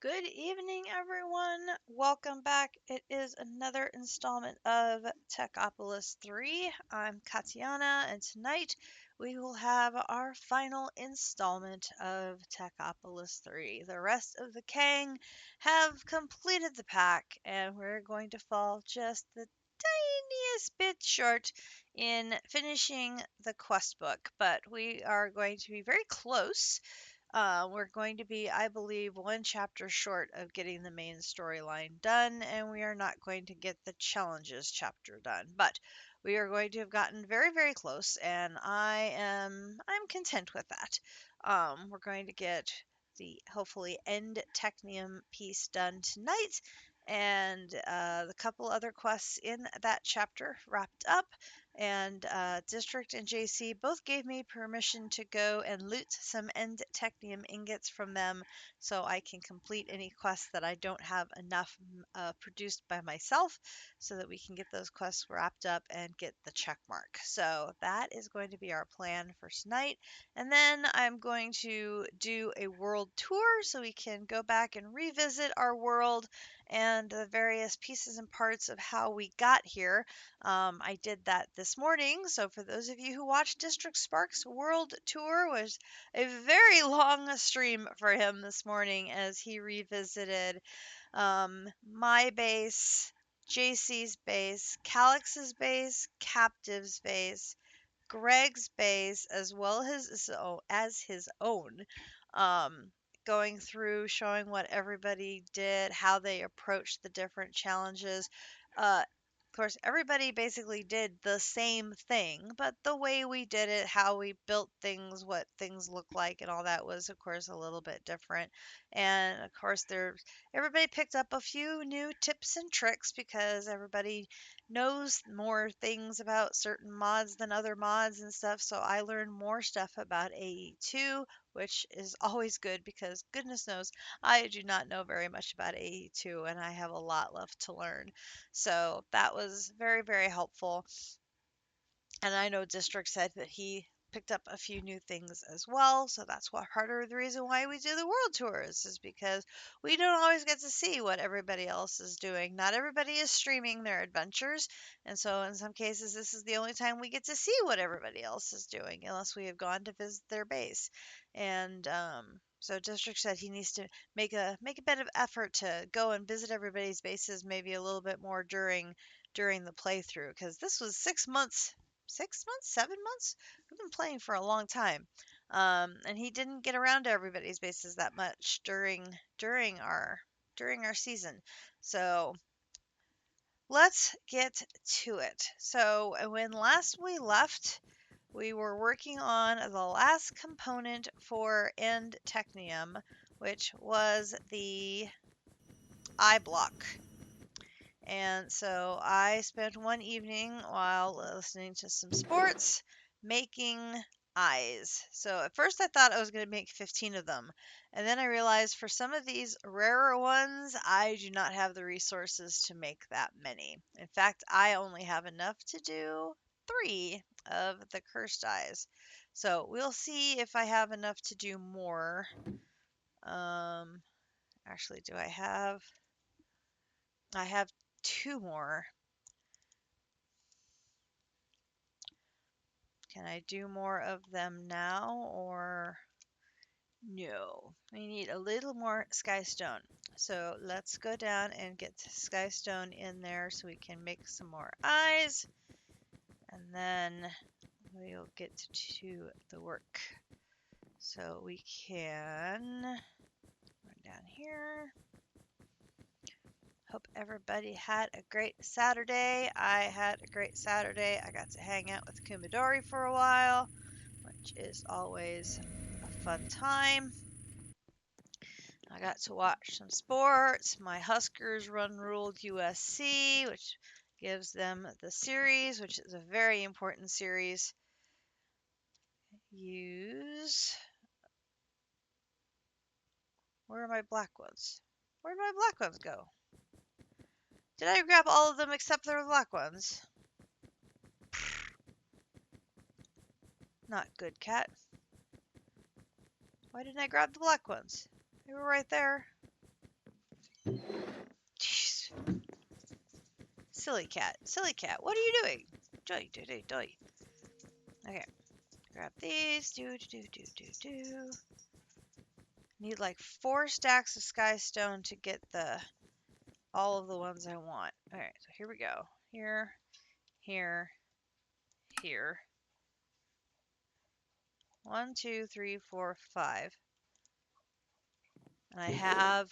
Good evening, everyone. Welcome back. It is another installment of Techopolis 3. I'm Katiana, and tonight we will have our final installment of Techopolis 3. The rest of the Kang have completed the pack, and we're going to fall just the tiniest bit short in finishing the quest book, but we are going to be very close. We're going to be, I believe, one chapter short of getting the main storyline done, and we are not going to get the challenges chapter done. But we are going to have gotten very, very close, and I'm content with that. We're going to get the hopefully end technium piece done tonight, and the couple other quests in that chapter wrapped up. And District and JC both gave me permission to go and loot some end technium ingots from them so I can complete any quests that I don't have enough produced by myself so that we can get those quests wrapped up and get the check mark. So that is going to be our plan for tonight. And then I'm going to do a world tour so we can go back and revisit our world and the various pieces and parts of how we got here. I did that this morning. So for those of you who watched District Sparks World Tour, was a very long stream for him this morning as he revisited my base, JC's base, Calix's base, Captive's base, Greg's base, as well as his own. Um, Going through, showing what everybody did, how they approached the different challenges. Of course, everybody basically did the same thing, but the way we did it, how we built things, what things look like, and all that was, of course, a little bit different. And of course, everybody picked up a few new tips and tricks because everybody knows more things about certain mods than other mods and stuff. So I learned more stuff about AE2, which is always good because goodness knows I do not know very much about AE2 and I have a lot left to learn. So that was very, very helpful. And I know District said that he picked up a few new things as well. So that's what part of the reason why we do the world tours is because we don't always get to see what everybody else is doing. Not everybody is streaming their adventures. And so in some cases, this is the only time we get to see what everybody else is doing, unless we have gone to visit their base. And so District said he needs to make a bit of effort to go and visit everybody's bases, maybe a little bit more during the playthrough, because this was 6 months 6 months, 7 months. We've been playing for a long time, and he didn't get around to everybody's bases that much during our season. So let's get to it. So when last we left, we were working on the last component for End Technium, which was the eye block. And so I spent one evening while listening to some sports making eyes. So at first I thought I was going to make 15 of them. And then I realized for some of these rarer ones, I do not have the resources to make that many. In fact, I only have enough to do 3 of the cursed eyes. So we'll see if I have enough to do more. Um, Actually, do I have? I have 2 more. Can I do more of them now or no? We need a little more skystone. So let's go down and get skystone in there so we can make some more eyes. And then we'll get to the work. So we can run down here. Hope everybody had a great Saturday. I had a great Saturday. I got to hang out with Kumadori for a while, which is always a fun time. I got to watch some sports. My Huskers ruled USC, which gives them the series, which is a very important series. Where are my black ones? Where did my black ones go? Did I grab all of them except the black ones? Not good, cat. Why didn't I grab the black ones? They were right there. Silly cat. Silly cat. What are you doing? Doy, doy, doy, doy. Okay. Grab these. Do. Need like 4 stacks of sky stone to get all of the ones I want. Alright, so here we go. Here, here, here. 1, 2, 3, 4, 5. And I have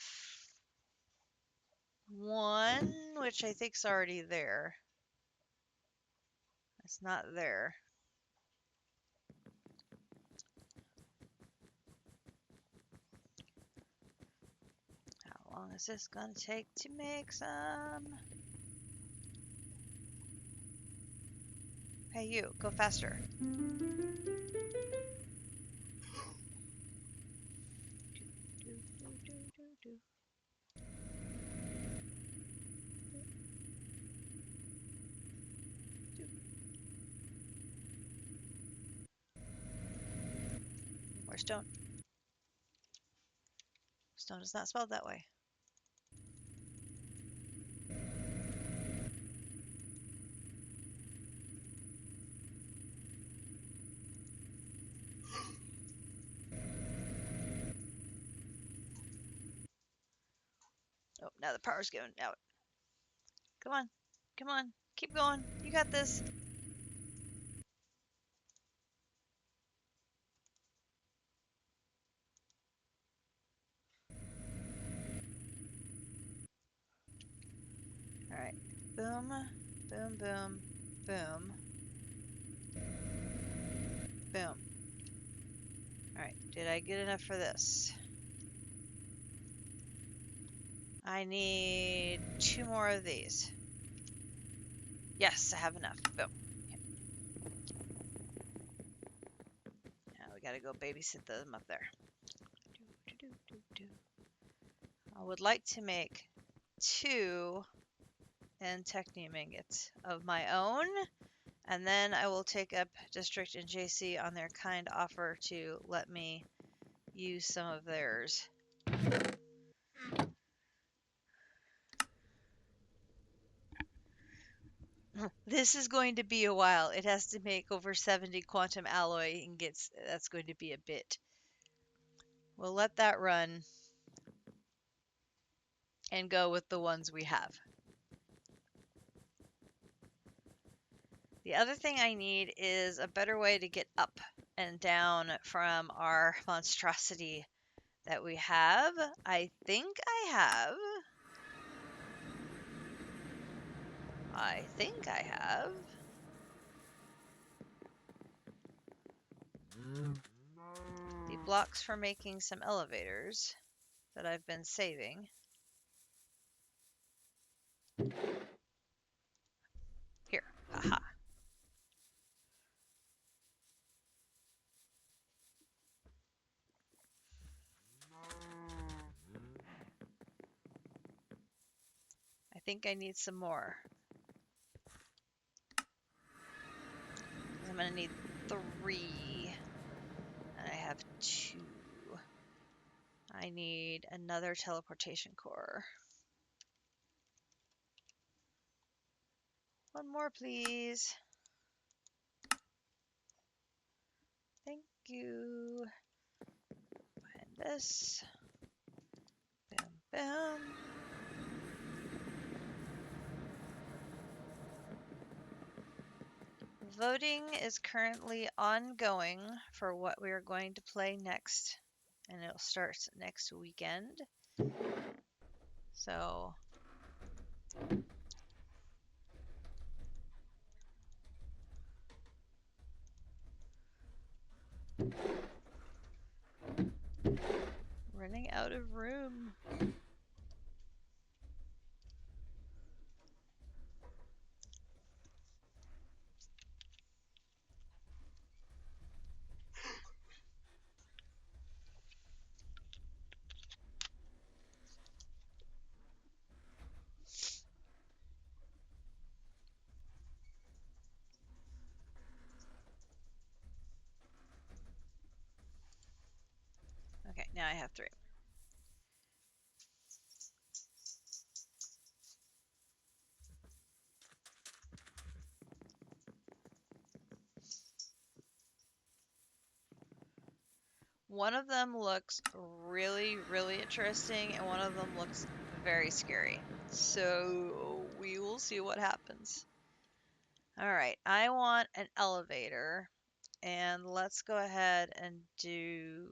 1, which I think's already there. It's not there. How long is this gonna take to make some? Hey, you, go faster. More stone. Stone is not spelled that way. Oh, now the power's going out. Come on. Come on. Keep going. You got this. Alright. Boom. Boom, boom, boom. Boom. Alright. Did I get enough for this? I need 2 more of these. Yes, I have enough. Boom. Okay. Now we gotta go babysit them up there. I would like to make 2 technium ingots of my own, and then I will take up District and JC on their kind offer to let me use some of theirs. This is going to be a while. It has to make over 70 quantum alloy ingots. That's going to be a bit. We'll let that run and go with the ones we have. The other thing I need is a better way to get up and down from our monstrosity that we have. I think I have. The blocks for making some elevators that I've been saving. Here, haha. I think I need some more. I'm gonna need 3. And I have 2. I need another teleportation core. 1 more, please. Thank you. And this. Boom, boom. Voting is currently ongoing for what we are going to play next, and it'll start next weekend. So running out of room. Okay, now I have 3. One of them looks really, really interesting, and one of them looks very scary. So we will see what happens. All right, I want an elevator, and let's go ahead and do...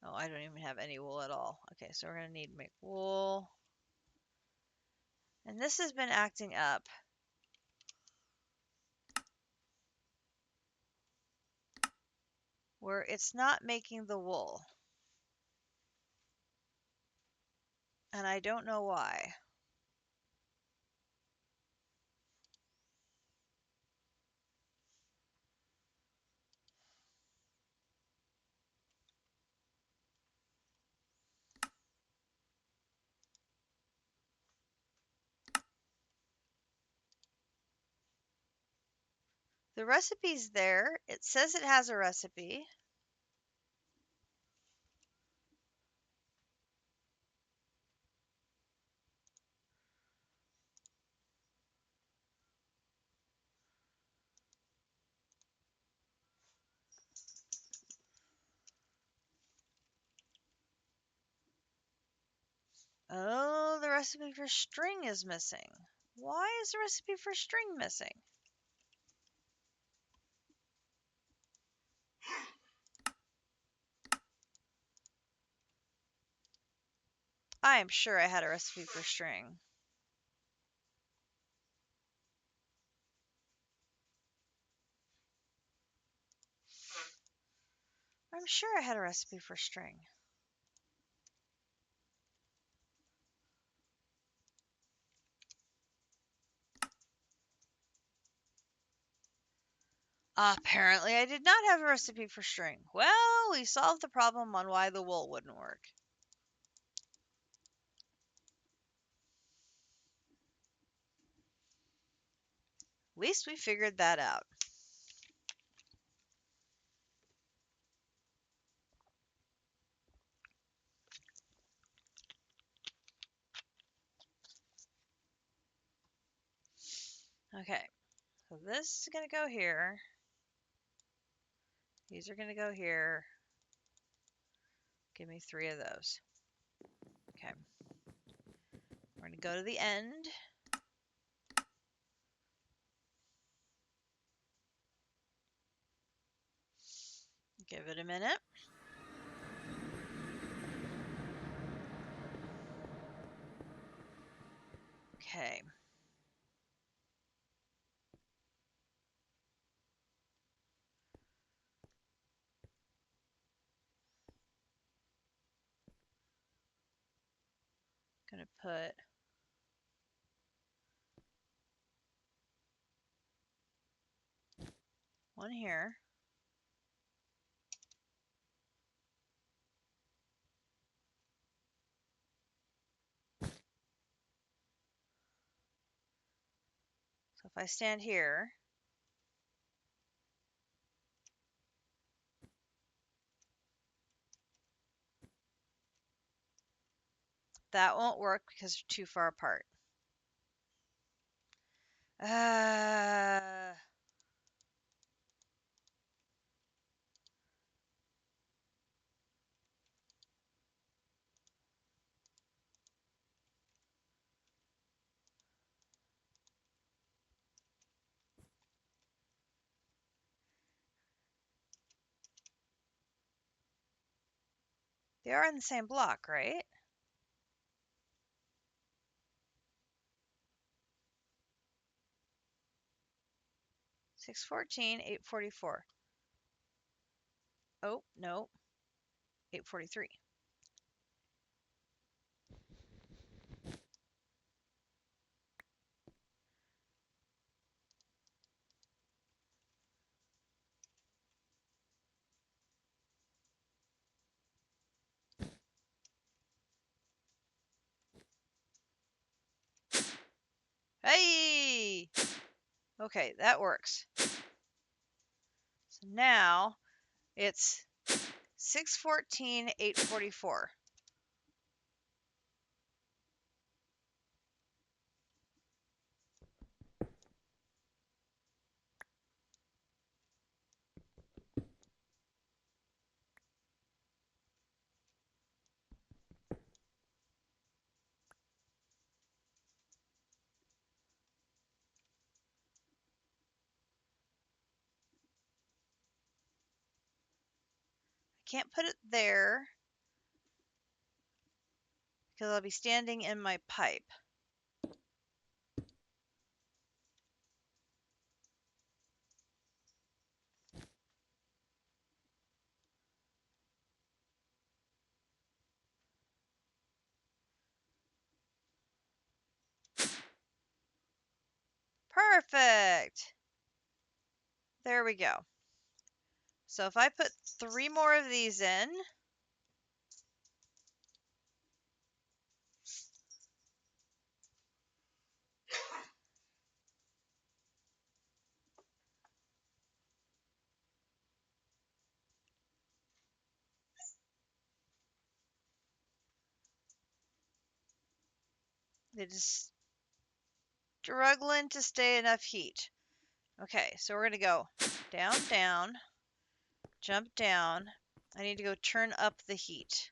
Oh, I don't even have any wool at all. Okay, so we're going to need to make wool. And this has been acting up. Where it's not making the wool. And I don't know why. The recipe's there. It says it has a recipe. Oh, the recipe for string is missing. Why is the recipe for string missing? I am sure I had a recipe for string. I'm sure I had a recipe for string. Apparently, I did not have a recipe for string. Well, we solved the problem on why the wool wouldn't work. At least we figured that out. Okay, so this is going to go here. These are going to go here. Give me 3 of those. Okay. We're going to go to the end. Give it a minute. Okay. Going to put one here. So if I stand here, that won't work because they're too far apart. They are in the same block, right? 614, 844. Oh, no. 843. Hey! Okay, that works. So now it's 614, 844. can't put it there because I'll be standing in my pipe. Perfect. There we go. So if I put 3 more of these in, it is struggling to stay enough heat. Okay, so we're going to go down, down, jump down. I need to go turn up the heat,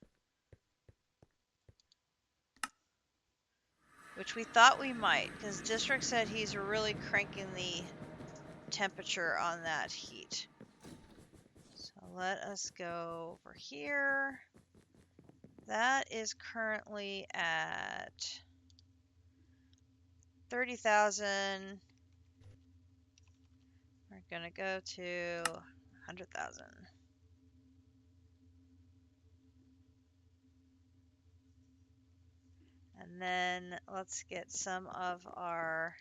which we thought we might, because District said he's really cranking the temperature on that heat. So let us go over here. That is currently at 30,000. We're going to go to 100,000. And then let's get some of our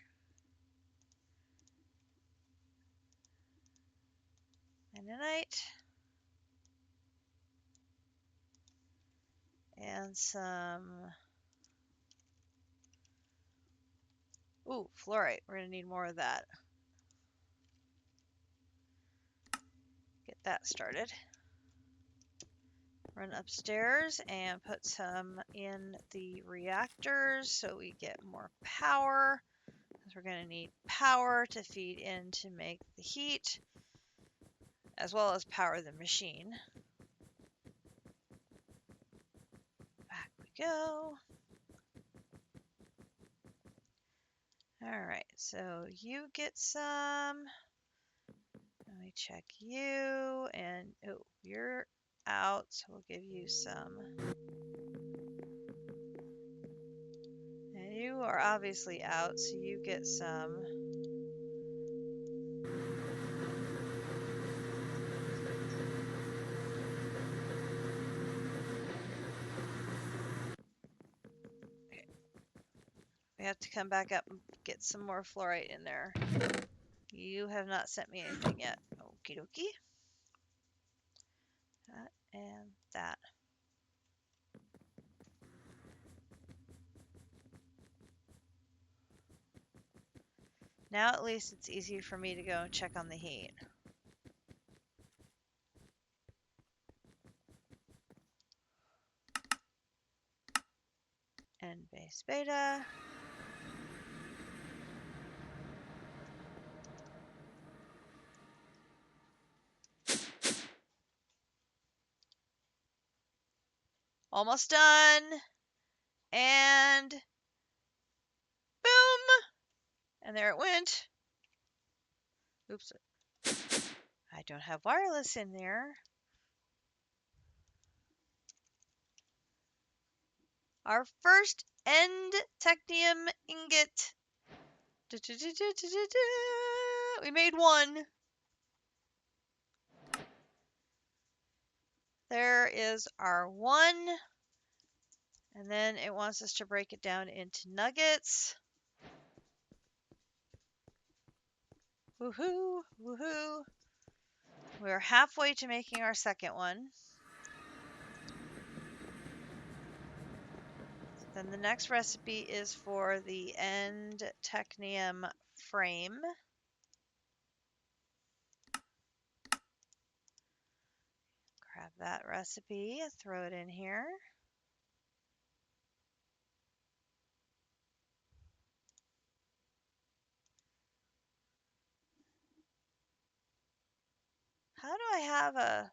Mennonite and some, ooh, fluorite. We're going to need more of that. Get that started. Run upstairs and put some in the reactors so we get more power. Because we're going to need power to feed in to make the heat, as well as power the machine. Back we go. Alright, so you get some. Let me check you, and oh, you're out, so we'll give you some. And you are obviously out, so you get some. Okay. We have to come back up and get some more fluorite in there. You have not sent me anything yet. Okie dokie. That and that. Now at least it's easy for me to go and check on the heat. And base beta. Almost done. And boom. And there it went. Oops. I don't have wireless in there. Our first end technium ingot. We made one. There is our one. And then it wants us to break it down into nuggets. Woohoo, woohoo. We're halfway to making our second one. Then the next recipe is for the end technium frame. Grab that recipe, throw it in here. How do I have a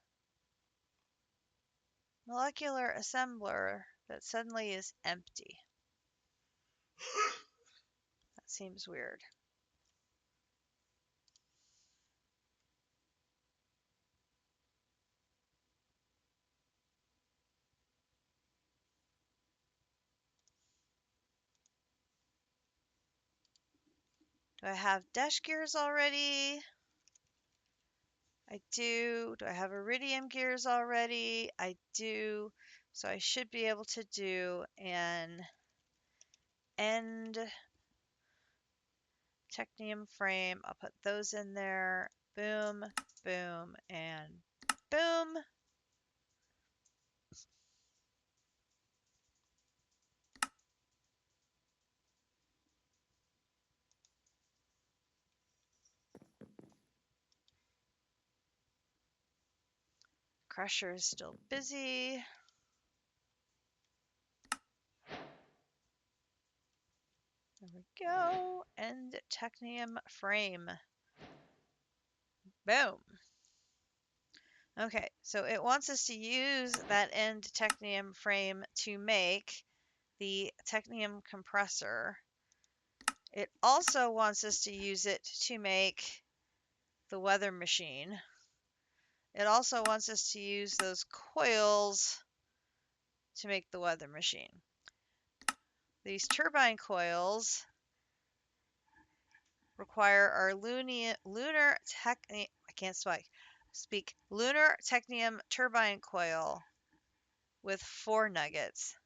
molecular assembler that suddenly is empty? That seems weird. Do I have dash gears already? I do. Do I have iridium gears already? I do. So I should be able to do an end technium frame. I'll put those in there. Boom, boom, and boom. Crusher is still busy. There we go. End technium frame. Boom. Okay, so it wants us to use that end technium frame to make the technium compressor. It also wants us to use it to make the weather machine. It also wants us to use those coils to make the weather machine. These turbine coils require our lunar technium turbine coil with 4 nuggets.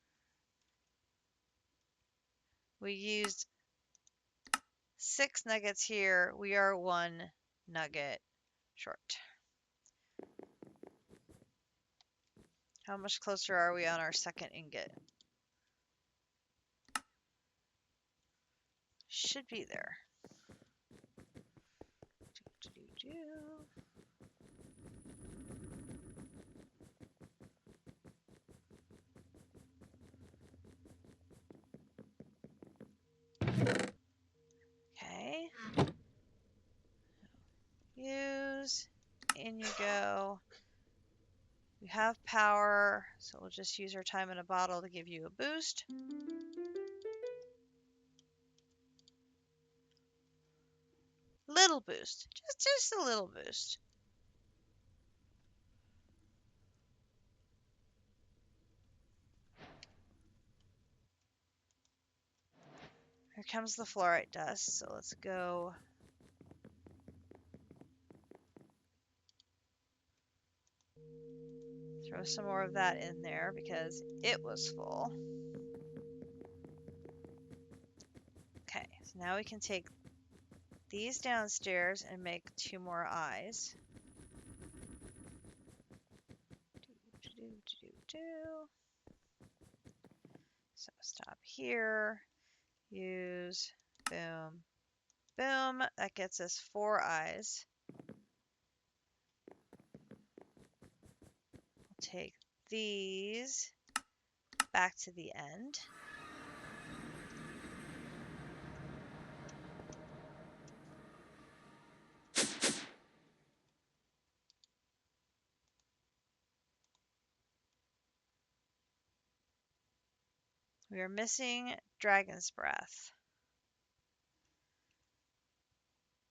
We used 6 nuggets here. We are 1 nugget short. How much closer are we on our second ingot? Should be there. Okay. Use. In you go. You have power, so we'll just use our time in a bottle to give you a boost. Little boost. Just a little boost. Here comes the fluorite dust, so let's go. Throw some more of that in there because it was full. Okay, so now we can take these downstairs and make 2 more eyes. So stop here, use, boom, boom. That gets us 4 eyes. We'll take these back to the end. We are missing Dragon's Breath.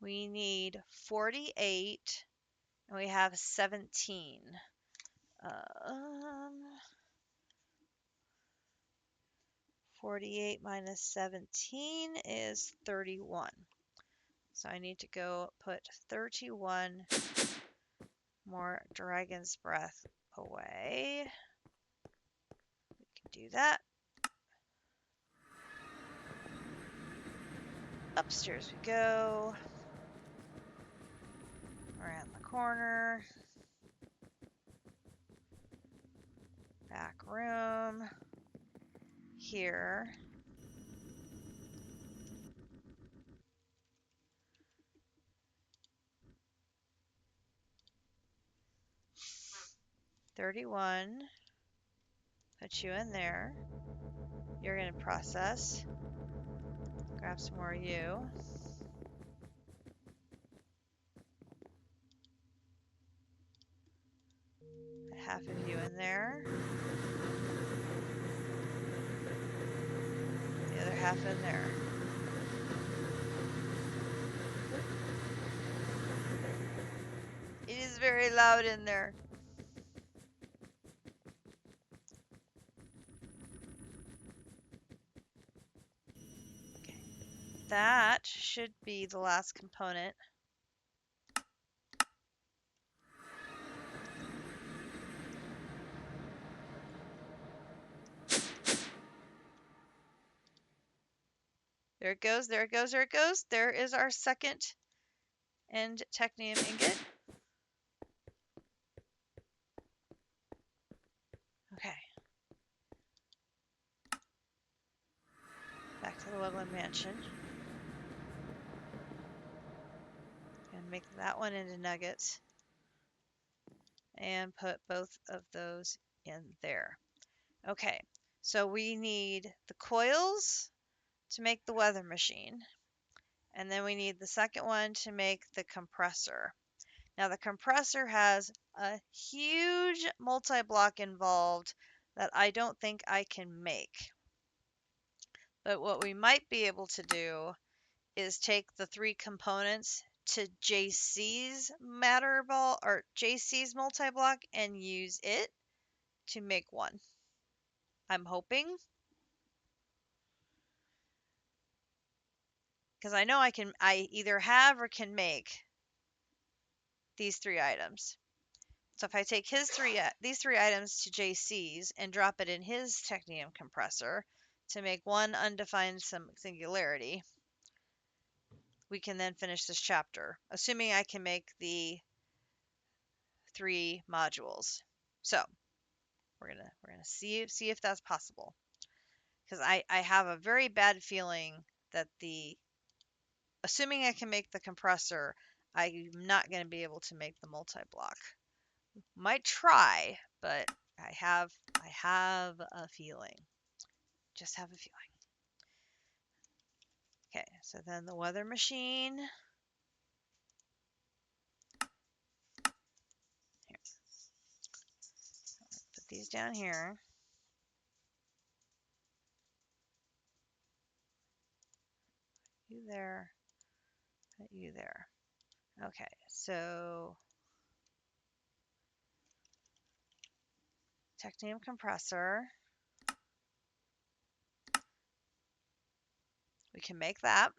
We need 48, and we have 17. 48 minus 17 is 31. So I need to go put 31 more Dragon's Breath away. We can do that. Upstairs we go. Around the corner. Back room. Here. $31. Put you in there. You're going to process. Grab some more of you. Put half of you in there. The other half in there. It is very loud in there. that should be the last component. There it goes, there it goes, there it goes. There is our second end technium ingot. Okay. Back to the Woodland Mansion. And make that one into nuggets. And put both of those in there. Okay, so we need the coils to make the weather machine. And then we need the second one to make the compressor. Now the compressor has a huge multi-block involved that I don't think I can make. But what we might be able to do is take the three components to JC's matter ball or JC's multi-block and use it to make one. I'm hoping. Because I know I either have or can make these three items. So if I take these three items to JC's and drop it in his technium compressor to make one undefined singularity, we can then finish this chapter, assuming I can make the three modules. So we're gonna see if that's possible, because I have a very bad feeling that assuming I can make the compressor, I'm not going to be able to make the multi-block. Might try, but I have a feeling. Just have a feeling. Okay, so then the weather machine. Here. Put these down here. You there. Put you there. Okay, so technium compressor. We can make that.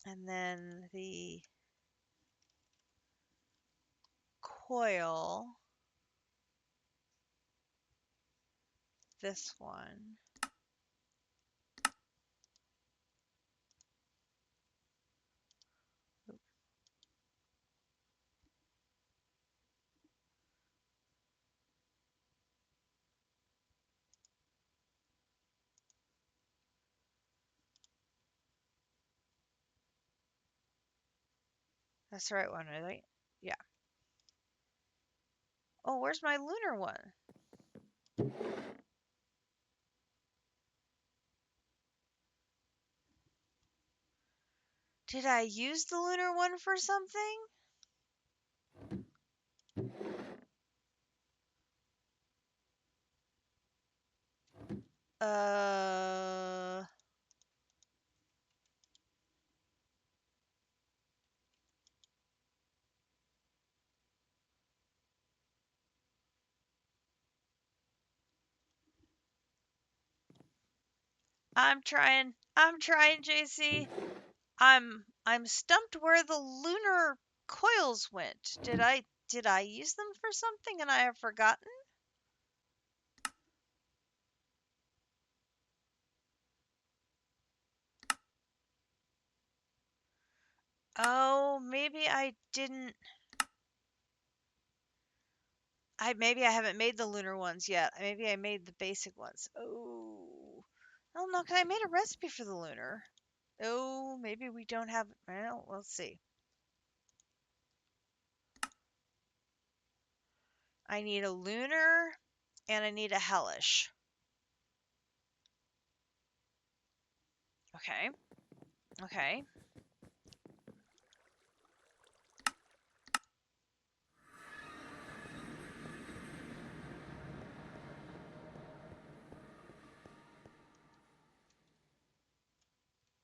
And then the coil, this one. That's the right one, right? Yeah. Oh, where's my lunar one? Did I use the lunar one for something? Uh, I'm trying, JC. I'm stumped where the lunar coils went. Did I use them for something and I have forgotten? Oh, maybe I didn't. Maybe I haven't made the lunar ones yet. Maybe I made the basic ones. Oh. Oh no, because I made a recipe for the lunar. Oh, maybe we don't have. Well, let's see. I need a lunar and I need a hellish. Okay. Okay.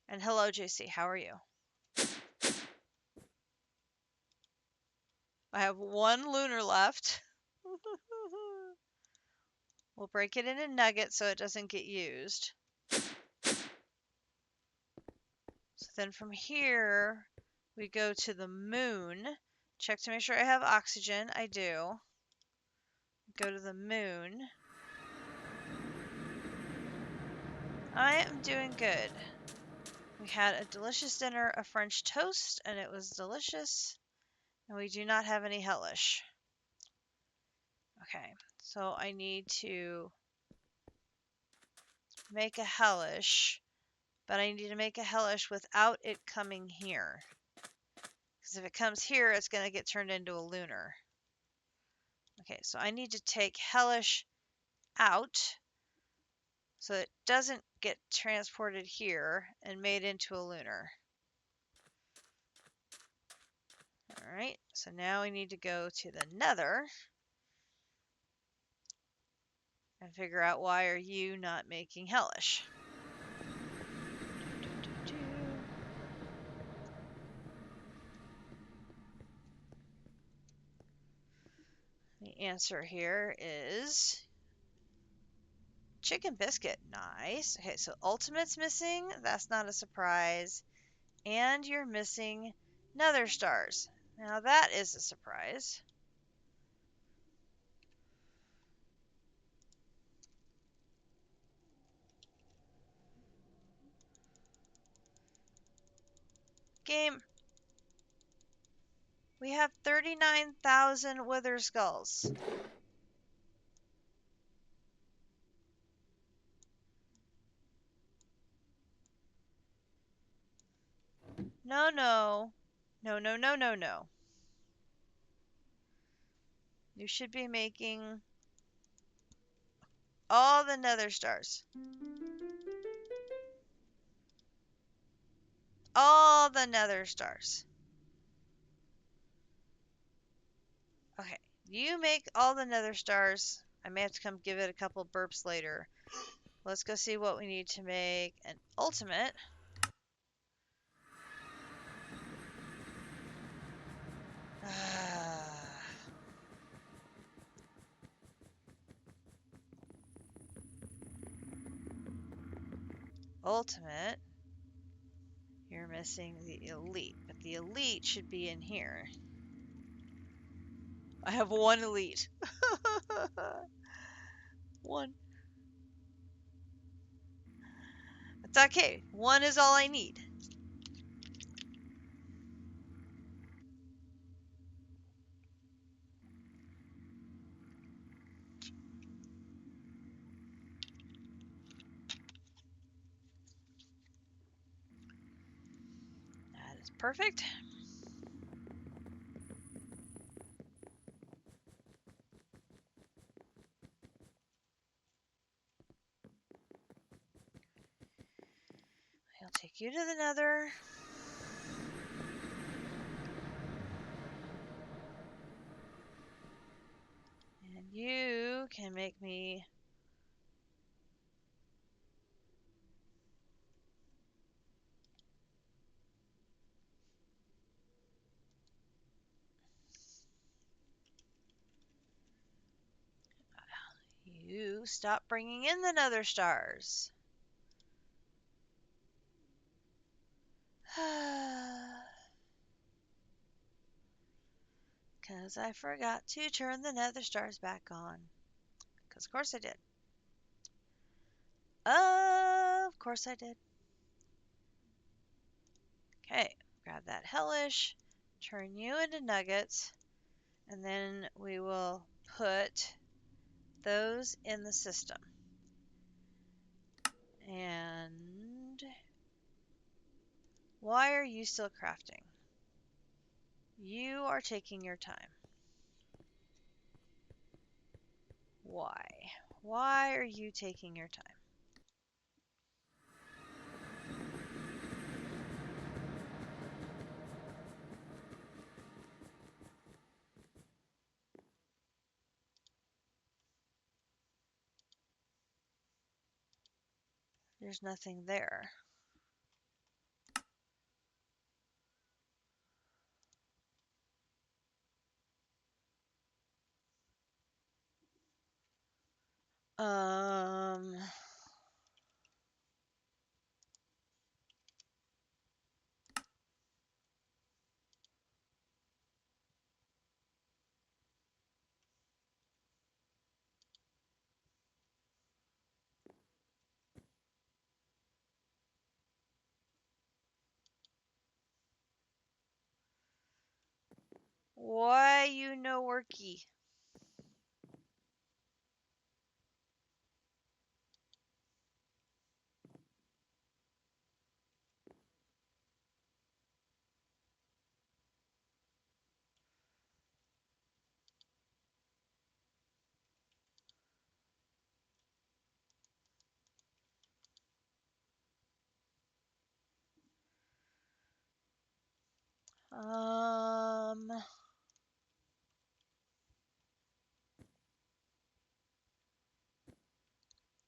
And hello, JC. How are you? I have one lunar left. We'll break it into nuggets so it doesn't get used. So then from here, we go to the moon. Check to make sure I have oxygen. I do. Go to the moon. I am doing good. We had a delicious dinner of French toast, and it was delicious. And we do not have any hellish. Okay, so I need to make a hellish, but I need to make a hellish without it coming here. Because if it comes here, it's going to get turned into a lunar. Okay, so I need to take hellish out so it doesn't get transported here and made into a lunar. Alright, so now we need to go to the nether and figure out why are you not making hellish. The answer here is chicken biscuit. Nice. Okay, so ultimate's missing. That's not a surprise. And you're missing nether stars. Now that is a surprise. Game. We have 39,000 wither skulls. No, no. No, no, no, no, no. You should be making all the nether stars. All the nether stars. Okay, you make all the nether stars. I may have to come give it a couple burps later. Let's go see what we need to make an ultimate. Ultimate. You're missing the elite, but the elite should be in here. I have one elite. One. It's okay. One is all I need. That is perfect. I'll take you to the nether. And you can make me you stop bringing in the nether stars. Because I forgot to turn the nether stars back on. Because of course I did. Of course I did. Okay, grab that hellish, turn you into nuggets, and then we will put those in the system. And why are you still crafting? You are taking your time. Why? Why are you taking your time? There's nothing there. Um, why you no worky? Um,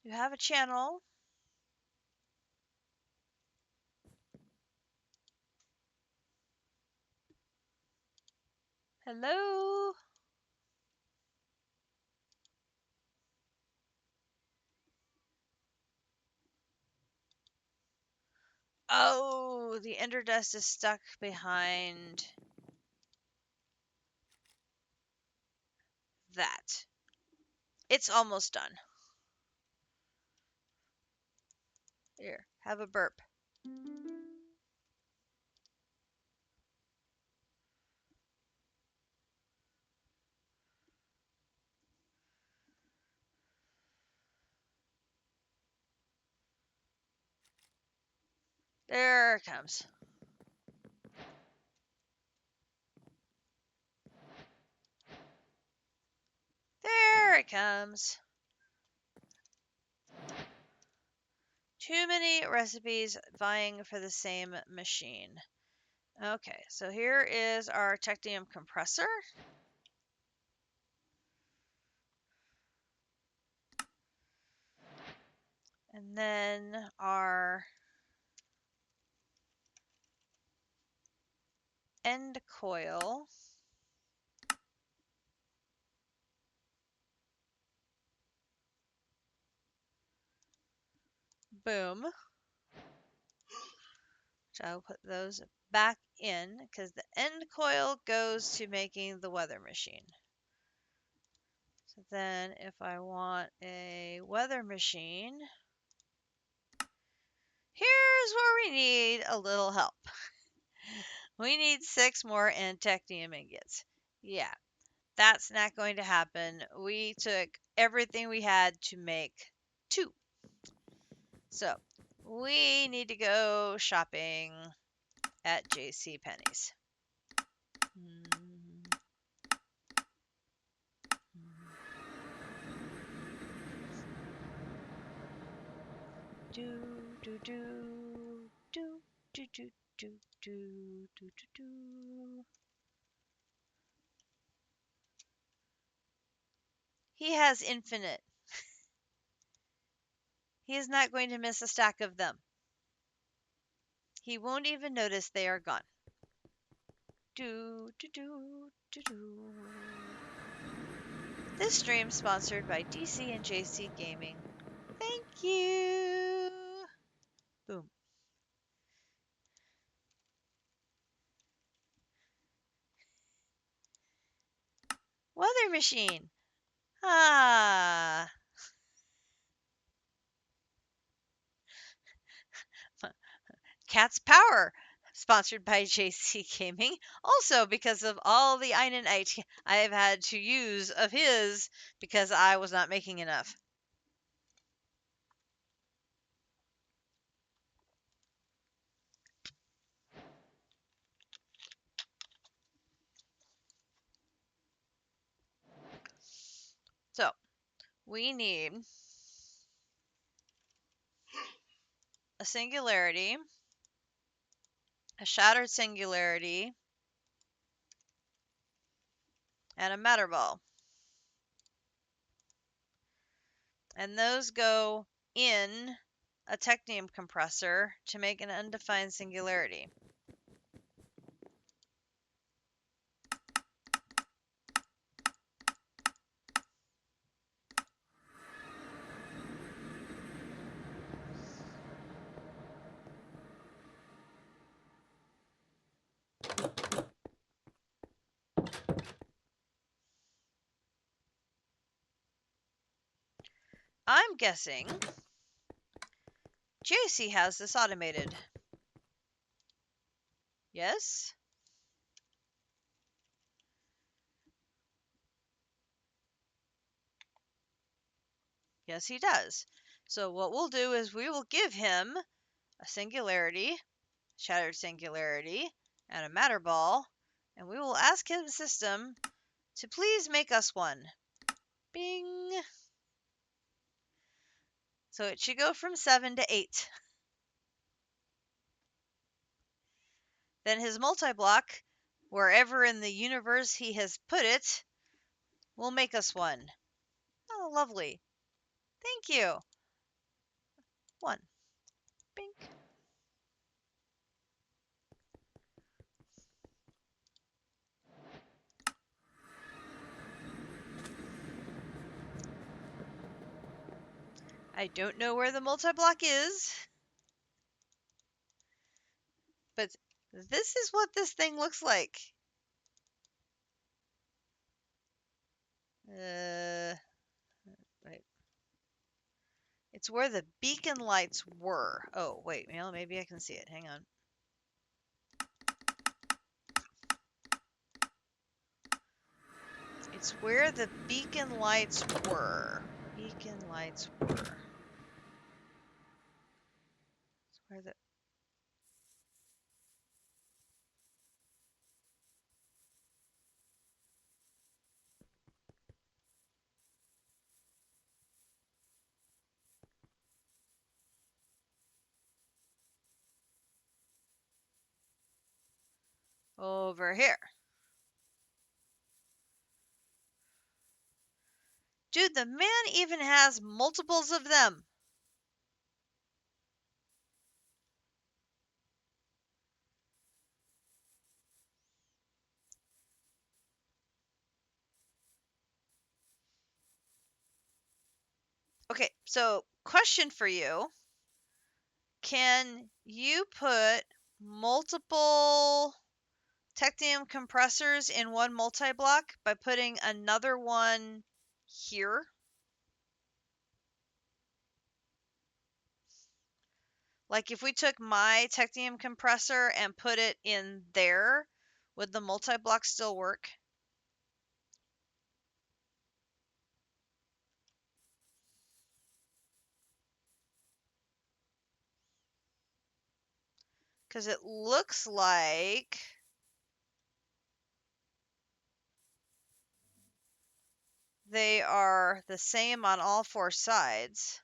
you have a channel. Hello? Oh, the ender dust is stuck behind that. It's almost done. Here, have a burp. There it comes. There it comes. Too many recipes vying for the same machine. Okay, so here is our technium compressor. And then our end coil. Boom. So I'll put those back in because the end coil goes to making the weather machine. So then if I want a weather machine, here's where we need a little help. We need 6 more technium ingots. Yeah, that's not going to happen. We took everything we had to make 2. So we need to go shopping at JC Penney's. Do do do do do do do do do do. He has infinite. He is not going to miss a stack of them. He won't even notice they are gone. Do do do do do. This stream sponsored by DC and JC Gaming. Thank you. Boom. Weather machine. Ah. Cat's Power, sponsored by JC Gaming. Also, because of all the Einonite I have had to use of his because I was not making enough. So, we need a singularity, a shattered singularity, and a matter ball. And those go in a technium compressor to make an undefined singularity. guessing JC has this automated. Yes? Yes, he does. So what we'll do is we will give him a singularity, shattered singularity, and a matter ball, and we will ask his system to please make us one. Bing! So it should go from 7 to 8. Then his multi-block, wherever in the universe he has put it, will make us one. Oh, lovely. Thank you. 1. Bing. I don't know where the multi-block is, but this is what this thing looks like. Right. It's where the beacon lights were. Oh, wait, well, maybe I can see it. Hang on. It's where the beacon lights were. Beacon lights were. It's where the... Over here. Dude, the man even has multiples of them. Okay, so question for you. Can you put multiple Technium compressors in one multi-block by putting another one here? Like if we took my Technium compressor and put it in there, would the multi-block still work? Because it looks like they are the same on all 4 sides.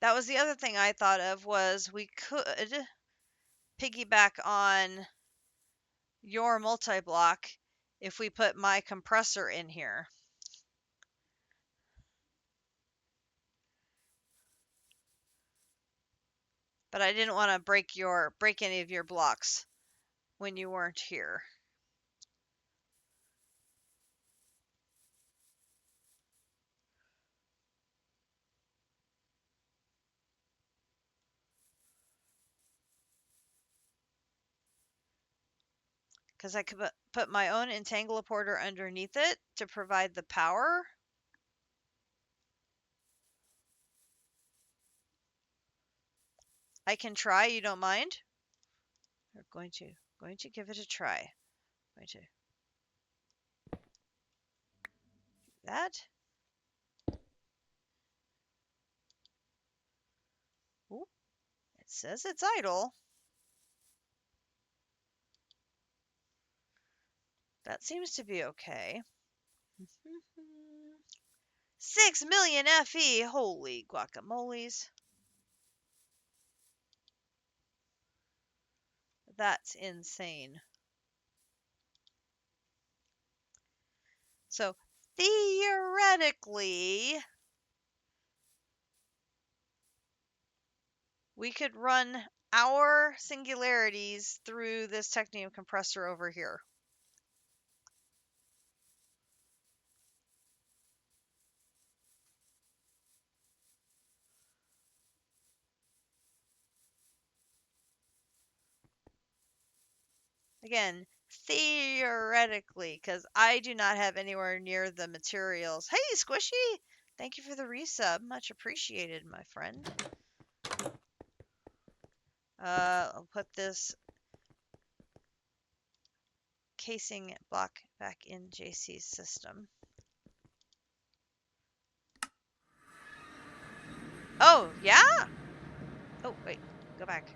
That was the other thing I thought of, was we could piggyback on your multi-block if we put my compressor in here. But I didn't want to break any of your blocks when you weren't here. Because I could put my own entangloporter underneath it to provide the power. I can try, you don't mind? We're going to give it a try. Going to do that. Ooh, it says it's idle. That seems to be okay. 6 million FE! Holy guacamoles. That's insane. So, theoretically, we could run our singularities through this technium compressor over here. Again, theoretically, because I do not have anywhere near the materials. Hey, Squishy! Thank you for the resub. Much appreciated, my friend. I'll put this casing block back in JC's system. Oh, yeah? Oh, wait. Go back.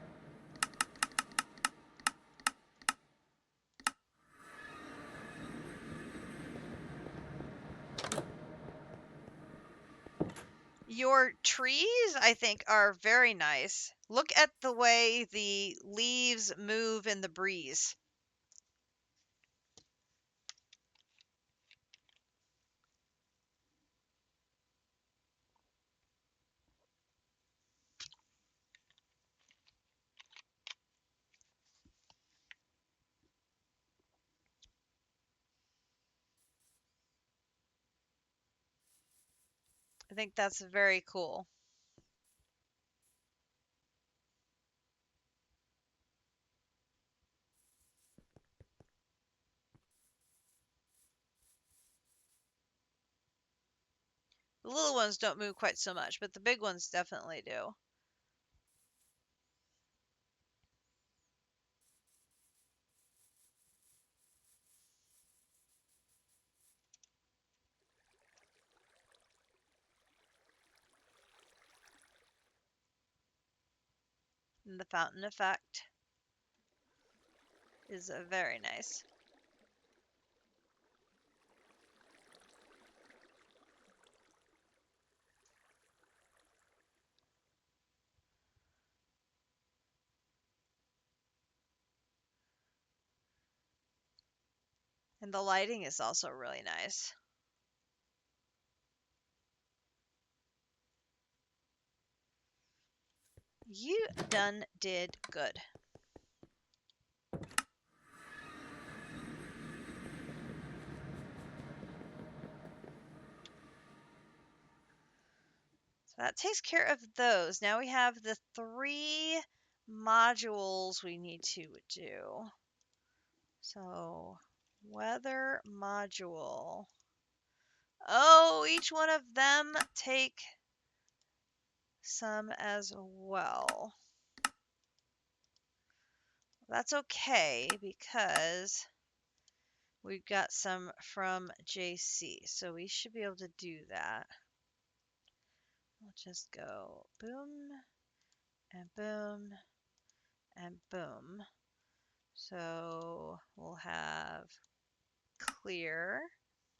Your trees, I think, are very nice. Look at the way the leaves move in the breeze. I think that's very cool. The little ones don't move quite so much, but the big ones definitely do. And the fountain effect is very nice. And the lighting is also really nice. You done did good. So that takes care of those. Now we have the 3 modules we need to do. So, weather module. Oh, each one of them take some as well. That's okay because we've got some from JC, so we should be able to do that. We'll just go boom and boom and boom. So we'll have clear.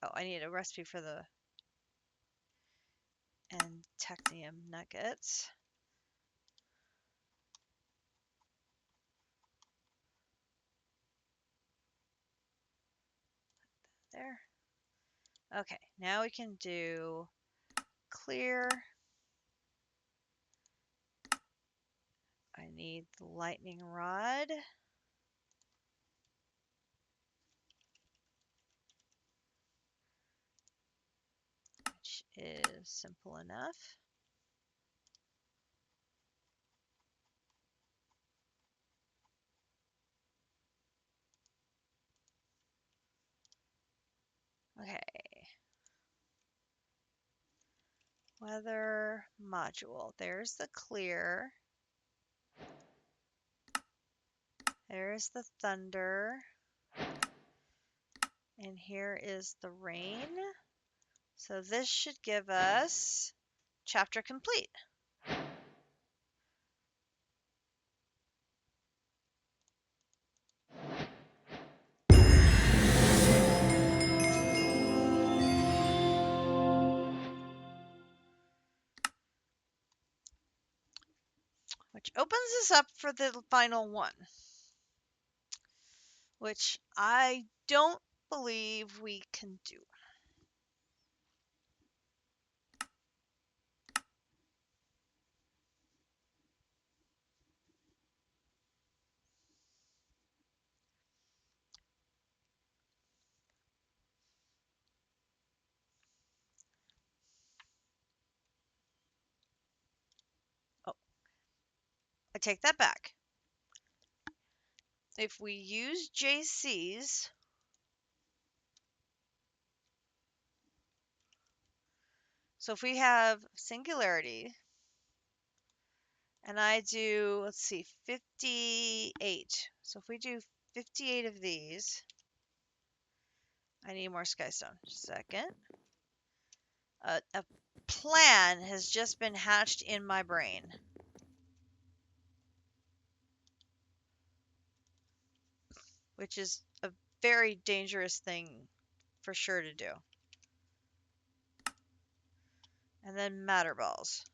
Oh, I need a recipe for the and technium nuggets. There. Okay, now we can do clear. I need the lightning rod. Which is simple enough. Okay. Weather module. There's the clear. There's the thunder. And here is the rain. So this should give us chapter complete. Which opens us up for the final one. Which I don't believe we can do. I take that back. If we use JC's, so if we have Singularity, and I do, let's see, 58. So if we do 58 of these, I need more skystone. Second. A plan has just been hatched in my brain. Which is a very dangerous thing for sure to do. And then matter balls.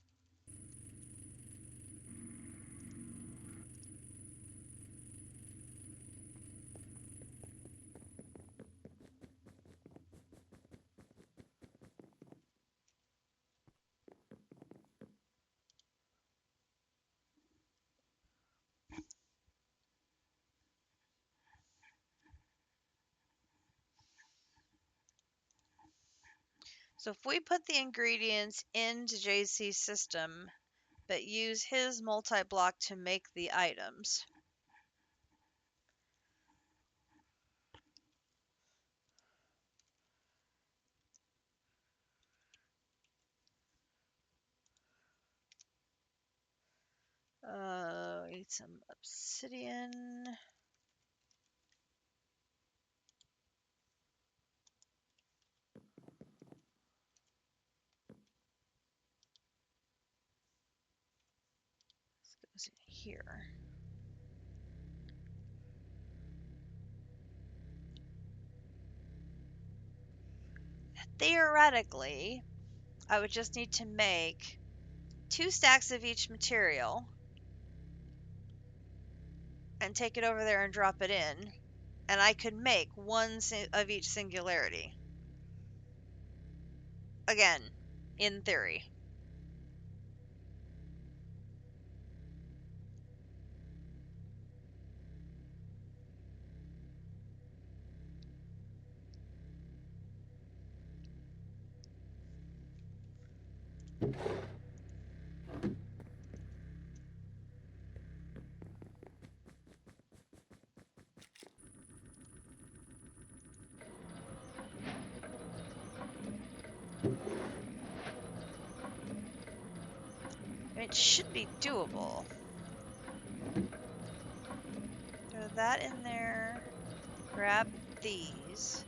So if we put the ingredients into JC's system, but use his multi-block to make the items. Need some obsidian. This goes in here. Theoretically, I would just need to make 2 stacks of each material and take it over there and drop it in, and I could make 1 of each singularity. Again, in theory. It should be doable. Throw that in there. Grab these.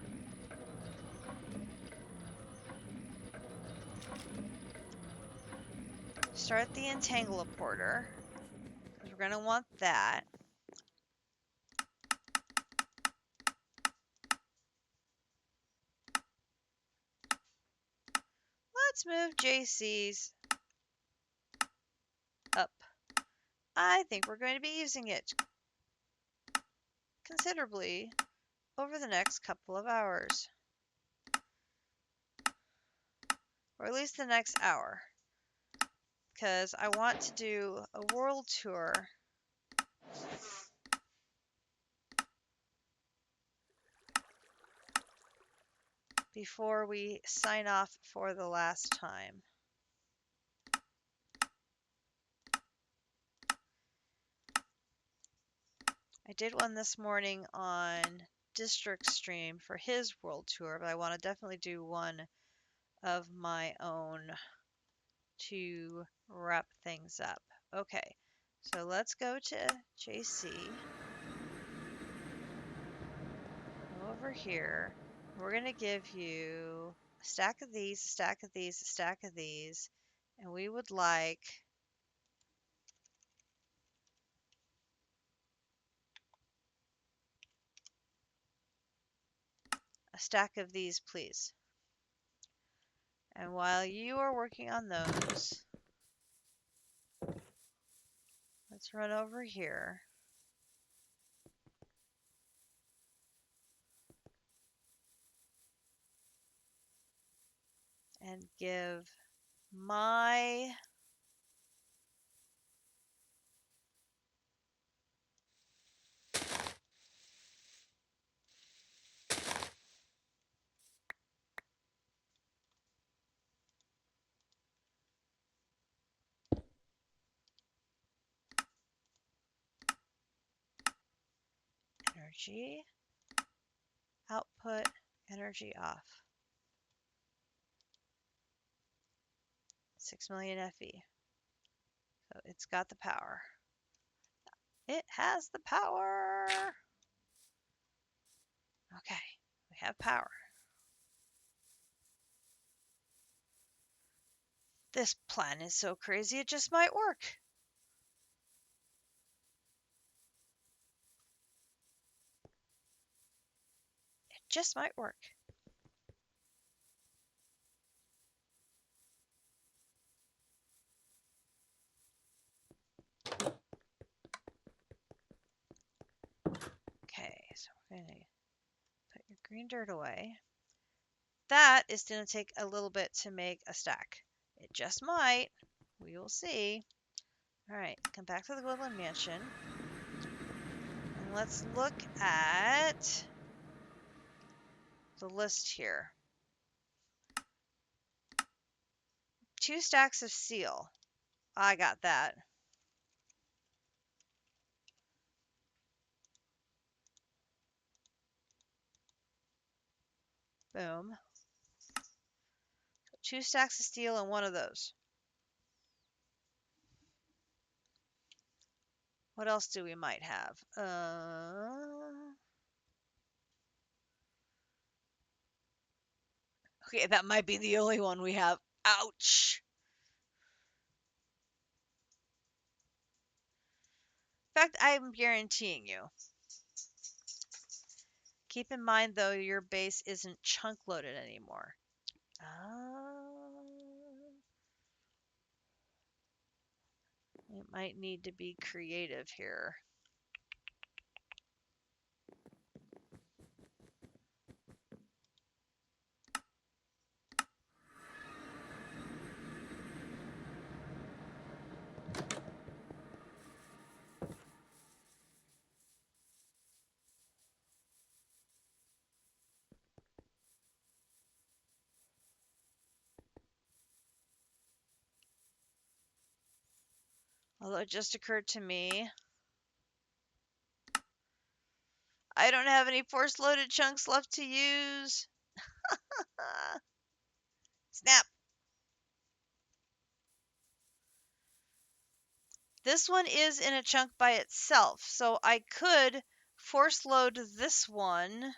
Start the Entangleporter, because we're going to want that. Let's move JC's up. I think we're going to be using it considerably over the next couple of hours. Or at least the next hour. Because I want to do a world tour before we sign off for the last time. I did one this morning on District Stream for his world tour, but I want to definitely do one of my own to wrap things up. Okay, so let's go to JC. Go over here. We're going to give you a stack of these, a stack of these, a stack of these, and we would like a stack of these, please. And while you are working on those, let's run over here. And give my energy, output, energy off. 6 million FE. So it's got the power. It has the power. Okay, we have power. This plan is so crazy it just might work. It just might work. Okay, so we're going to put your green dirt away. That is going to take a little bit to make a stack. It just might. We will see. All right, come back to the Woodland Mansion. And let's look at the list here. 2 stacks of steel. I got that. Boom. 2 stacks of steel and 1 of those. What else do we might have? Okay, that might be the only one we have. Ouch. In fact, I'm guaranteeing you. Keep in mind, though, your base isn't chunk loaded anymore. We might need to be creative here. Although it just occurred to me, I don't have any force loaded chunks left to use. Snap. This one is in a chunk by itself, so I could force load this one.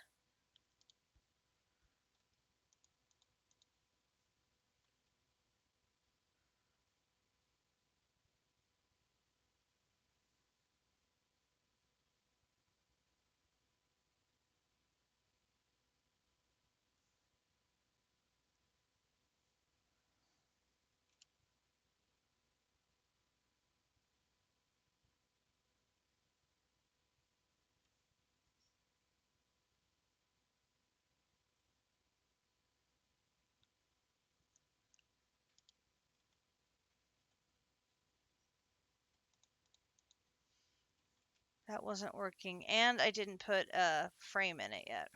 That wasn't working, and I didn't put a frame in it yet.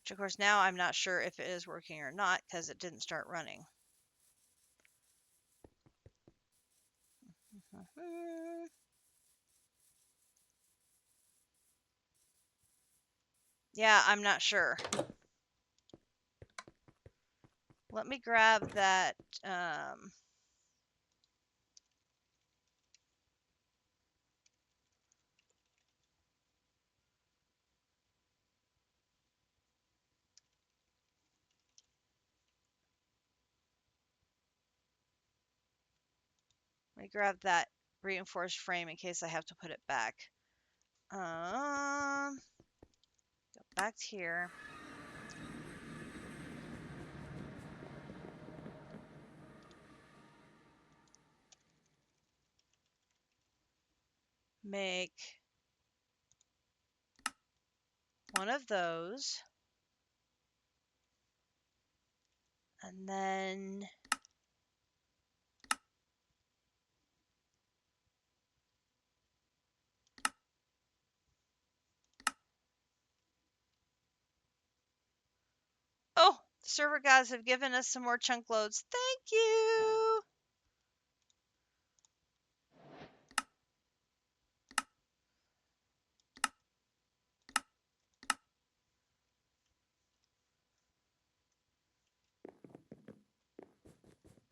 Which, of course, now I'm not sure if it is working or not because it didn't start running. Yeah, I'm not sure. Let me grab that. Let me grab that reinforced frame in case I have to put it back. Go back here. Make one of those. And then oh, the server gods have given us some more chunk loads. Thank you.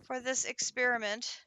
for this experiment.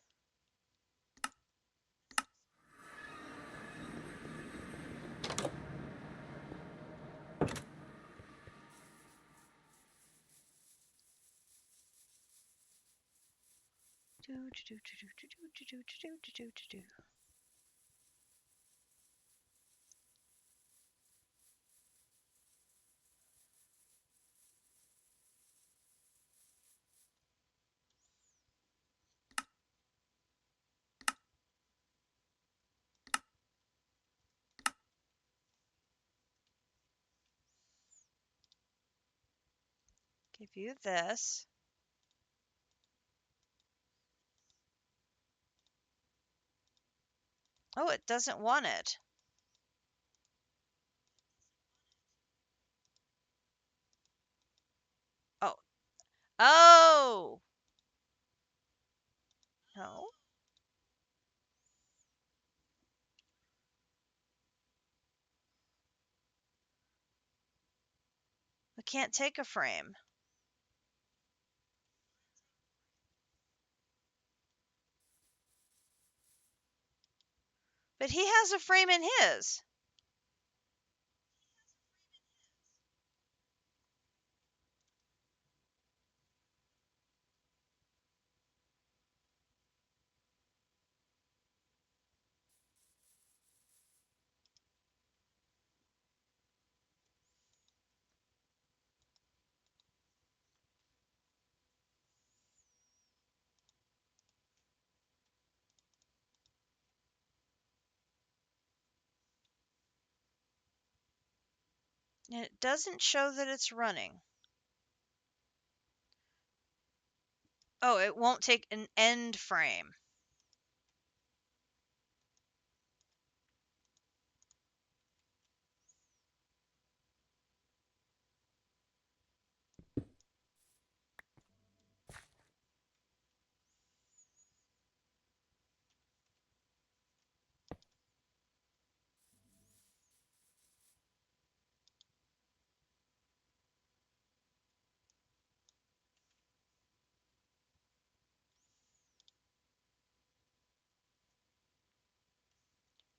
Give you this. Oh, it doesn't want it. Oh. Oh! No. We can't take a frame. But he has a frame in his. And it doesn't show that it's running. Oh, it won't take an end frame.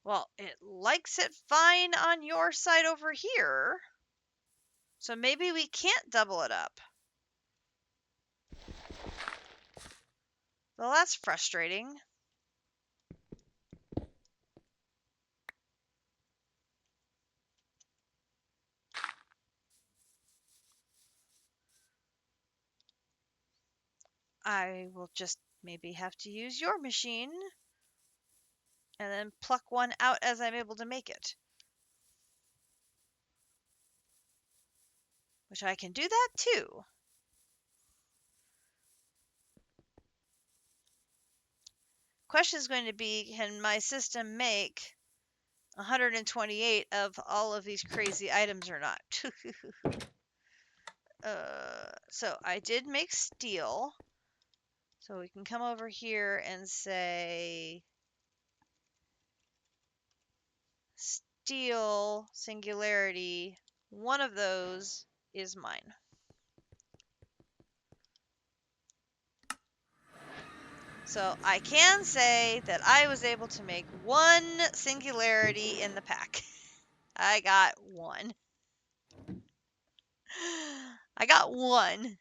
Well, it likes it fine on your side over here. So maybe we can't double it up. Well, that's frustrating. I will just maybe have to use your machine and then pluck one out as I'm able to make it. Which I can do that too. Question is going to be, can my system make 128 of all of these crazy items or not? So I did make steel. So we can come over here and say steel, singularity. One of those is mine. So I can say that I was able to make one singularity in the pack. I got one. I got one.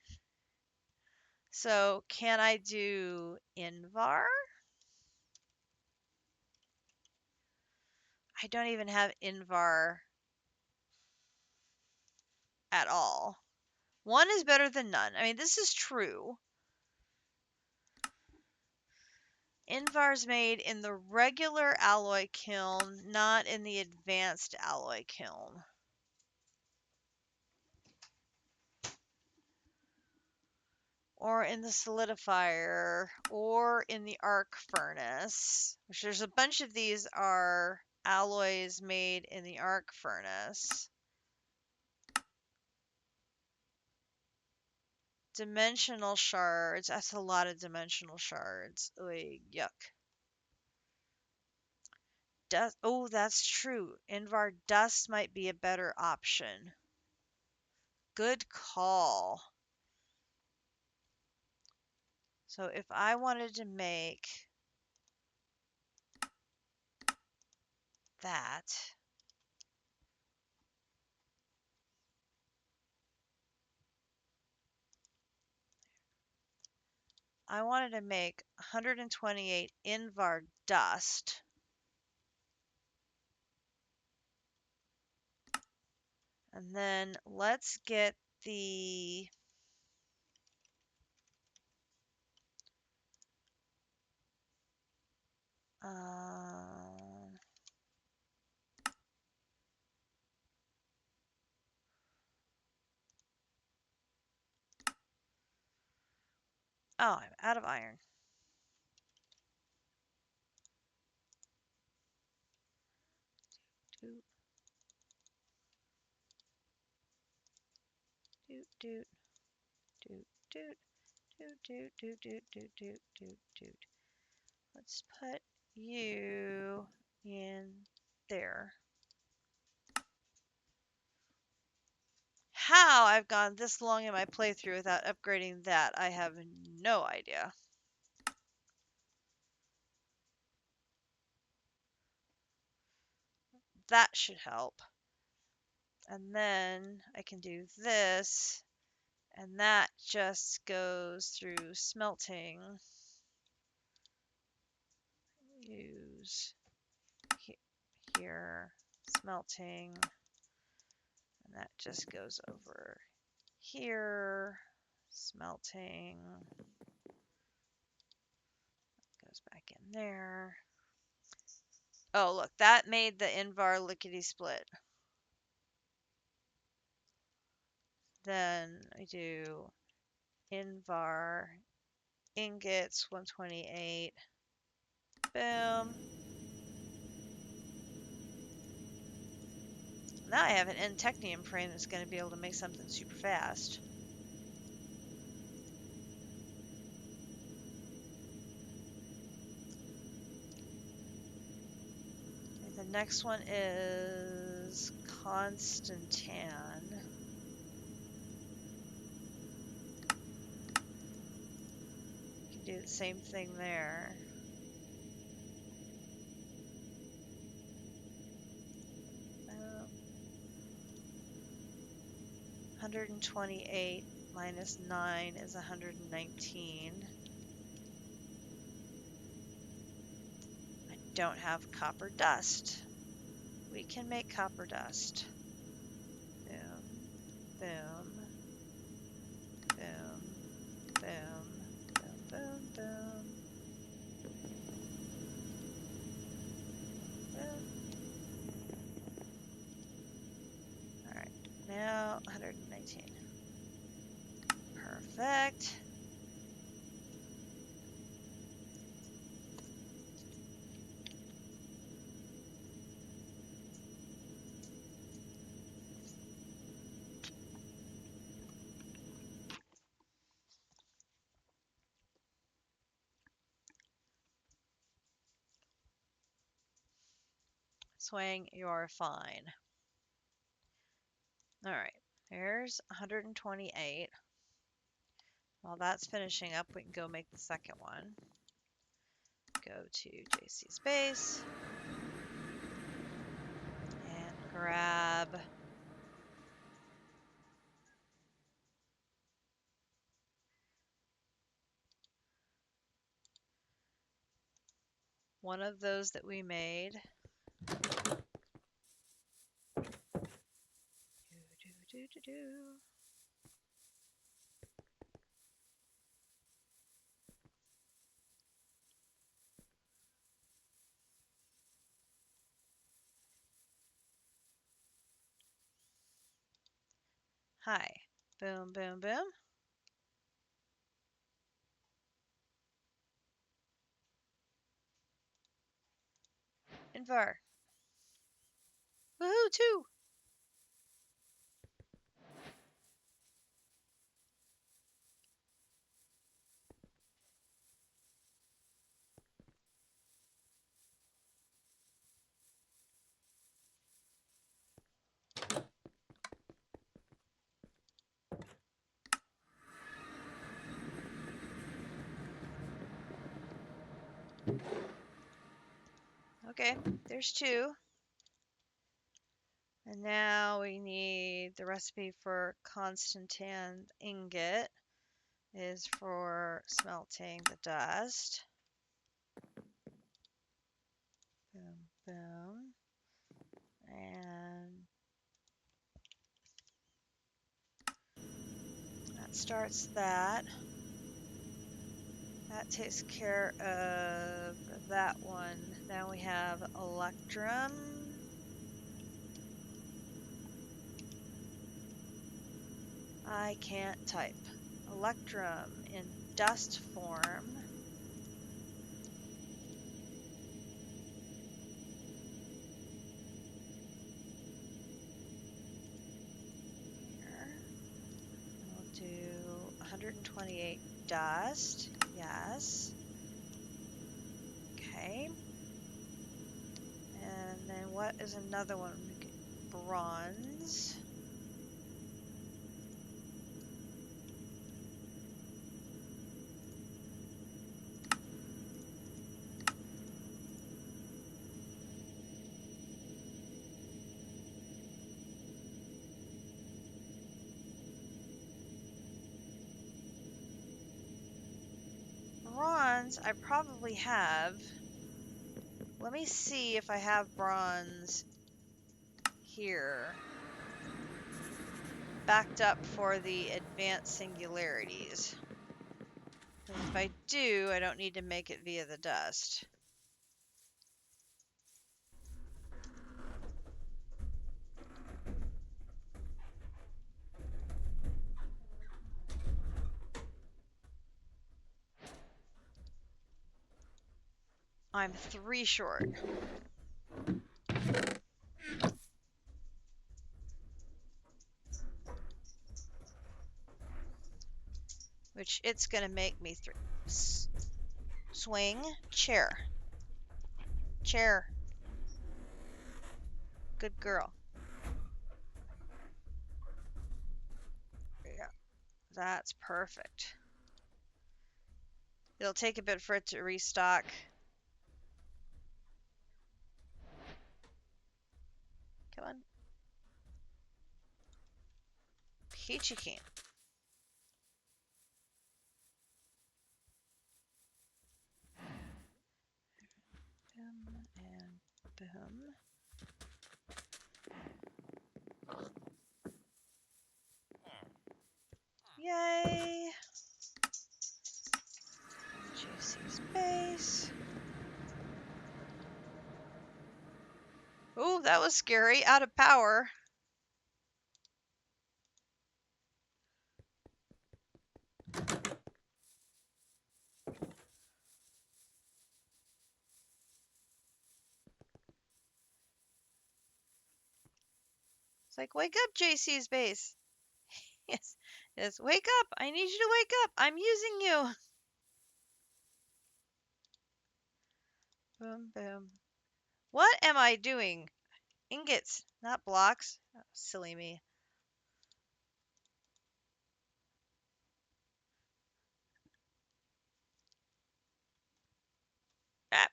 So can I do Invar? I don't even have Invar at all. One is better than none. I mean, this is true. Invar's made in the regular alloy kiln, not in the advanced alloy kiln. Or in the solidifier, or in the arc furnace, which there's a bunch of these are alloys made in the arc furnace. Dimensional shards, that's a lot of dimensional shards. Oy, yuck. Dust, oh, that's true. Invar dust might be a better option. Good call. So if I wanted to make that, I wanted to make 128 Invar dust. And then let's get the oh, I'm out of iron. Doot, doot, doot, doot, doot, doot, doot, doot, doot, doot, doot, doot, doot. Let's put you in there. How I've gone this long in my playthrough without upgrading that, I have no idea. That should help. And then I can do this, and that just goes through smelting. Use here, smelting, and that just goes over here, smelting, goes back in there. Oh, look, that made the Invar lickety split. Then I do Invar ingots 128. Boom. Now I have an N-technium frame that's going to be able to make something super fast. And the next one is Constantan. You can do the same thing there. Um, 128 minus 9 is 119. I don't have copper dust. We can make copper dust. Boom, boom, boom, boom, boom, boom, boom, boom. All right, now 119. Perfect. Swing, you're fine. All right, there's 128. While that's finishing up, we can go make the second one. Go to JC Space and grab one of those that we made. Hi. Boom, boom, boom. Invar. Woohoo, two. Okay, there's 2. And now we need the recipe for Constantan ingot is for smelting the dust. Boom, boom. And that starts that. That takes care of that one. Now we have electrum. I can't type. Electrum in dust form. Here. We'll do 128 dust. Yes. Okay. And then what is another one? Bronze. Bronze, I probably have. Let me see if I have bronze here. Backed up for the advanced singularities. Because if I do, I don't need to make it via the dust. I'm 3 short. Which it's going to make me 3. Swing, chair. Chair. Good girl. Yeah, that's perfect. It'll take a bit for it to restock. Come on. Peachy keen. Boom and boom. Yay! Juicy space. Ooh, that was scary. Out of power. It's like, wake up, JC's base. Yes, yes, wake up. I need you to wake up. I'm using you. Boom, boom. What am I doing? Ingots, not blocks. Oh, silly me. Ah,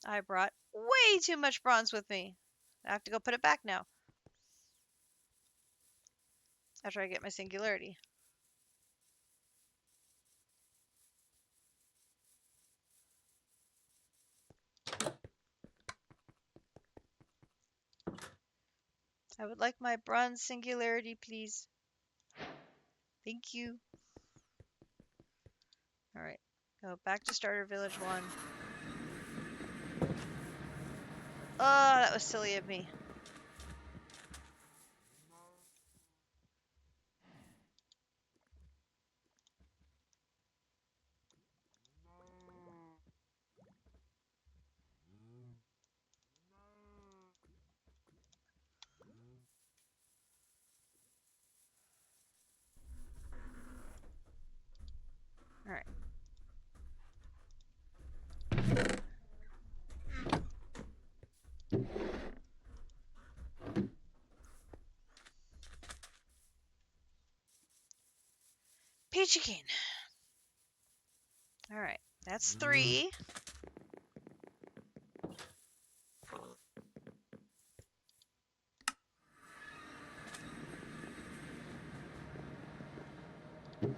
I brought way too much bronze with me. I have to go put it back now. After I get my singularity. I would like my bronze singularity, please. Thank you. Alright. Go back to starter village 1. Oh, that was silly of me. Alright. chicken. All right, that's 3. And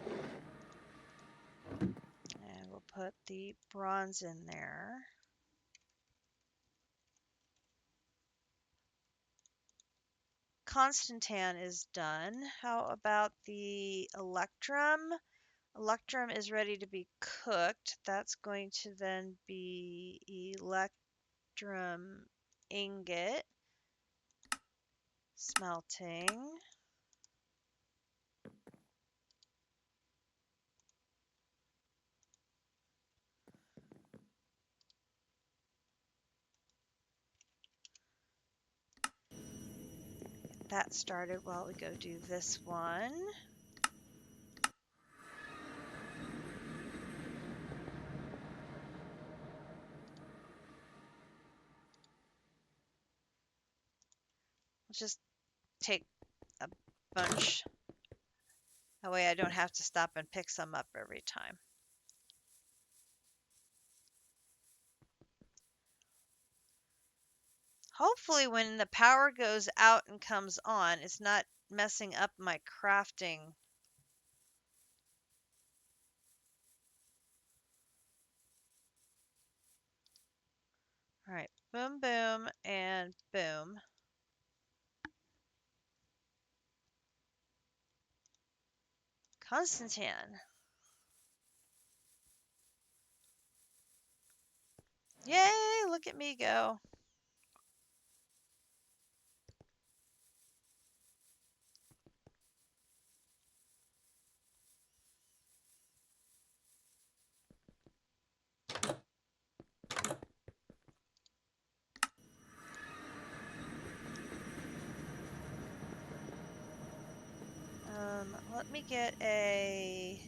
we'll put the bronze in there. Constantan is done. How about the electrum? Electrum is ready to be cooked. That's going to then be electrum ingot smelting. Get that started while we go do this one. Let's just take a bunch. That way I don't have to stop and pick some up every time. Hopefully when the power goes out and comes on, it's not messing up my crafting. All right, boom, boom, and boom. Constantan. Yay, look at me go. Let me get a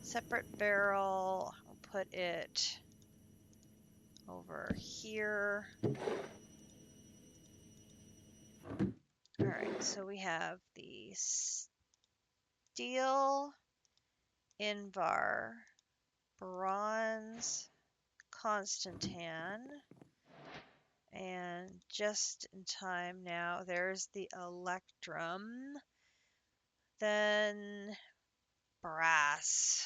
separate barrel. I'll put it over here. All right, so we have the steel, Invar, bronze, Constantan, and just in time now, there's the electrum, then brass.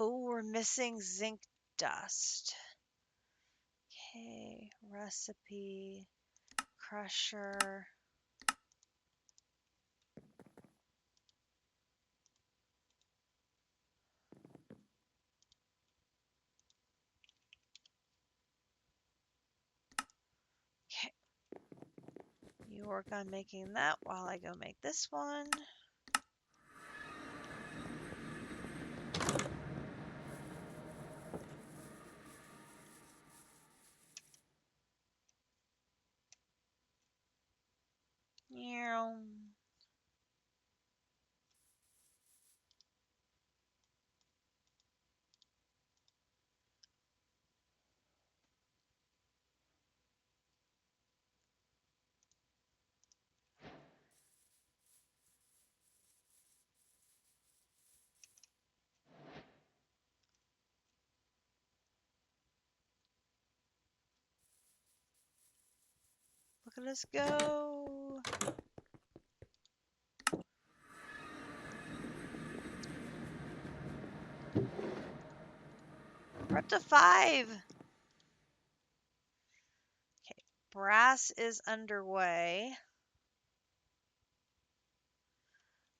Oh, we're missing zinc dust. Okay, recipe, crusher. Okay, you work on making that while I go make this one. Yeah. Look at us go. We're up to 5. Okay, brass is underway.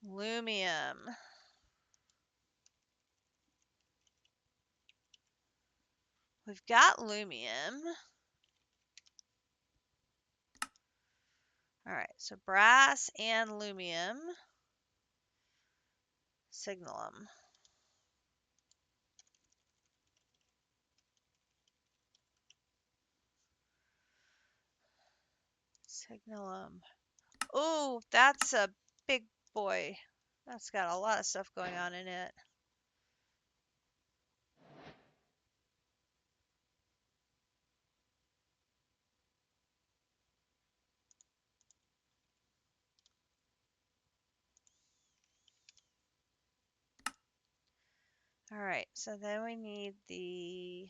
Lumium. We've got lumium. All right, so brass and lumium. Signalum. Signalum. Oh, that's a big boy. That's got a lot of stuff going on in it. All right, so then we need the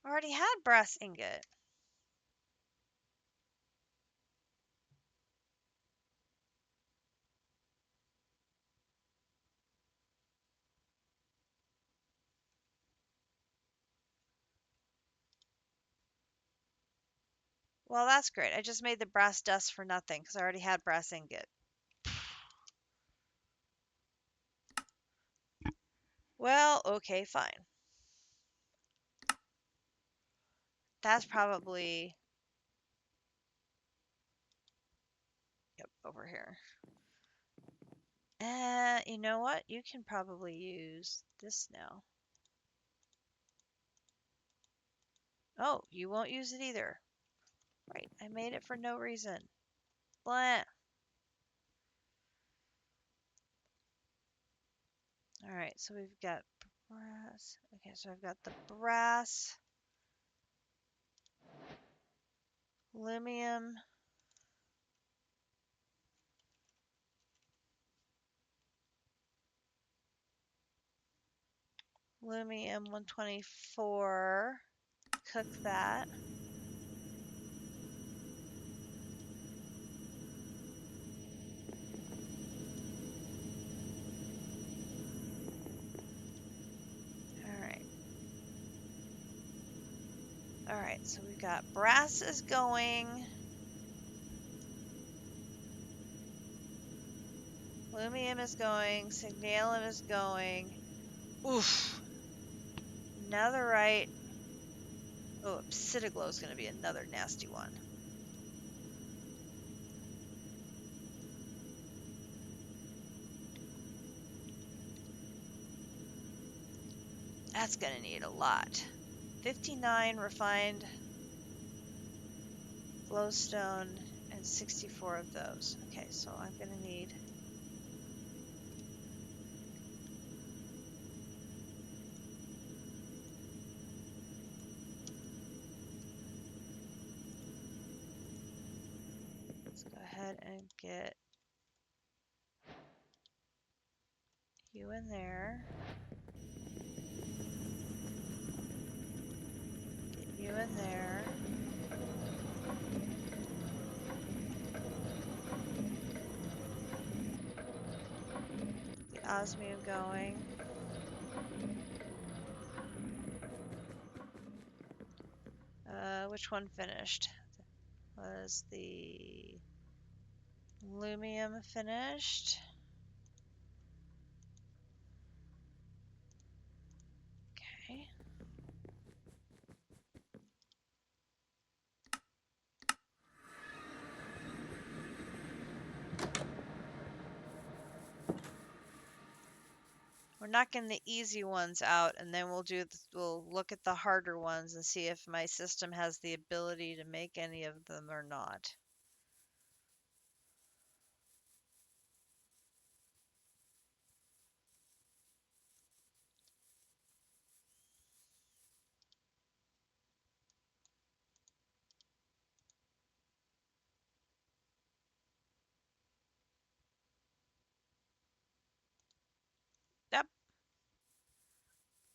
already had brass ingot. Well, that's great. I just made the brass dust for nothing because I already had brass ingot. Well, okay, fine. That's probably, yep, over here. You know what? You can probably use this now. Oh, you won't use it either. Right, I made it for no reason. Blah. All right, so we've got brass. Okay, so I've got the brass, aluminum, aluminum 124. Cook that. All right. All right, so we've got brass is going. Aluminum is going. Signalum is going. Oof. Netherite. Oh, obsidiglo is going to be another nasty one. That's going to need a lot. 59 refined glowstone and 64 of those. Okay, so I'm going to need... Let's go ahead and get you in there. Get you in there. The osmium going. Which one finished? Was the aluminum finished? Okay. We're knocking the easy ones out, and then we'll look at the harder ones and see if my system has the ability to make any of them or not. Yep.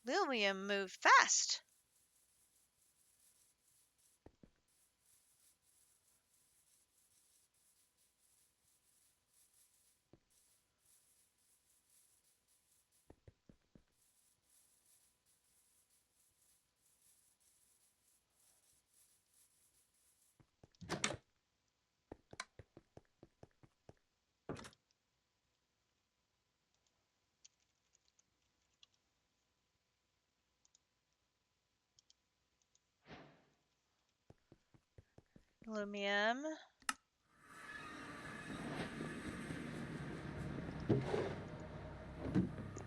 Lilium moved fast. Aluminum.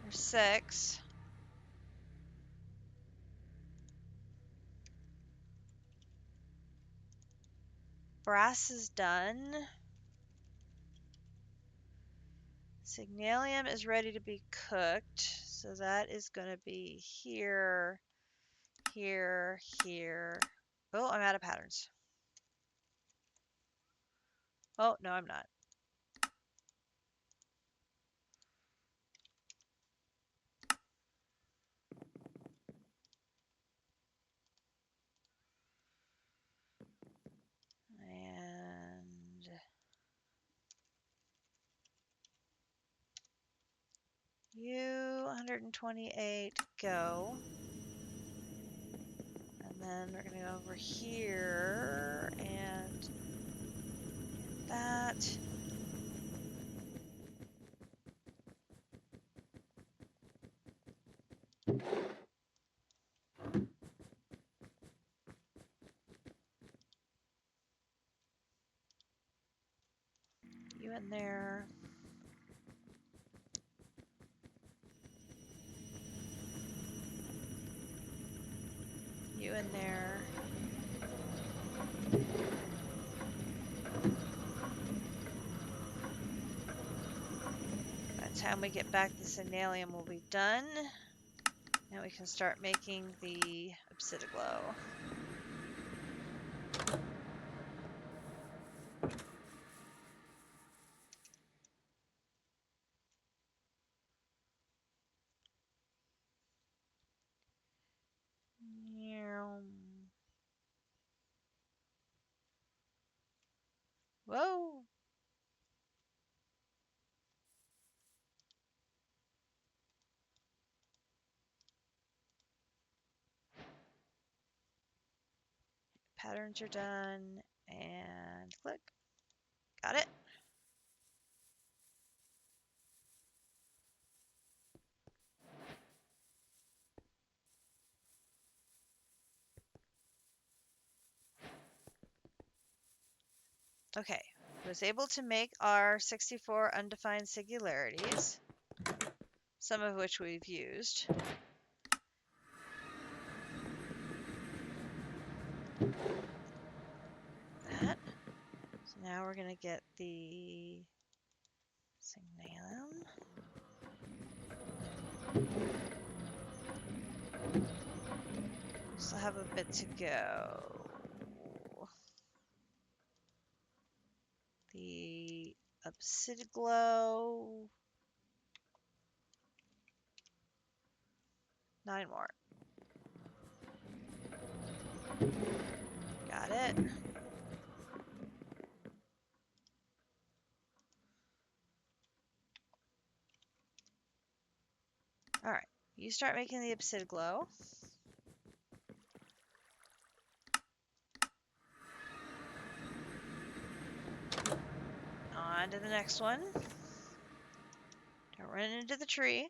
There's 6. Brass is done. Signalium is ready to be cooked, so that is going to be here, here, here. Oh, I'm out of patterns. Oh, no, I'm not. And you, 128, go. And then we're going to go over here and get that. You in there. You in there. By the time we get back, the signalium will be done. Now we can start making the obsidiglow. Whoa! Patterns are done, and click. Got it. Okay, was able to make our 64 undefined singularities, some of which we've used. That. So now we're going to get the signalum. Still have a bit to go. The obsidiglow. 9 more. Got it. Alright, you start making the obsidiglow. On to the next one. Don't run into the tree.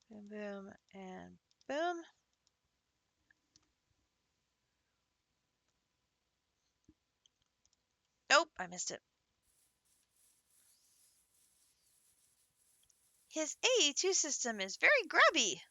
Boom, boom, and boom. Nope, I missed it. His AE2 system is very grubby.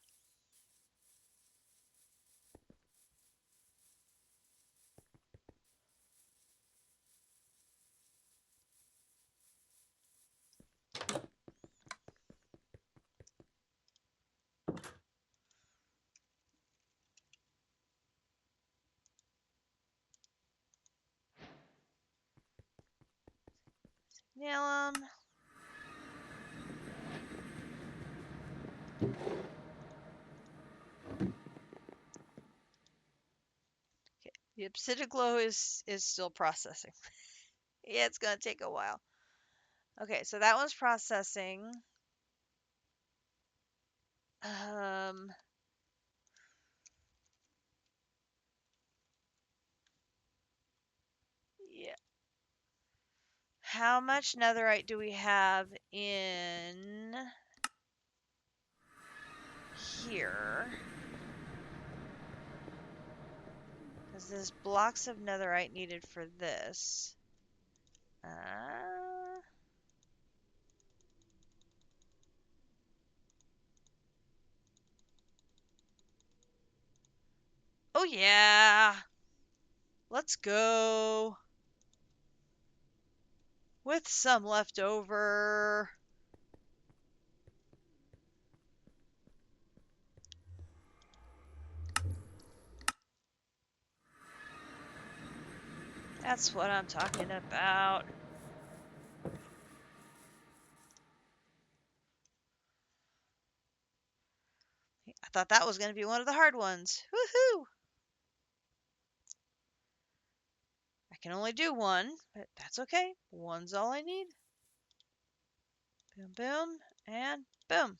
Nail 'em. Okay, the obsidiglow is still processing. Yeah, it's gonna take a while. Okay, so that one's processing. Yeah. How much netherite do we have in here? Because there's blocks of netherite needed for this. Oh yeah! Let's go! With some left over. That's what I'm talking about. I thought that was going to be one of the hard ones. Woohoo! I can only do one, but that's okay. One's all I need. Boom, boom, and boom.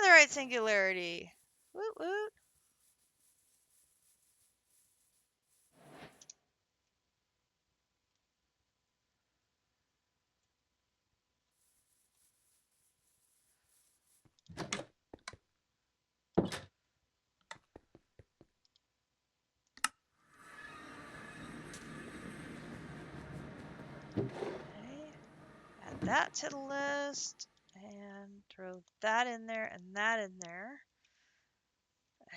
Netherite singularity. Woot woot. Okay. Add that to the list. And throw that in there and that in there.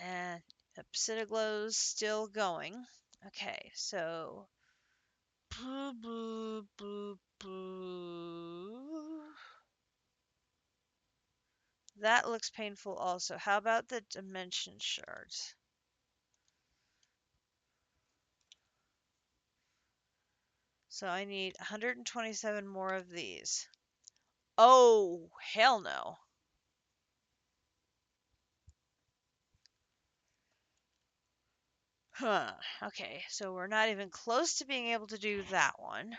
And Obsidiglow's still going. Okay, so boo boo boo boo. That looks painful also. How about the dimension shards? So I need 127 more of these. Oh, hell no. Huh. Okay, so we're not even close to being able to do that one.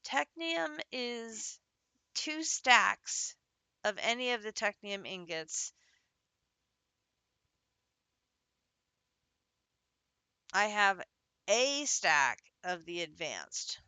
Technium is 2 stacks of any of the technium ingots. I have a stack of the advanced.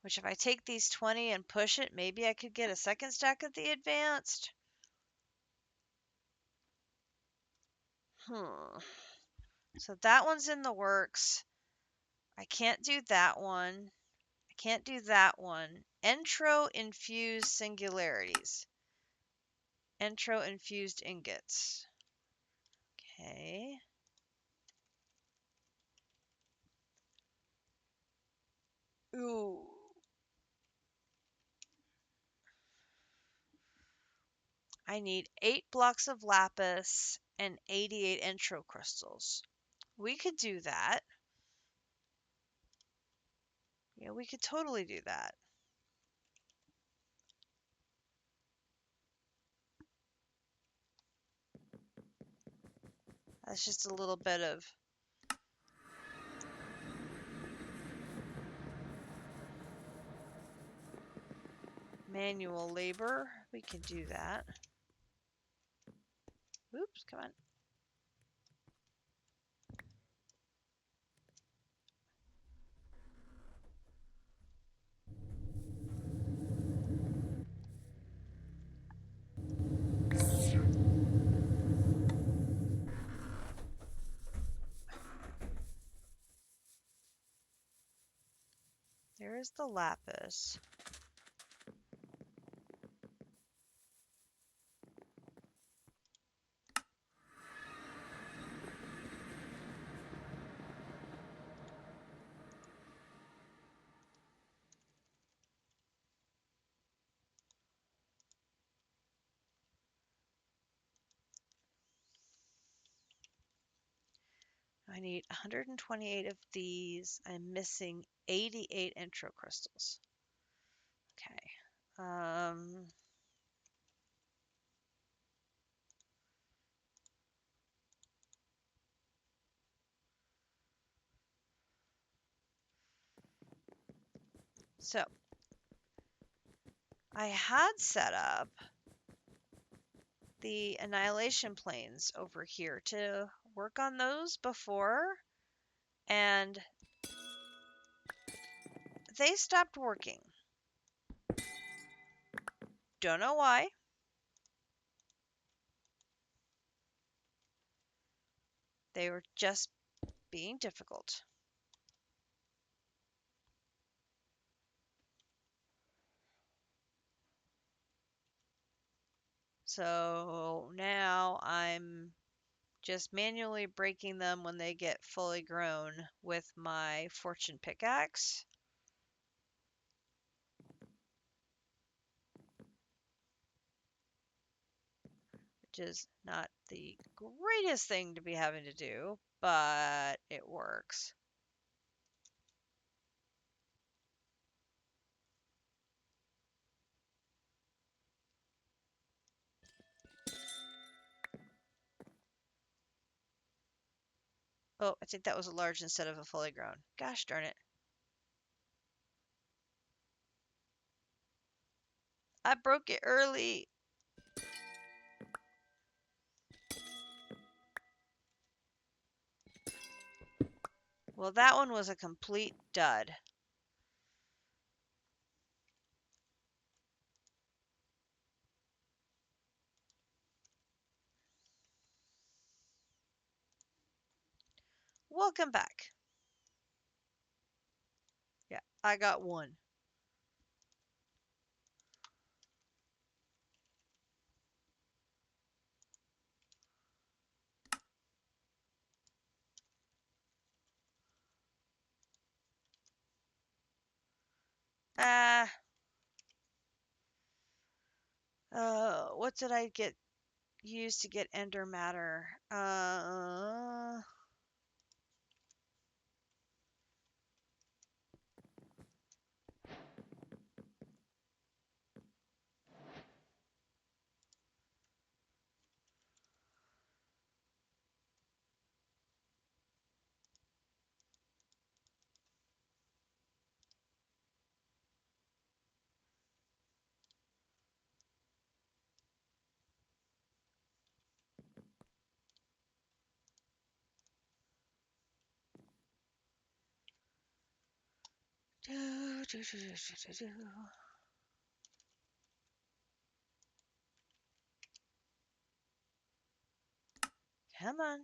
Which if I take these 20 and push it, maybe I could get a second stack of the advanced. So that one's in the works. I can't do that one. I can't do that one. Entro infused singularities. Entro infused ingots. Okay. Ooh. I need 8 blocks of lapis and 88 entro crystals. We could do that. Yeah, we could totally do that. That's just a little bit of manual labor. We can do that. Oops, come on. There is the lapis. I need 128 of these. I'm missing 88 intro crystals. Okay. Um, so I had set up the annihilation planes over here to work on those before, and they stopped working. Don't know why. They were just being difficult. So now I'm just manually breaking them when they get fully grown with my fortune pickaxe. Which is not the greatest thing to be having to do, but it works. Oh, I think that was a large instead of a fully grown. Gosh darn it. I broke it early. Well, that one was a complete dud. Welcome back. Yeah, I got one. Ah, what did I get used to get ender matter? Do, do, do, do, do, do. Come on.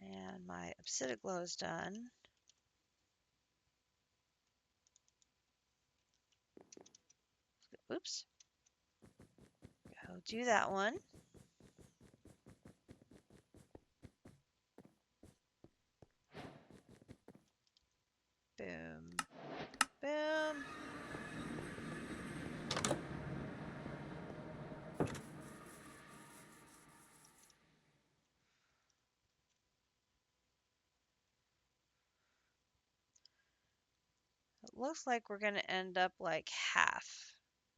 And my acidic glow is done. Oops. Go do that one. Boom. Boom. It looks like we're going to end up like half.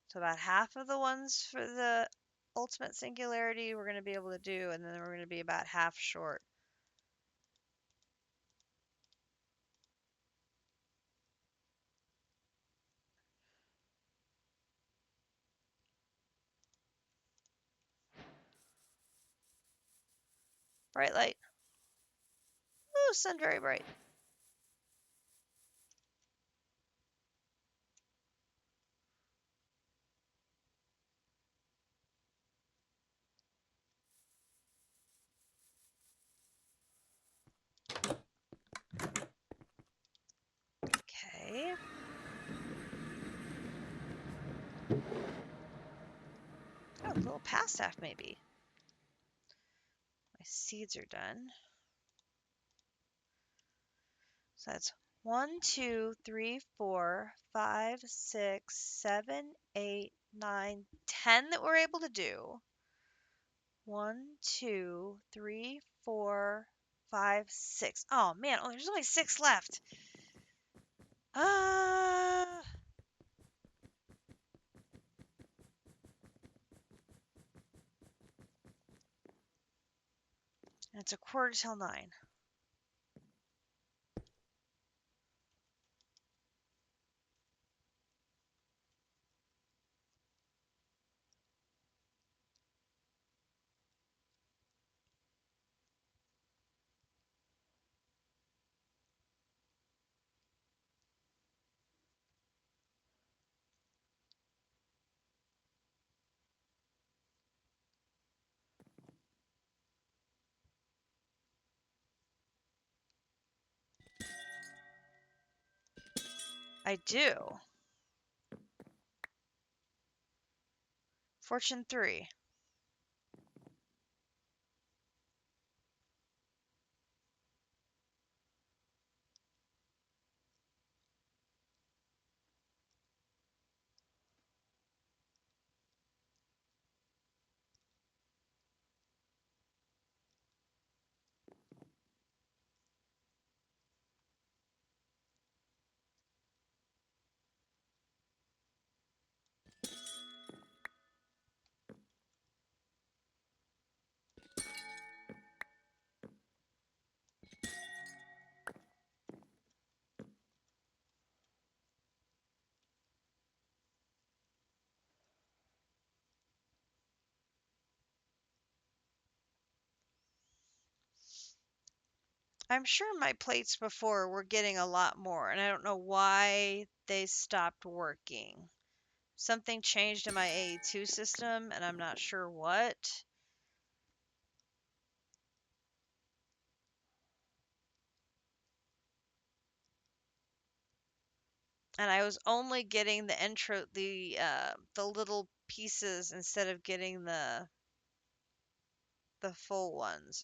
So about half of the ones for the ultimate singularity we're going to be able to do, and then we're going to be about half short. Bright light. Ooh, sun very bright. Okay. Oh, a little past half maybe. My seeds are done. So that's 1, 2, 3, 4, 5, 6, 7, 8, 9, 10 that we're able to do. 1, 2, 3, 4, 5, 6. Oh man, there's only 6 left. Uh, it's a quarter till 9. I do. Fortune 3. I'm sure my plates before were getting a lot more, and I don't know why they stopped working. Something changed in my AE2 system, and I'm not sure what. And I was only getting the little pieces instead of getting the full ones.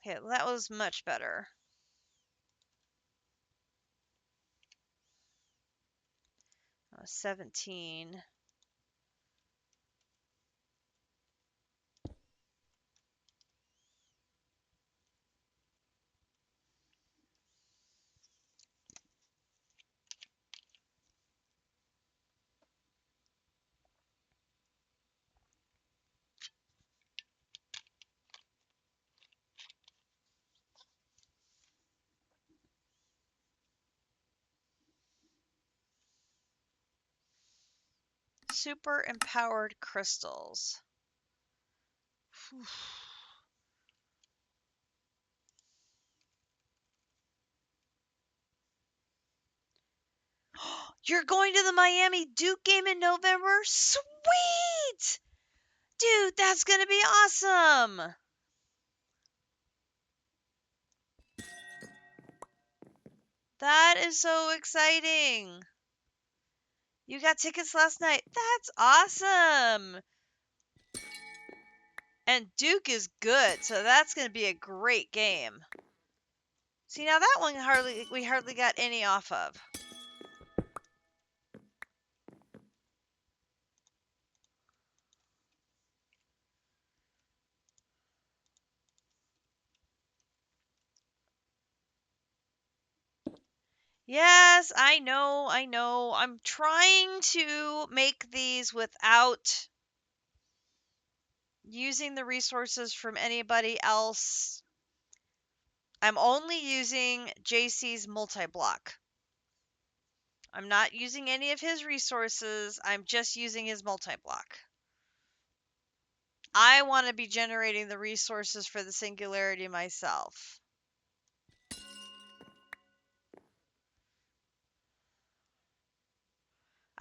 Okay, that was much better. 17. Super empowered crystals. You're going to the Miami Duke game in November? Sweet! Dude, that's going to be awesome. That is so exciting. You got tickets last night. That's awesome. And Duke is good, so that's going to be a great game. See, now that one we hardly got any off of. Yes, I know, I know. I'm trying to make these without using the resources from anybody else. I'm only using JC's multi-block. I'm not using any of his resources. I'm just using his multi-block. I want to be generating the resources for the Singularity myself.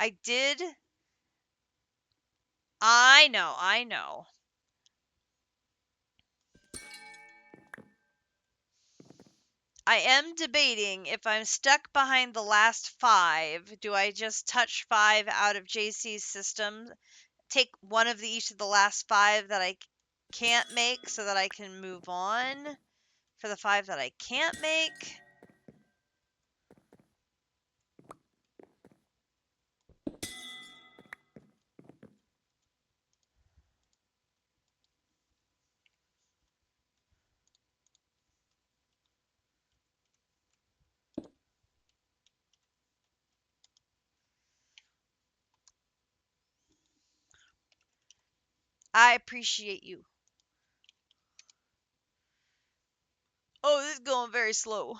I did. I know, I know. I am debating if I'm stuck behind the last 5, do I just touch 5 out of JC's system, take one of each of the last 5 that I can't make so that I can move on for the 5 that I can't make? I appreciate you. Oh, this is going very slow.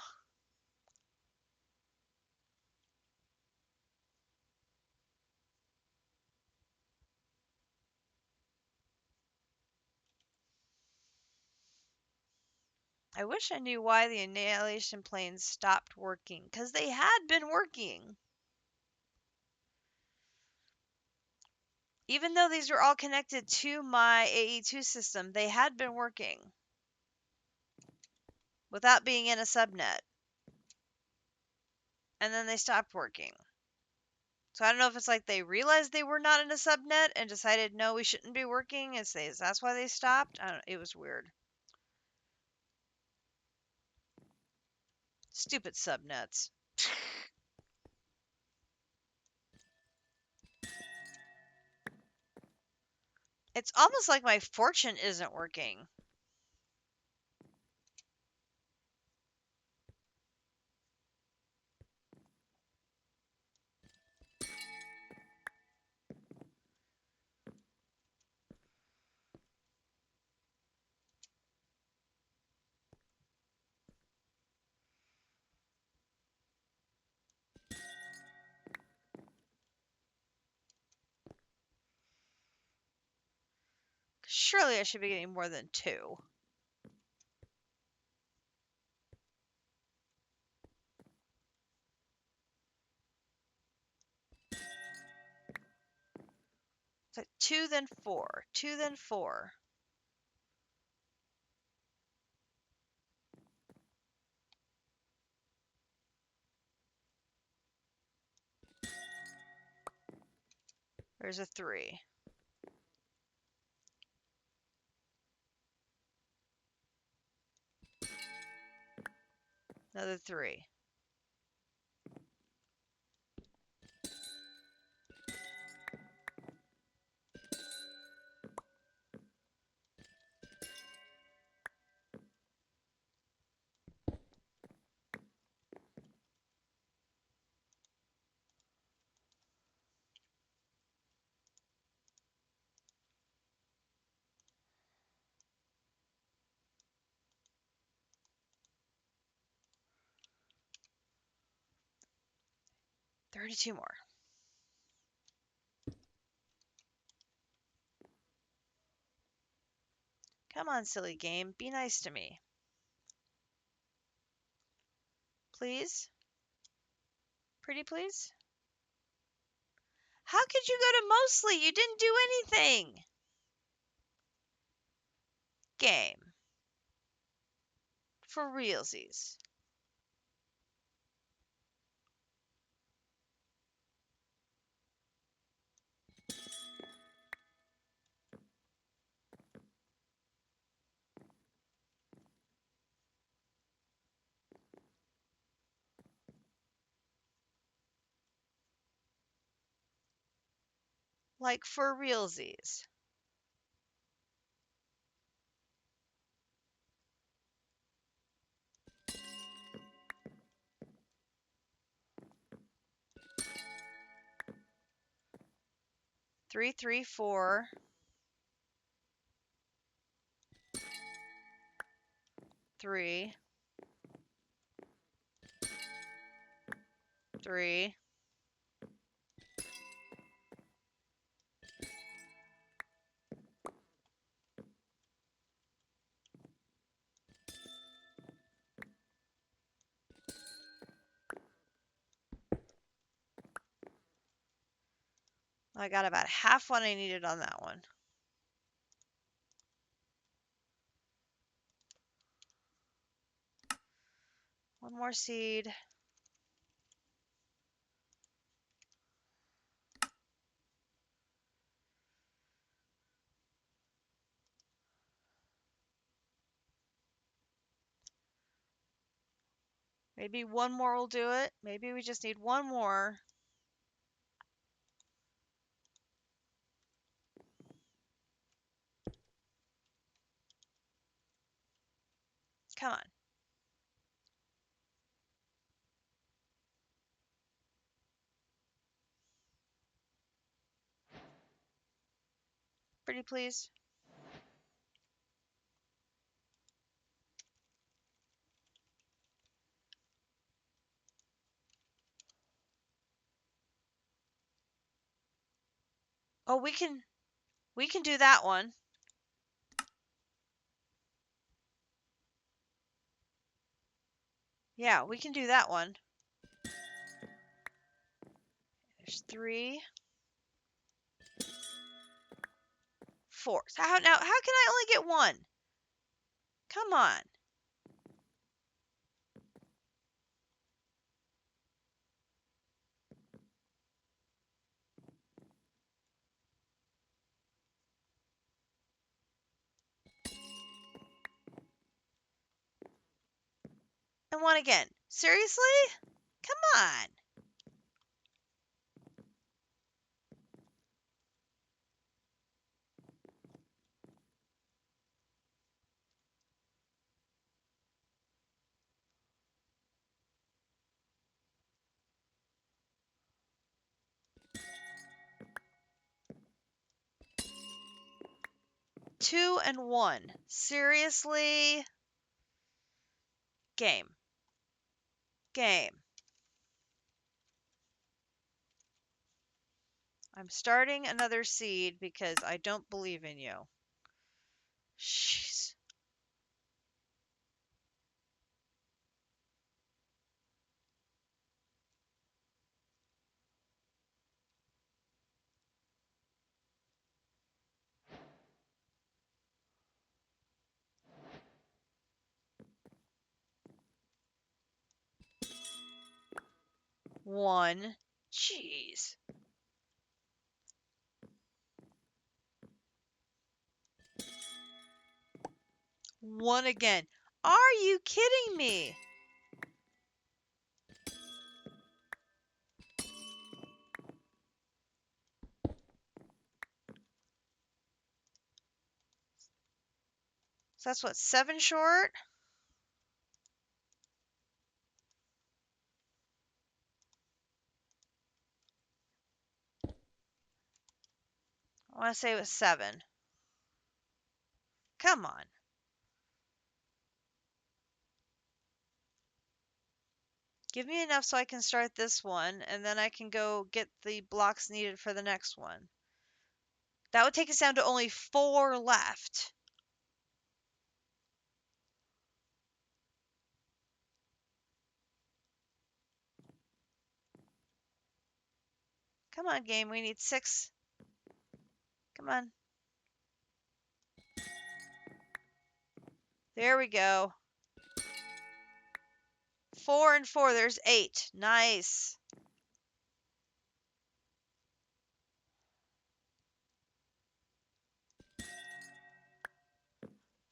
I wish I knew why the annihilation planes stopped working, because they had been working. Even though these were all connected to my AE2 system, they had been working without being in a subnet. And then they stopped working. So I don't know if it's like they realized they were not in a subnet and decided, no, we shouldn't be working, and that's why they stopped. I don't know, it was weird. Stupid subnets. It's almost like my fortune isn't working. Surely I should be getting more than 2. It's like 2 then 4, 2 then 4. There's a 3. Another 3. $32 more. Come on, silly game. Be nice to me. Please? Pretty please? How could you go to mostly? You didn't do anything. Game. For realsies. Like for realsies. Three, 4, 3, 3. I got about half what I needed on that one. One more seed. Maybe one more will do it. Maybe we just need one more. Come on. Pretty please. Oh, we can do that one. Yeah, we can do that one. There's 3, 4. So how can I only get 1? Come on. And 1 again. Seriously? Come on. Two and 1. Seriously? Game. I'm starting another seed because I don't believe in you. Jeez. One. Jeez. 1 again. Are you kidding me? So that's what, 7 short? I want to say it was 7. Come on. Give me enough so I can start this one, and then I can go get the blocks needed for the next one. That would take us down to only 4 left. Come on, game. We need 6. Come on. There we go. 4 and 4. There's 8. Nice.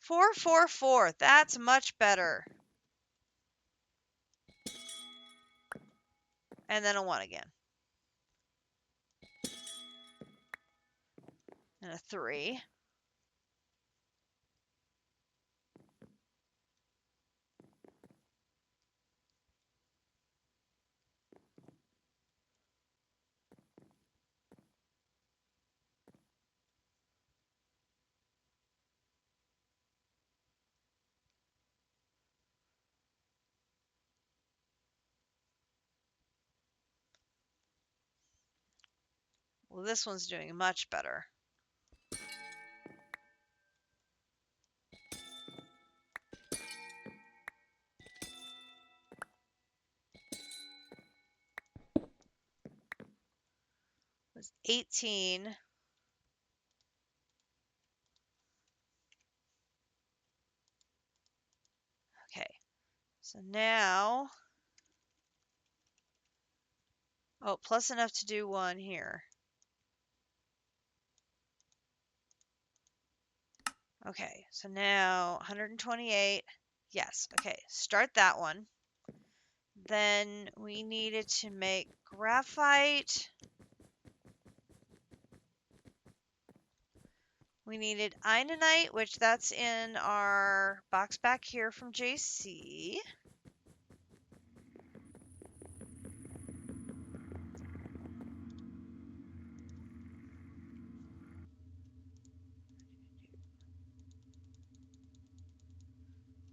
4, 4, 4. That's much better. And then a 1 again. And a 3. Well, this one's doing much better. It was 18. Okay. So now, oh, plus enough to do one here. Okay, so now 128. Yes, okay, start that one. Then we needed to make graphite. We needed Inonite, which that's in our box back here from JC.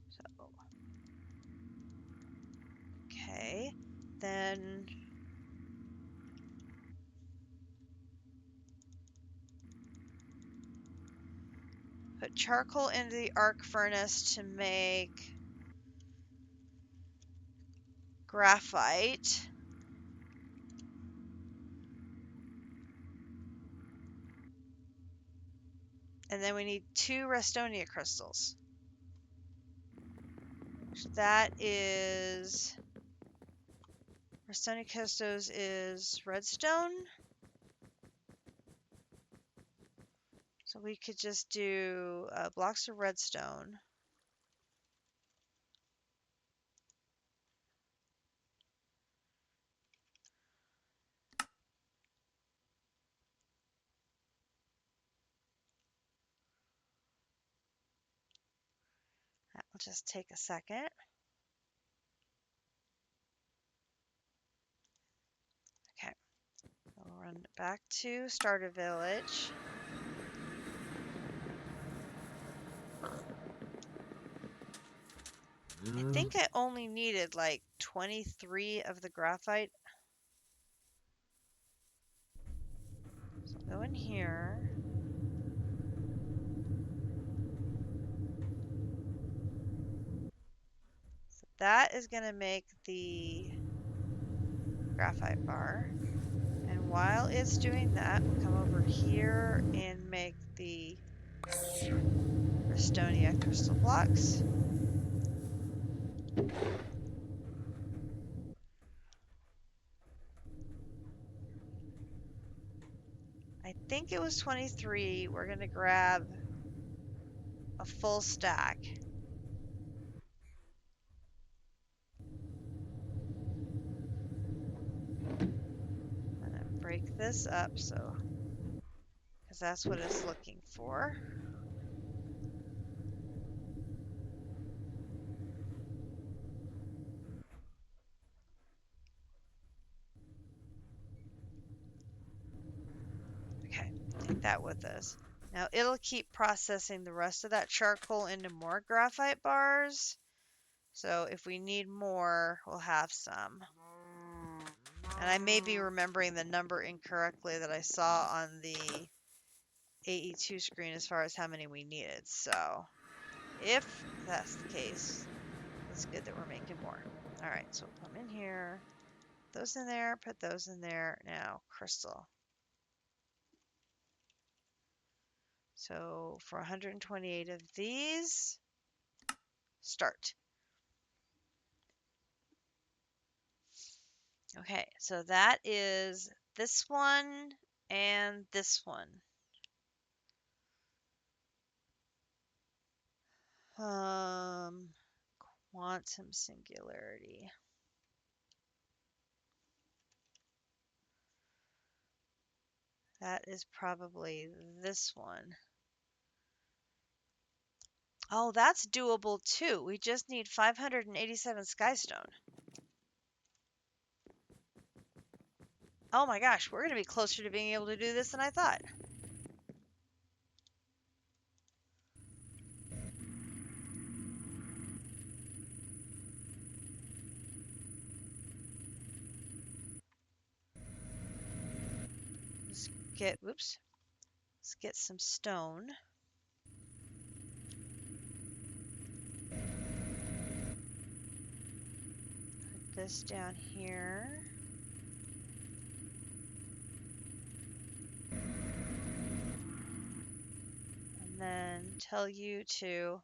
So, okay, then put charcoal into the arc furnace to make graphite. And then we need 2 Restonia crystals. So that is... Restonia crystals is redstone. So we could just do blocks of redstone. That will just take a second. Okay, we'll run it back to Starter Village. I think I only needed like 23 of the graphite. So I'll go in here. So that is going to make the graphite bar. And while it's doing that, we'll come over here and make the Restonia crystal blocks. I think it was 23. We're going to grab a full stack. I'm going to break this up so, because that's what it's looking for. Okay, take that with us. Now it'll keep processing the rest of that charcoal into more graphite bars. So if we need more, we'll have some. And I may be remembering the number incorrectly that I saw on the AE2 screen as far as how many we needed. So if that's the case, it's good that we're making more. All right, so put them in here. Those in there, put those in there. Now, crystal. So for 128 of these, start. Okay, so that is this one and this one. Quantum singularity. That is probably this one. Oh, that's doable too. We just need 587 skystone. Oh my gosh, we're going to be closer to being able to do this than I thought. Let's get some stone. Put this down here. And then tell you to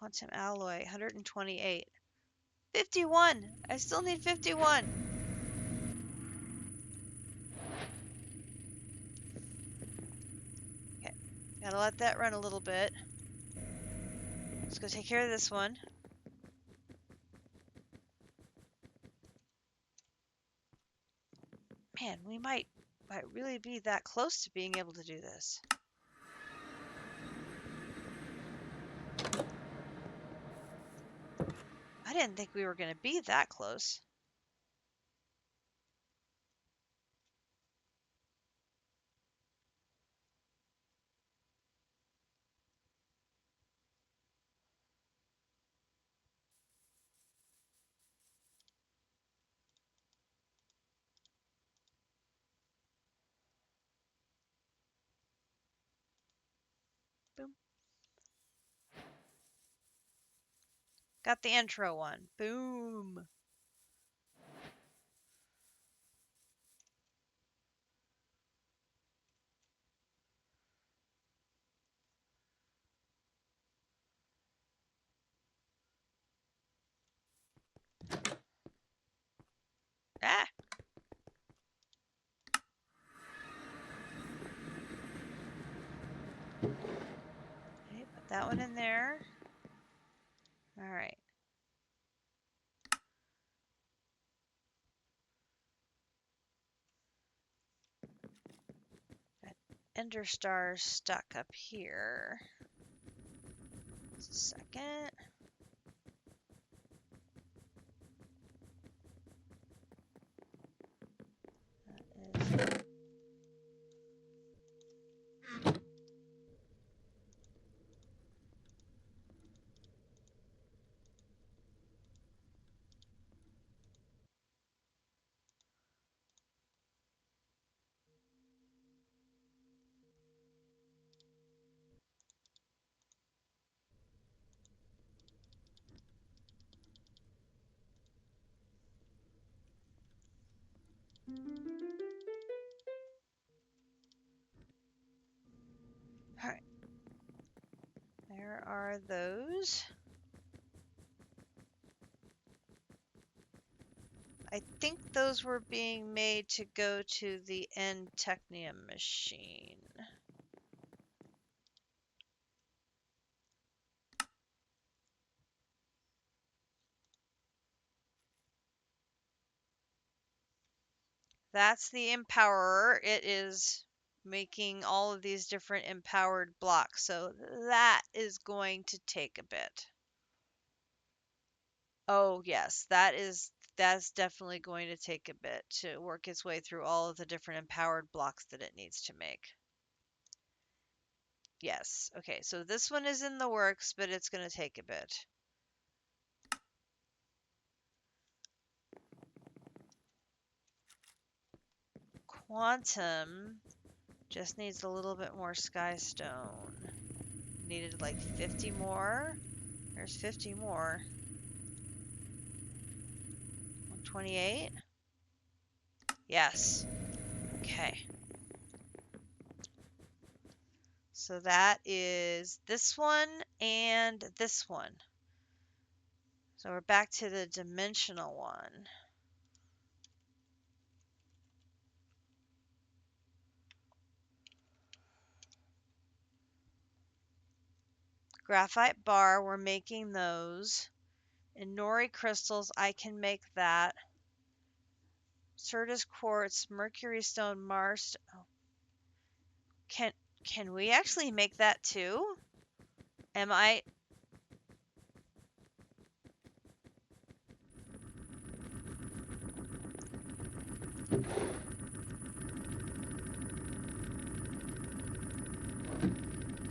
Quantum alloy, 128. 51! I still need 51! Okay, gotta let that run a little bit. Let's go take care of this one. Man, we might really be that close to being able to do this. I didn't think we were going to be that close. Boom. Got the intro one. Boom. Ah! Okay, put that one in there. All right. Got Ender Star stuck up here. Just a second. That is... All right. There are those. I think those were being made to go to the end technium machine. That's the empowerer. It is making all of these different empowered blocks. So that is going to take a bit. Oh, yes, that's definitely going to take a bit to work its way through all of the different empowered blocks that it needs to make. Yes. Okay, so this one is in the works, but it's going to take a bit. Quantum just needs a little bit more sky stone. Needed like 50 more. There's 50 more. 128. Yes. Okay. So that is this one and this one. So we're back to the dimensional one. Graphite bar, we're making those. And nori crystals, I can make that. Certus quartz, mercury stone, Mars. Oh. Can we actually make that too? Am I...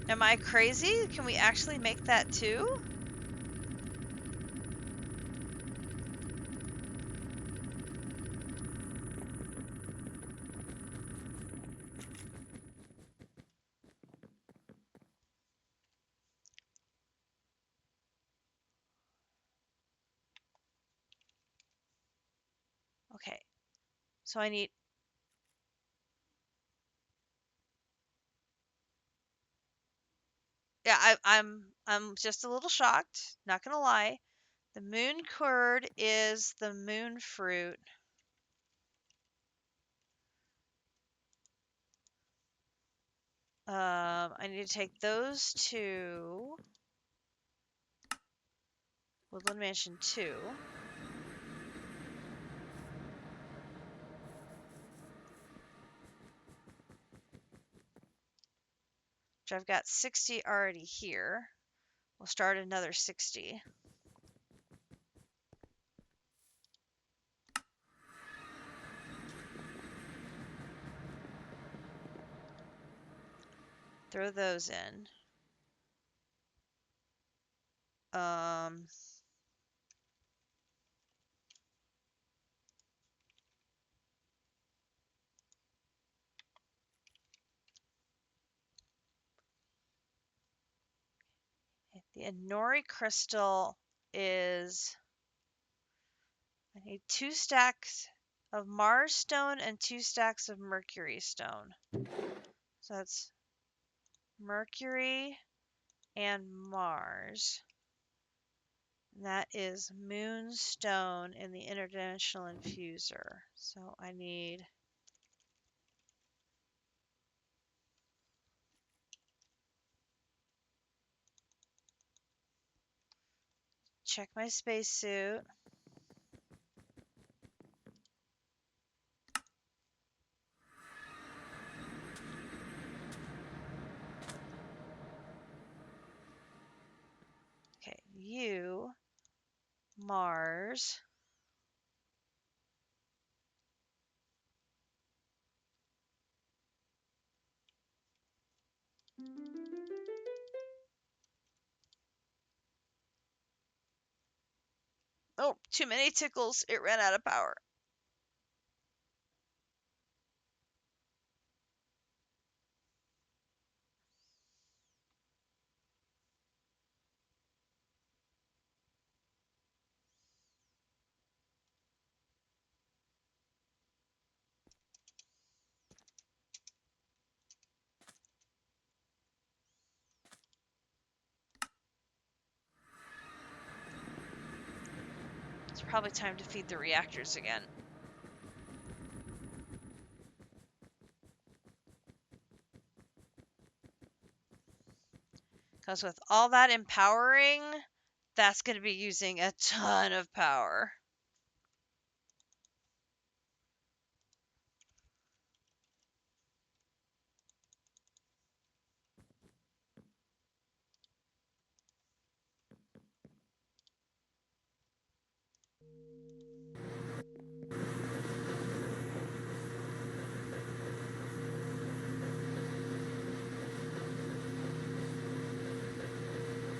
Am I crazy? Can we actually make that too? Okay. So I need... Yeah, I'm just a little shocked, not gonna lie. The moon curd is the moon fruit. I need to take those to Woodland Mansion 2. Which I've got 60 already here. We'll start another 60. Throw those in. Um, the Inori crystal is, I need 2 stacks of Mars stone and 2 stacks of Mercury stone. So that's Mercury and Mars. And that is Moonstone in the interdimensional infuser. So I need check my spacesuit. Okay, you, Mars. Oh, too many tickles. It ran out of power. It's probably time to feed the reactors again. Because with all that empowering, that's going to be using a ton of power.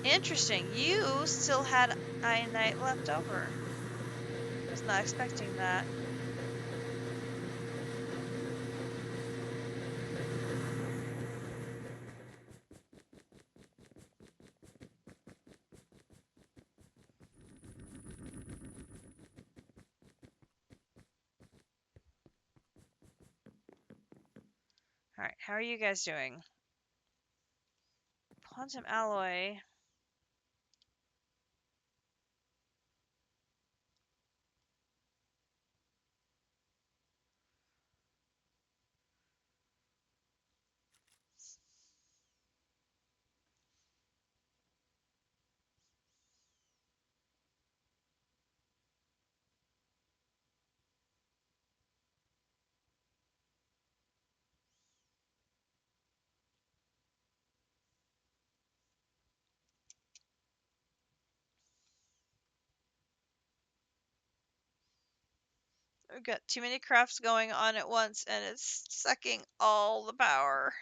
Interesting. You still had Ionite left over. Was not expecting that. Alright, how are you guys doing? Quantum alloy. We've got too many crafts going on at once and it's sucking all the power.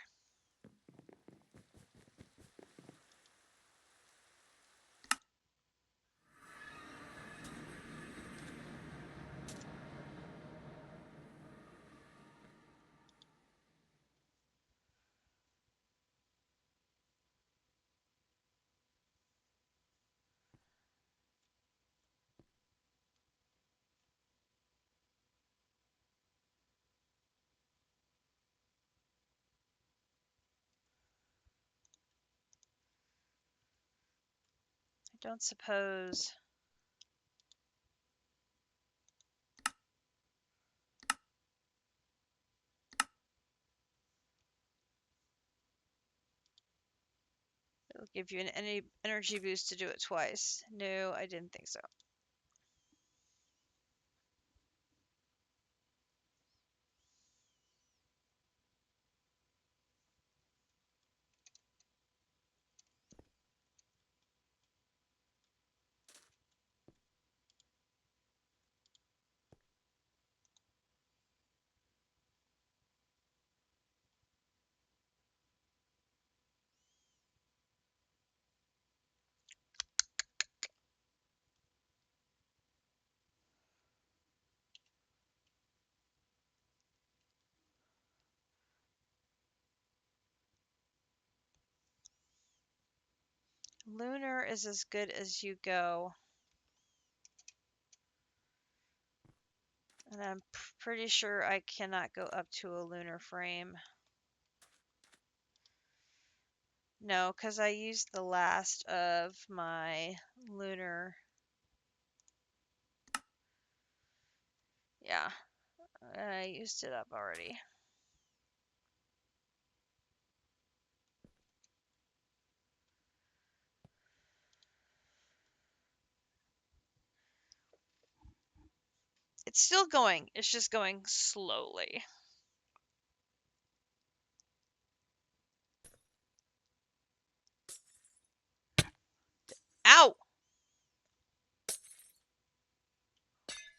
I don't suppose. It'll give you an energy boost to do it twice. No, I didn't think so. Lunar is as good as you go. And I'm pretty sure I cannot go up to a lunar frame. No, because I used the last of my lunar. Yeah, I used it up already. It's still going. It's just going slowly. Ow!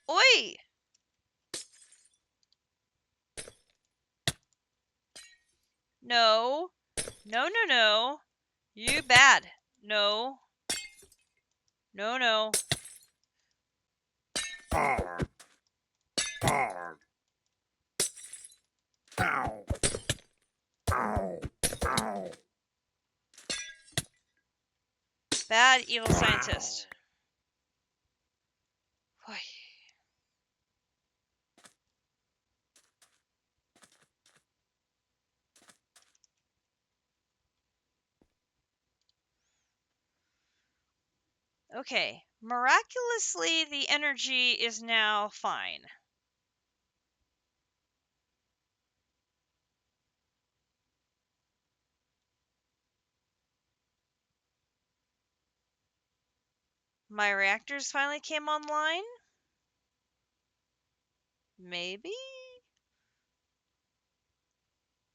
Oi! No. No, no, no. You bad. No. No, no. Bad evil scientist. Oy. Okay. Miraculously, the energy is now fine. My reactors finally came online? Maybe?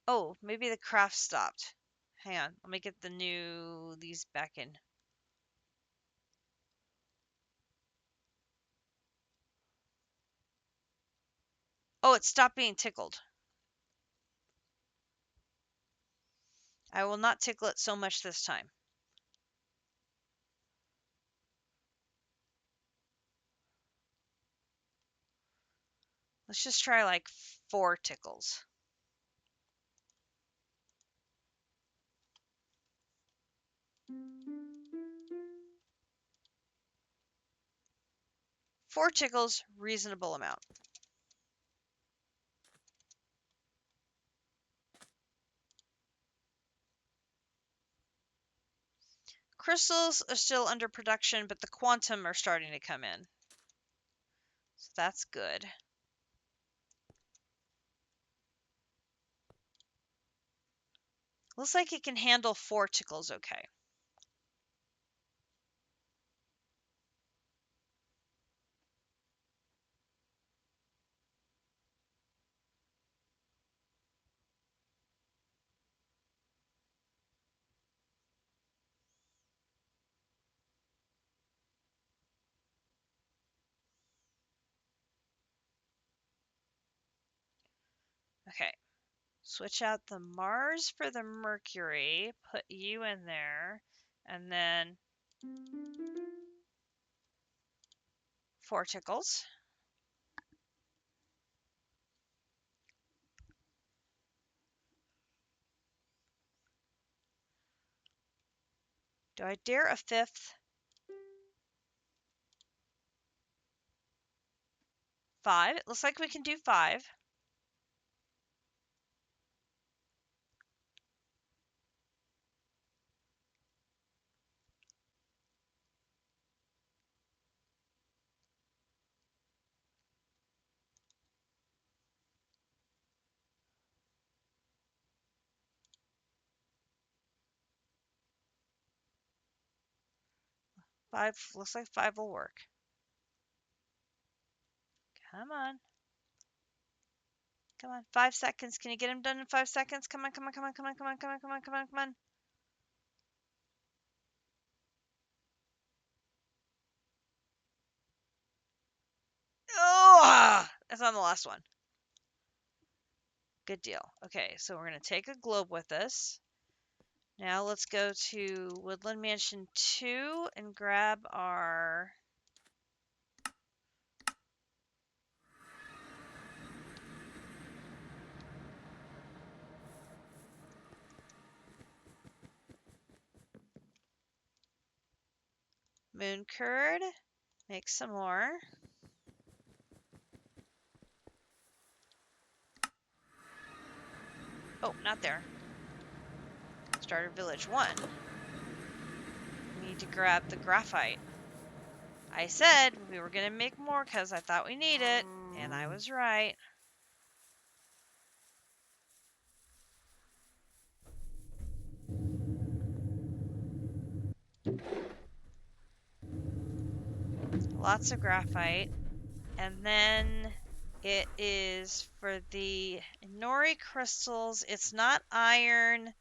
Oh, maybe the craft stopped. Hang on, let me get these back in. Oh, it stopped being tickled. I will not tickle it so much this time. Let's just try like 4 tickles. Four tickles, reasonable amount. Crystals are still under production, but the quantum are starting to come in. So that's good. Looks like it can handle 4 tickles okay. Okay. Switch out the Mars for the Mercury, put you in there, and then 4 tickles. Do I dare a 5th? 5. It looks like we can do 5. 5, looks like 5 will work. Come on. Come on, 5 seconds. Can you get them done in 5 seconds? Come on, come on, come on, come on, come on, come on, come on, come on, come on. Oh, that's on the last one. Good deal. Okay, so we're going to take a globe with us. Now let's go to Woodland Mansion 2 and grab our moon curd. Make some more. Oh, not there. Starter Village 1. We need to grab the graphite. I said we were going to make more because I thought we need it, and I was right. Lots of graphite. And then it is for the Nori crystals. It's not iron,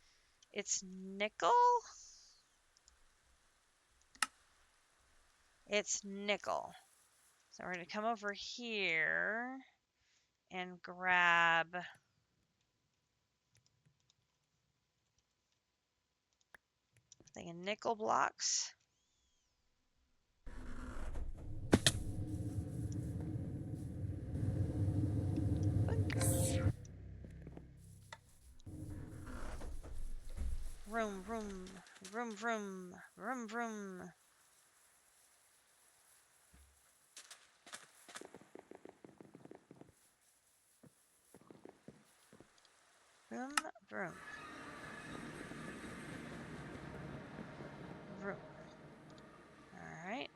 it's nickel. It's nickel. So we're going to come over here and grab thing of nickel blocks. Vroom, vroom, vroom, vroom, vroom, vroom. Vroom, vroom. Vroom. Alright.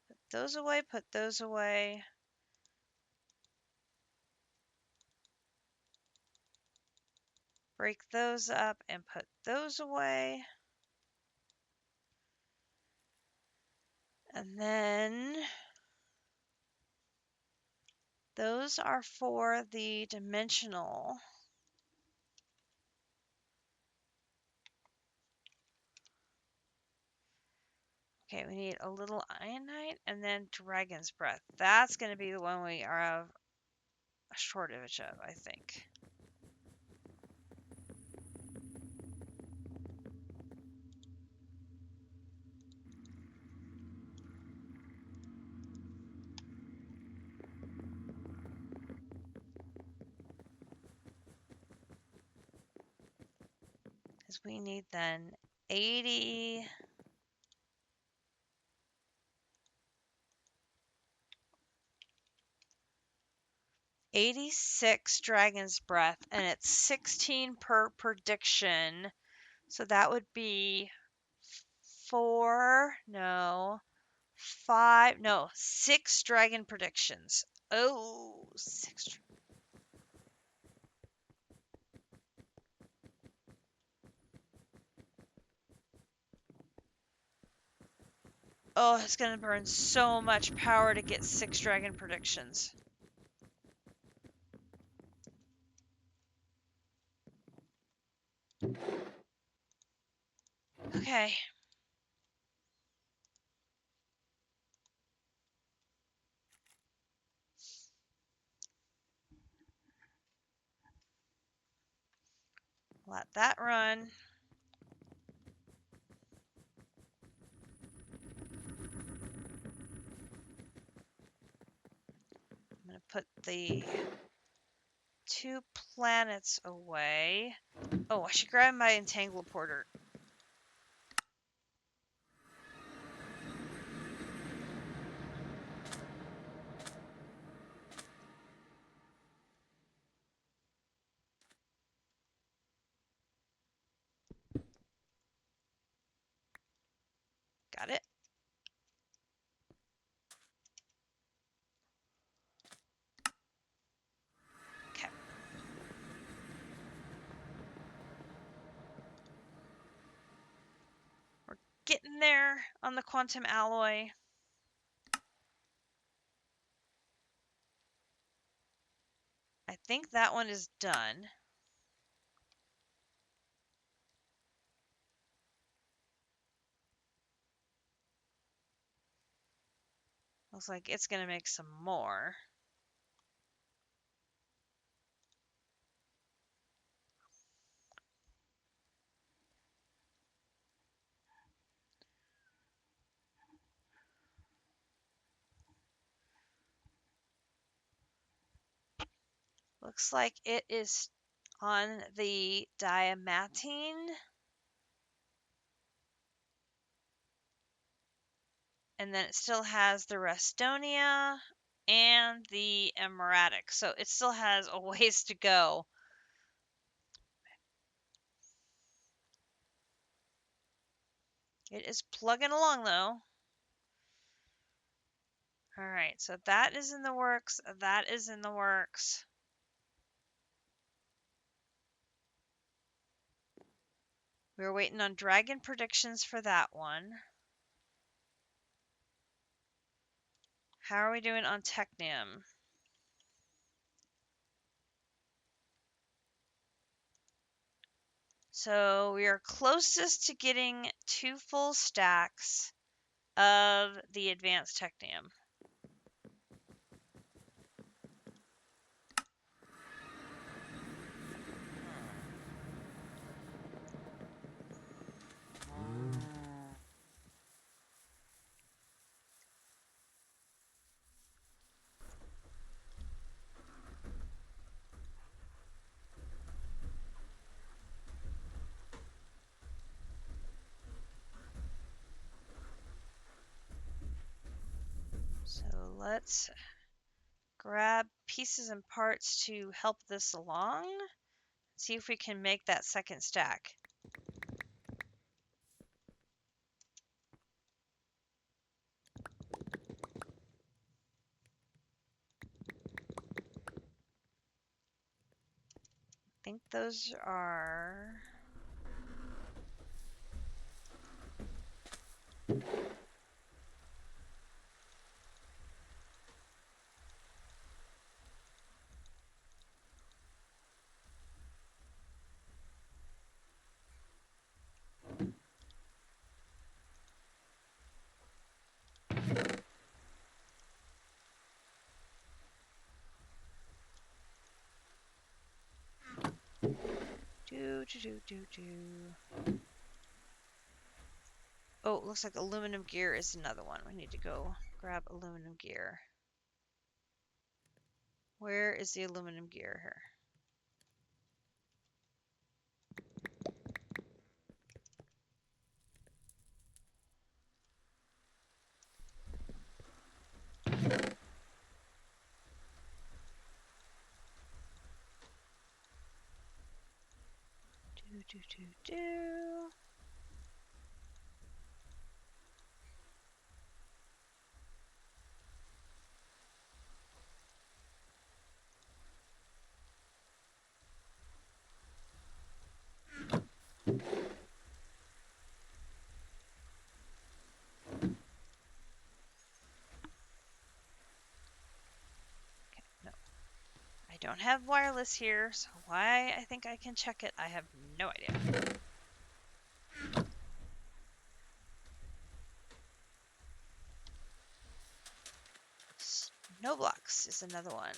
Put those away, put those away. Break those up and put those away. And then those are for the dimensional. Okay, we need a little ionite and then dragon's breath. That's going to be the one we are a shortage of, I think. Because we need then 80. 86 dragon's breath, and it's 16 per prediction. So that would be 6 dragon predictions. Oh, 6. Oh, it's going to burn so much power to get 6 dragon predictions. Okay. Let that run. I'm going to put the 2 planets away. Oh, I should grab my entangleporter. Got it. Okay. getting there on the quantum alloy. I think that one is done. Looks like it's going to make some more. Looks like it is on the diamantine. And then it still has the Restonia and the Emeratic. So it still has a ways to go. It is plugging along though. Alright, so that is in the works. That is in the works. We're waiting on dragon predictions for that one. How are we doing on Technium? So we are closest to getting 2 full stacks of the advanced Technium. So let's grab pieces and parts to help this along. See if we can make that second stack. I think those are... Oh, it looks like aluminum gear is another one. We need to go grab aluminum gear. Where is the aluminum gear here? Do. Okay, no. I don't have wireless here, so why I think I can check it, I have no idea. Snow blocks is another one.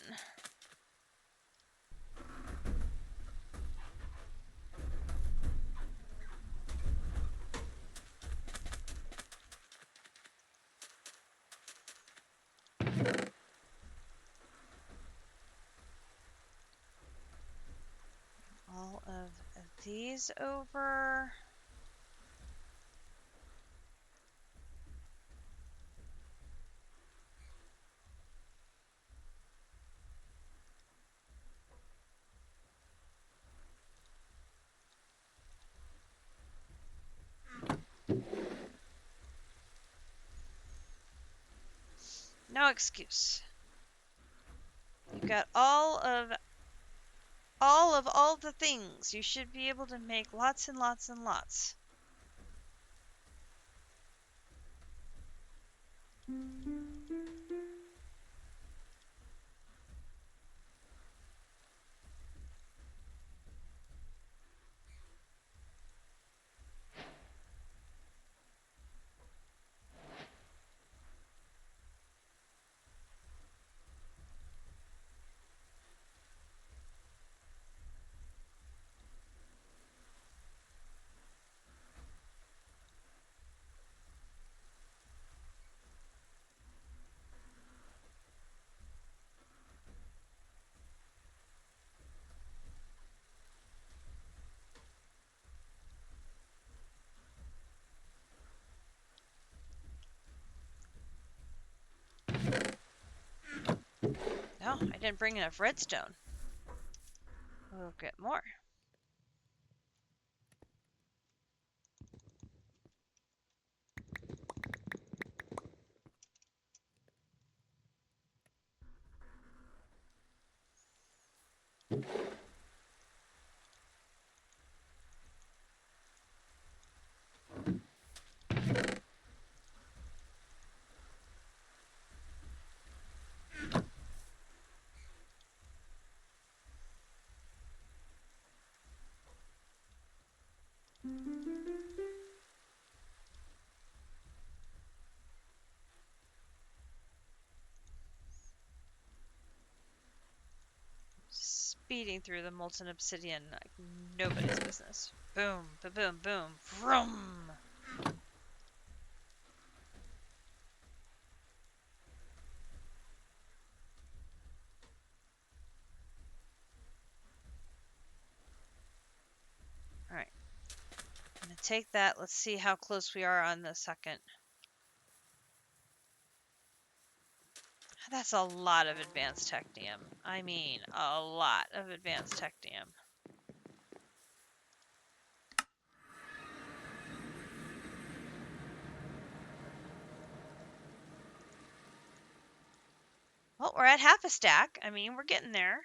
All of these over. No excuse. You've got all the things. You should be able to make lots and lots and lots. No, I didn't bring enough redstone. We'll get more. Speeding through the molten obsidian like nobody's business. Boom, boom, boom, vroom. All right, I'm gonna take that. Let's see how close we are on the second. That's a lot of advanced technium. I mean, a lot of advanced technium. Well, we're at half a stack. I mean, we're getting there.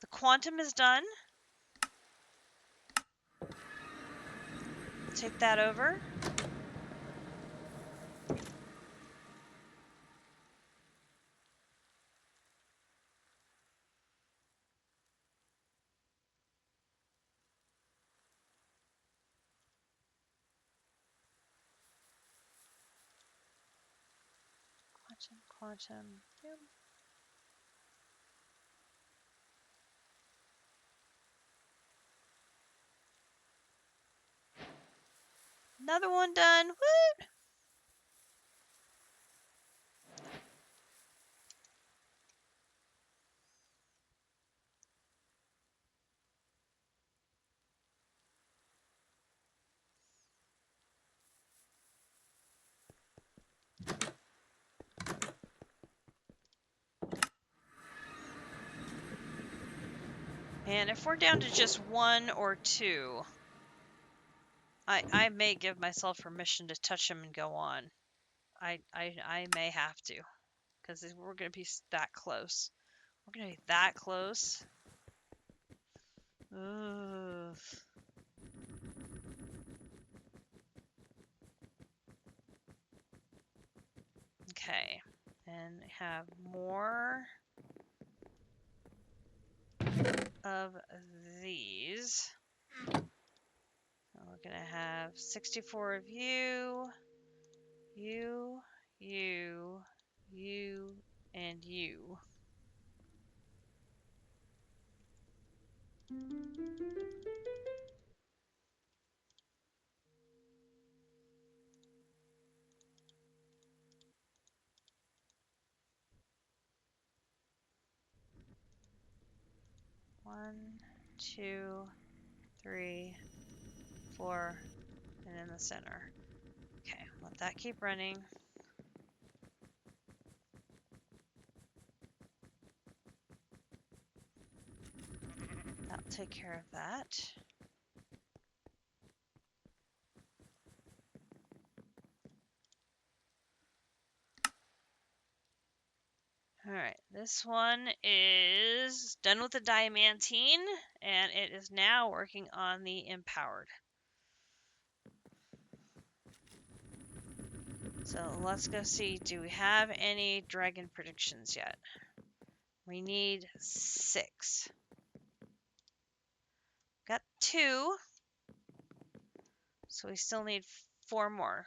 The quantum is done. Take that over. Quantum. Yep. Another one done. Woo! And if we're down to just one or two, I may give myself permission to touch him and go on. I may have to, because we're going to be that close. We're going to be that close. Ugh. Okay, and have more of these. We're going to have 64 of you, you, and you. One, two, three, four, and in the center. Okay, let that keep running. That'll take care of that. Alright, this one is done with the diamantine, and it is now working on the empowered. So let's go see. Do we have any dragon predictions yet? We need 6. Got 2. So we still need 4 more.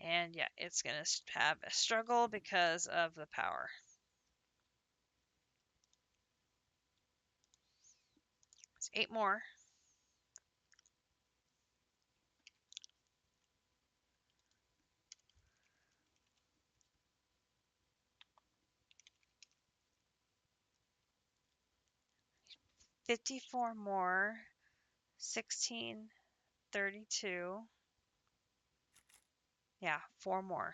And yeah, it's going to have a struggle because of the power. It's 8 more. $54 more. 16, 32. Yeah, 4 more.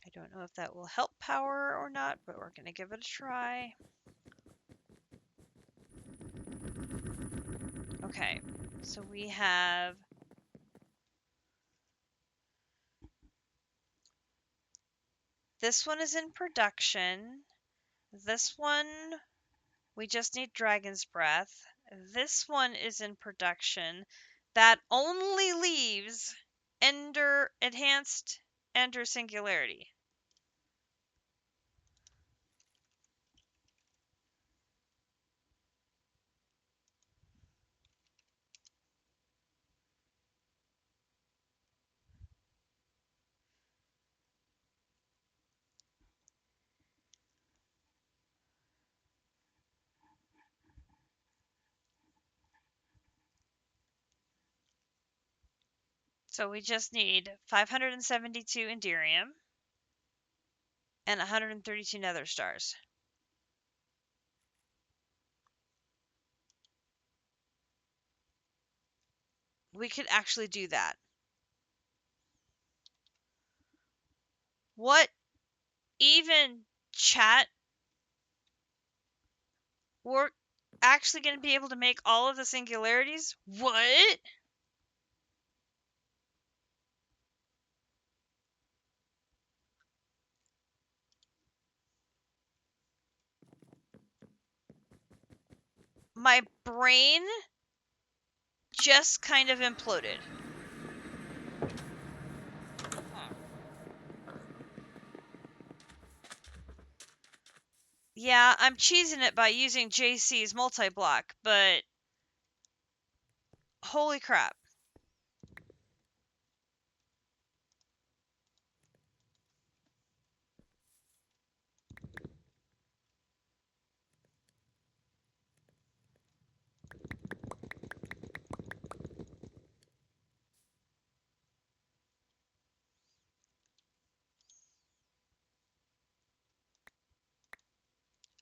I don't know if that will help power or not, but we're going to give it a try. Okay, so we have this one is in production. This one, we just need Dragon's Breath. This one is in production. That only leaves Enhanced Ender Singularity. So we just need 572 Enderium and 132 Nether Stars. We could actually do that. What even, chat? We're actually going to be able to make all of the singularities? What? My brain just kind of imploded. Yeah, I'm cheesing it by using JC's multi-block, but holy crap.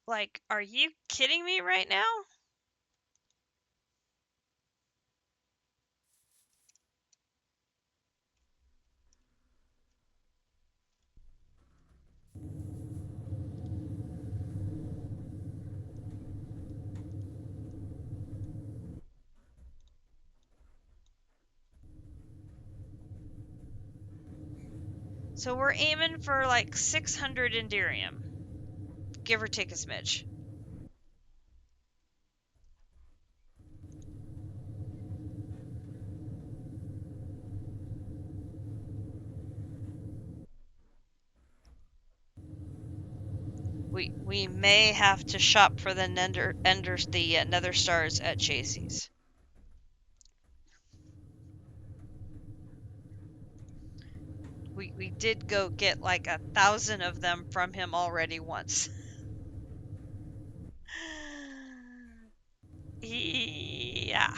Like, are you kidding me right now? So we're aiming for like 600 Enderium, give or take a smidge. We may have to shop for the Nether Stars at JC's. We did go get like 1,000 of them from him already once. Yeah.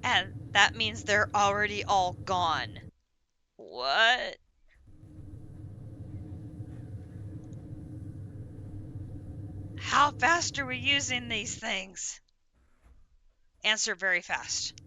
And that means they're already all gone. What? How fast are we using these things? Answer very fast.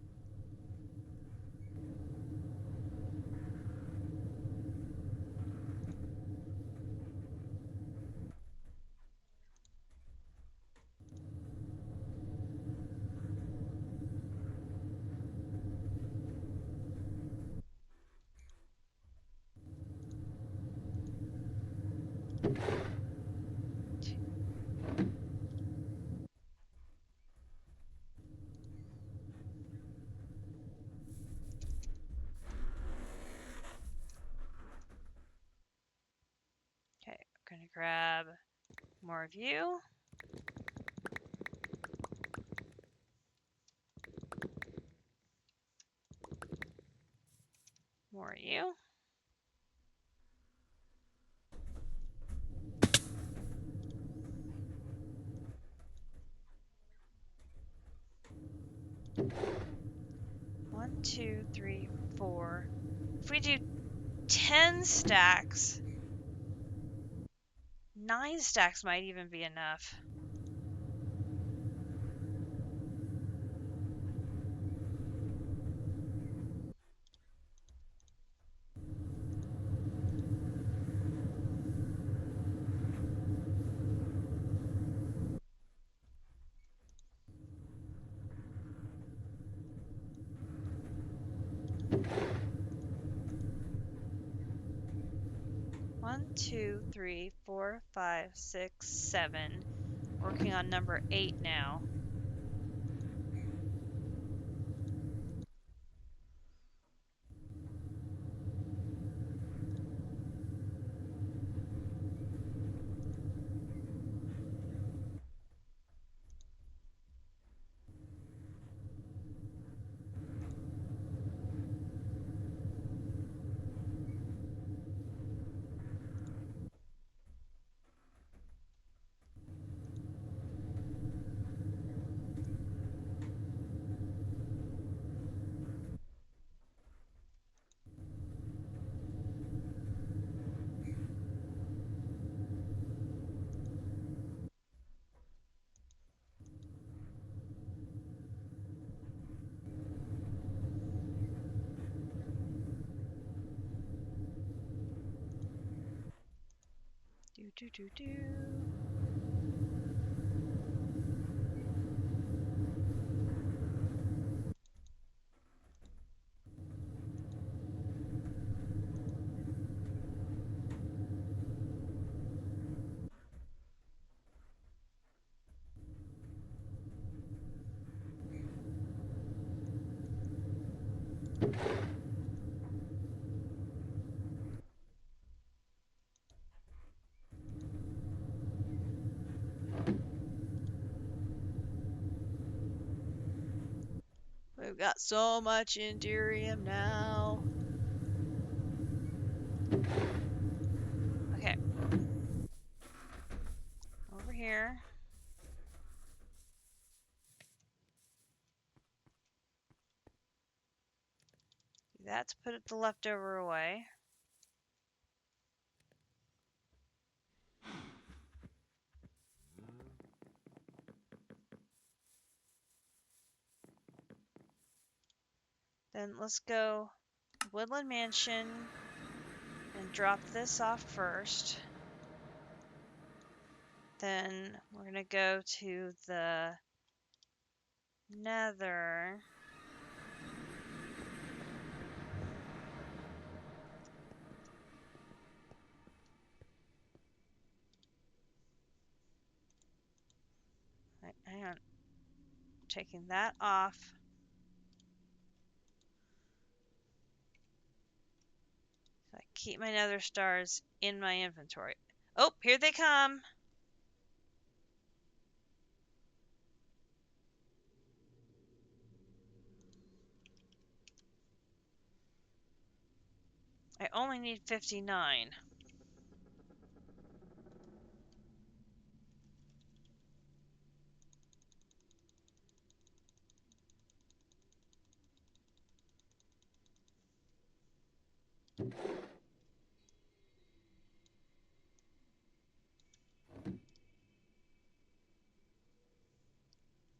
Okay, I'm going to grab more of you. More of you. One, two, three, four. If we do 10 stacks, 9 stacks might even be enough. One, two, three, four, 5, 6, 7. Working on number 8 now. Do do do do. We've got so much Enderium now. Okay. Over here. Do that to put the leftover away. Then let's go Woodland Mansion and drop this off first. Then we're going to go to the Nether. Right, hang on. Taking that off. So I keep my Nether stars in my inventory. Oh, here they come. I only need 59.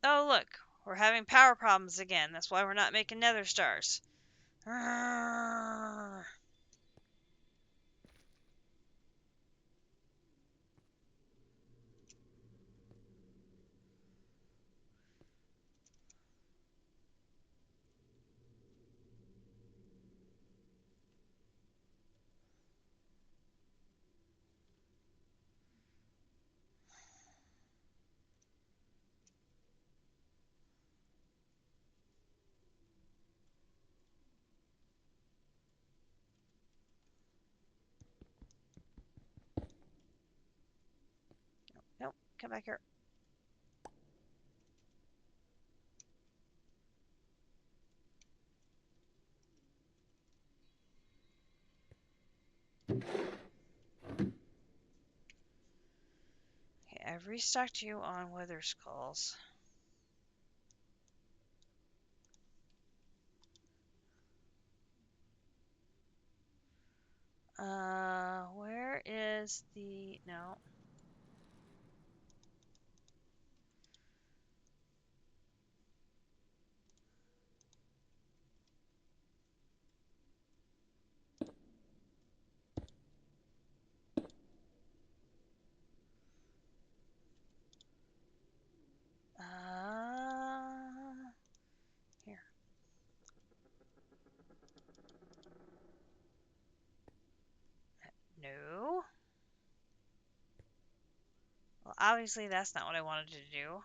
Oh, look. We're having power problems again. That's why we're not making nether stars. Nope, come back here. Okay, I've restocked you on wither skulls. Where is the... No. Here. No. Well, obviously that's not what I wanted to do.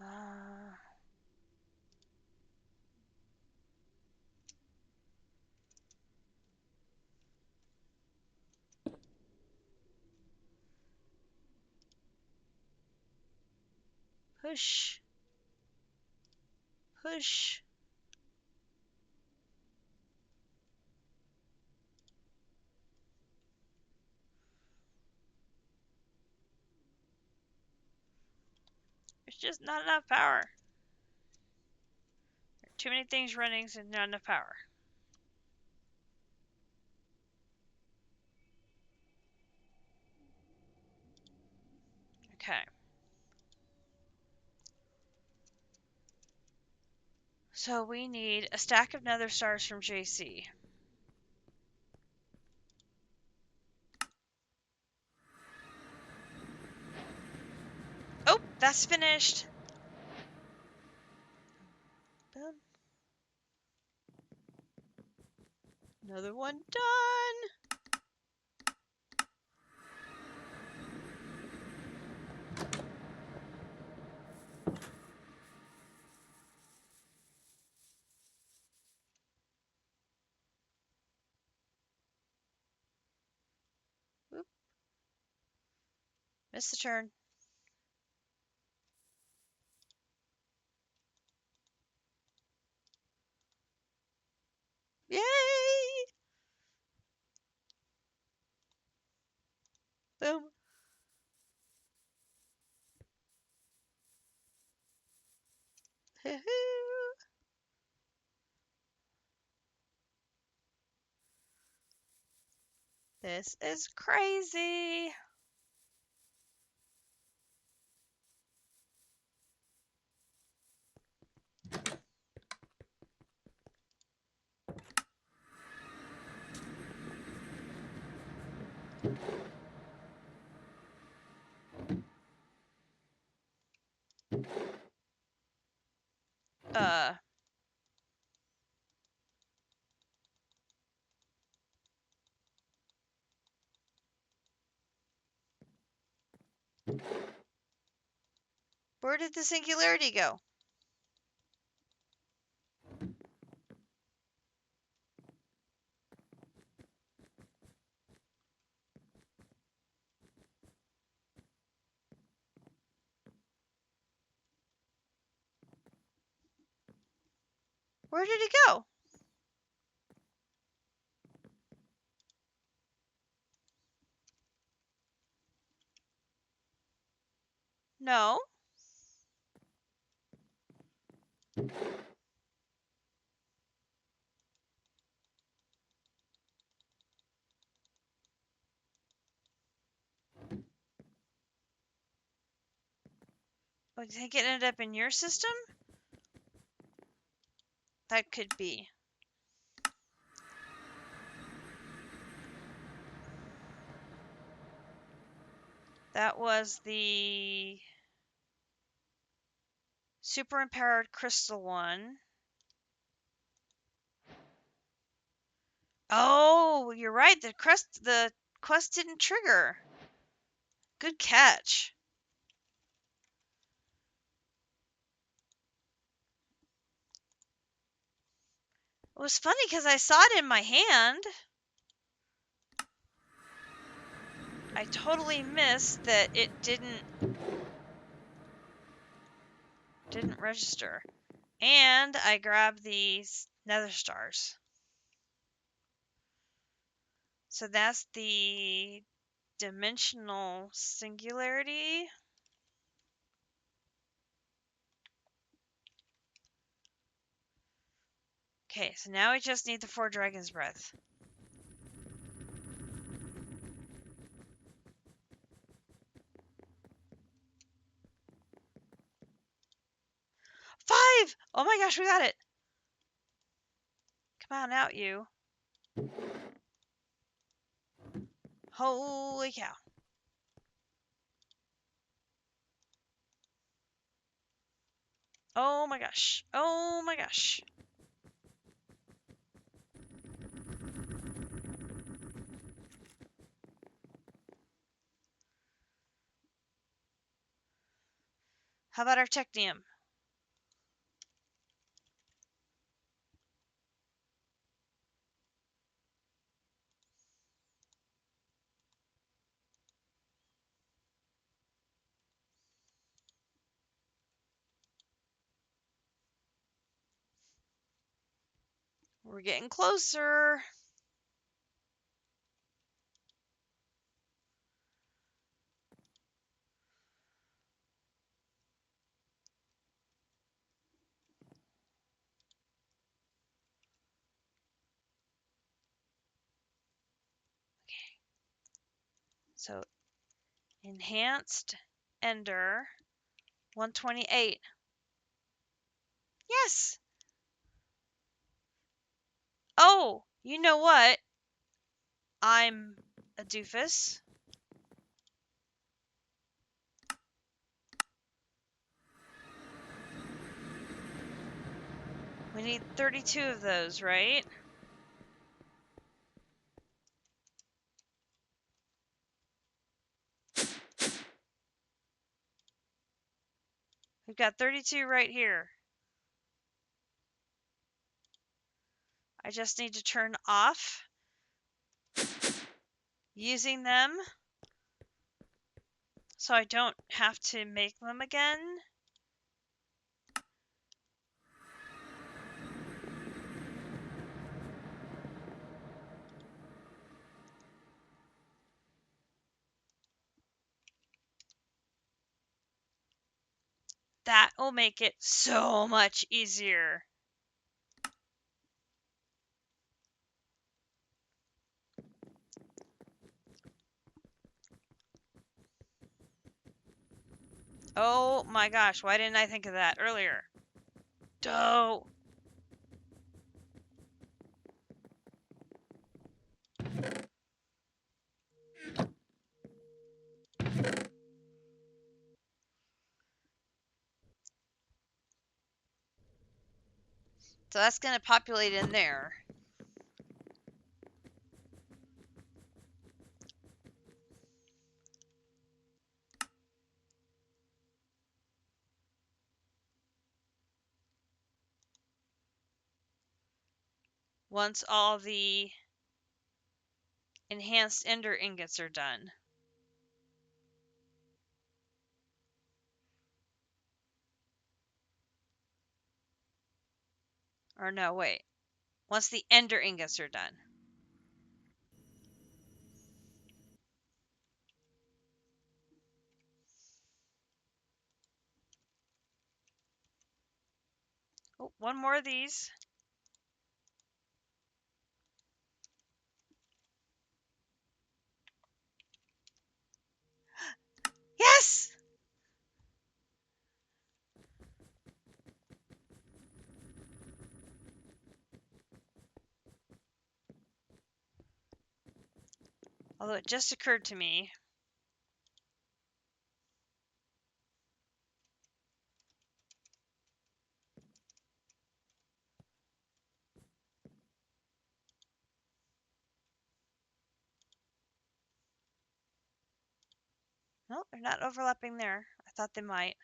Uh, push. Push. There's just not enough power. There are too many things running, so not enough power. Okay. So we need a stack of nether stars from JC. Oh, that's finished. Boom. Another one done. Oop. Missed the turn. Yay! Boom. This is crazy. Uh, where did the singularity go? Where did it go? No. Oh, do you think it ended up in your system? That could be. That was the super empowered crystal one. Oh, you're right. The quest didn't trigger. Good catch. It was funny because I saw it in my hand. I totally missed that it didn't register. And I grabbed these nether stars. So that's the dimensional singularity. Okay, so now we just need the 4 dragon's breath. Five! Oh my gosh, we got it. Come on out, you. Holy cow. Oh my gosh. Oh my gosh. How about our technium? We're getting closer. So, enhanced ender 128. Yes. Oh, you know what? I'm a doofus. We need 32 of those, right? We've got 32 right here. I just need to turn off using them so I don't have to make them again. That will make it so much easier. Oh my gosh, why didn't I think of that earlier? Doh! So that's going to populate in there. Once all the enhanced ender ingots are done. Or no, wait. Once the ender ingots are done. Oh, one more of these. Yes! Although it just occurred to me. No, they're not overlapping there. I thought they might.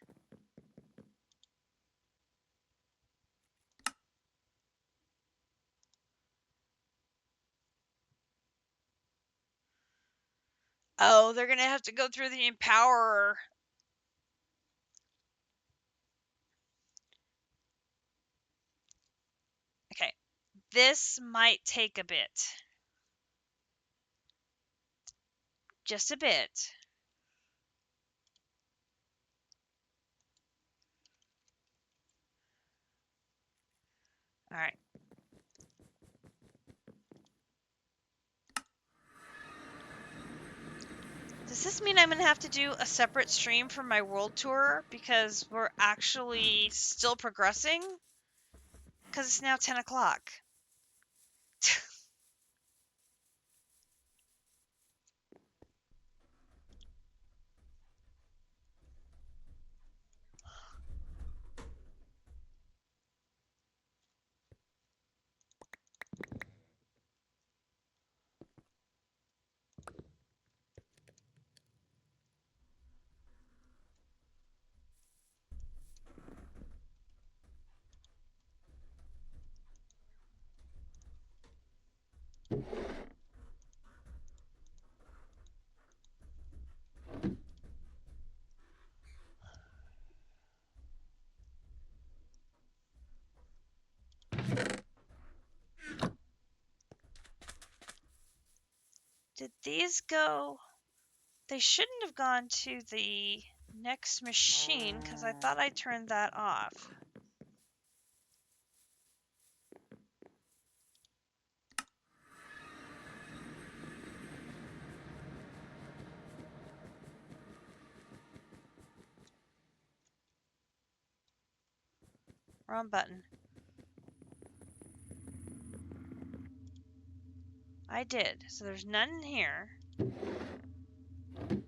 Oh, they're going to have to go through the empowerer. Okay, this might take a bit. Just a bit. All right. Does this mean I'm going to have to do a separate stream for my world tour because we're actually still progressing? Because it's now 10 o'clock. Did these go? They shouldn't have gone to the next machine because I thought I turned that off. Wrong button. I did. So there's none in here. And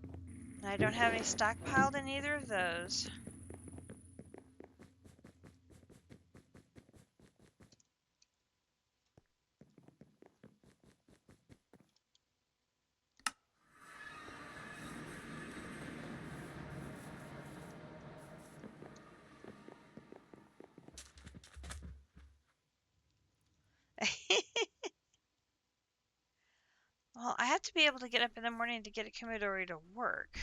I don't have any stockpiled in either of those. Well, I have to be able to get up in the morning to get a commodore to work.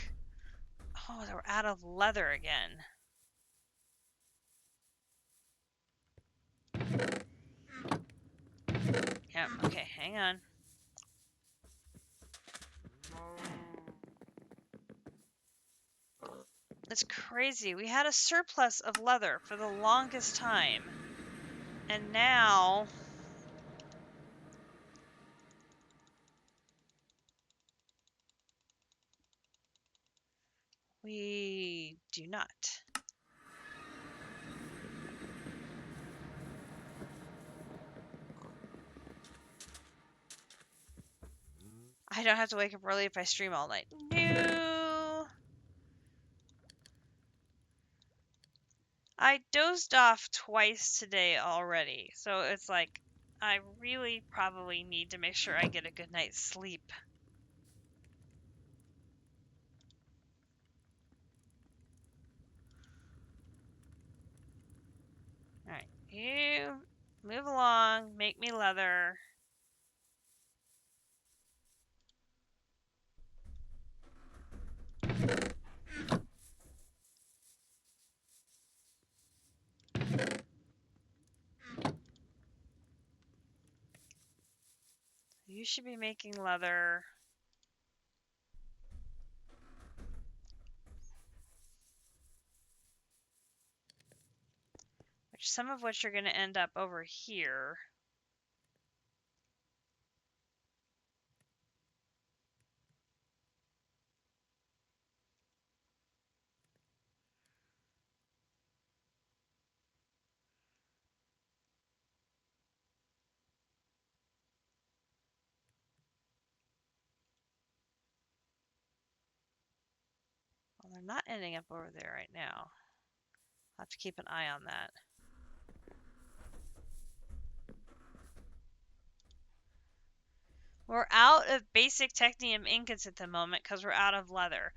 Oh, we're out of leather again. Yep, okay, hang on. It's crazy. We had a surplus of leather for the longest time. And now we do not. I don't have to wake up early if I stream all night. No. I dozed off twice today already, so it's like I really probably need to make sure I get a good night's sleep. Alright, you move along, make me leather. you should be making leather. Some of which are going to end up over here. Well, they're not ending up over there right now. I'll have to keep an eye on that. We're out of basic technium ingots at the moment because we're out of leather.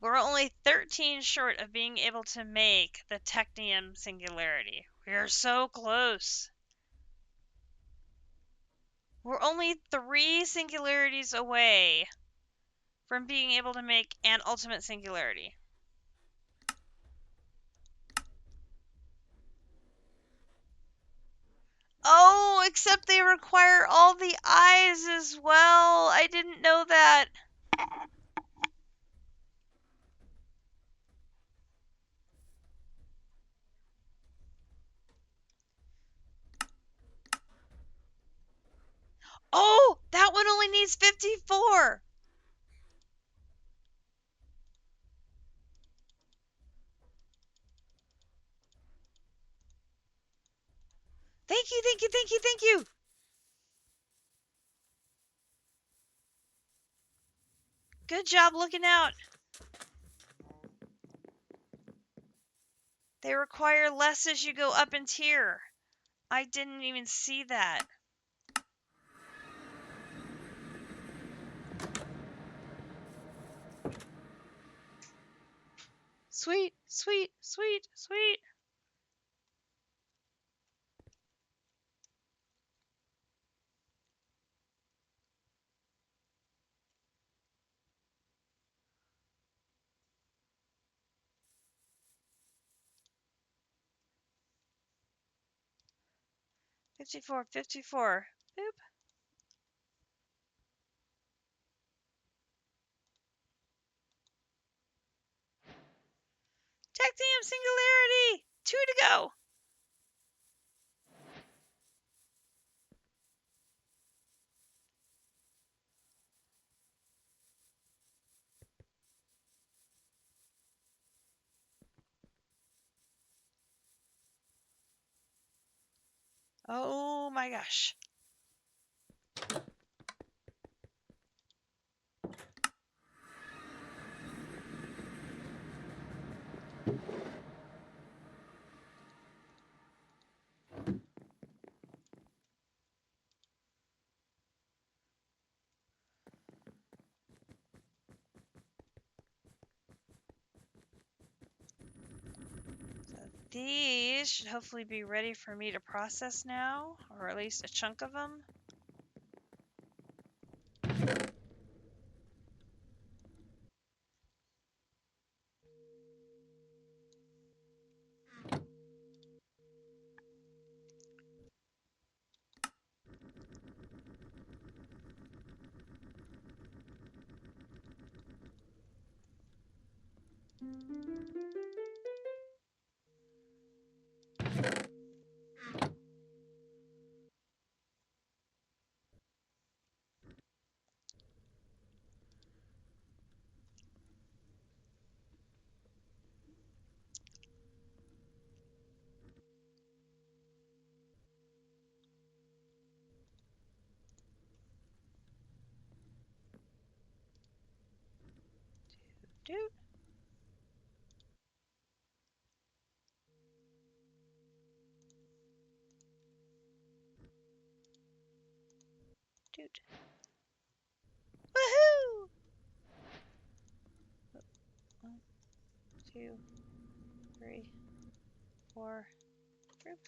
We're only 13 short of being able to make the technium singularity. We are so close. We're only 3 singularities away from being able to make an ultimate singularity. Oh, except they require all the eyes as well. I didn't know that. Oh, that one only needs 54. Thank you, thank you, thank you, thank you. Good job looking out. They require less as you go up in tier. I didn't even see that. Sweet, sweet, sweet, sweet. $54, $54. Boop. Technium singularity. 2 to go. Oh my gosh. These should hopefully be ready for me to process now, or at least a chunk of them. Doot. Doot. Woohoo! 1, 2, 3, 4. Group.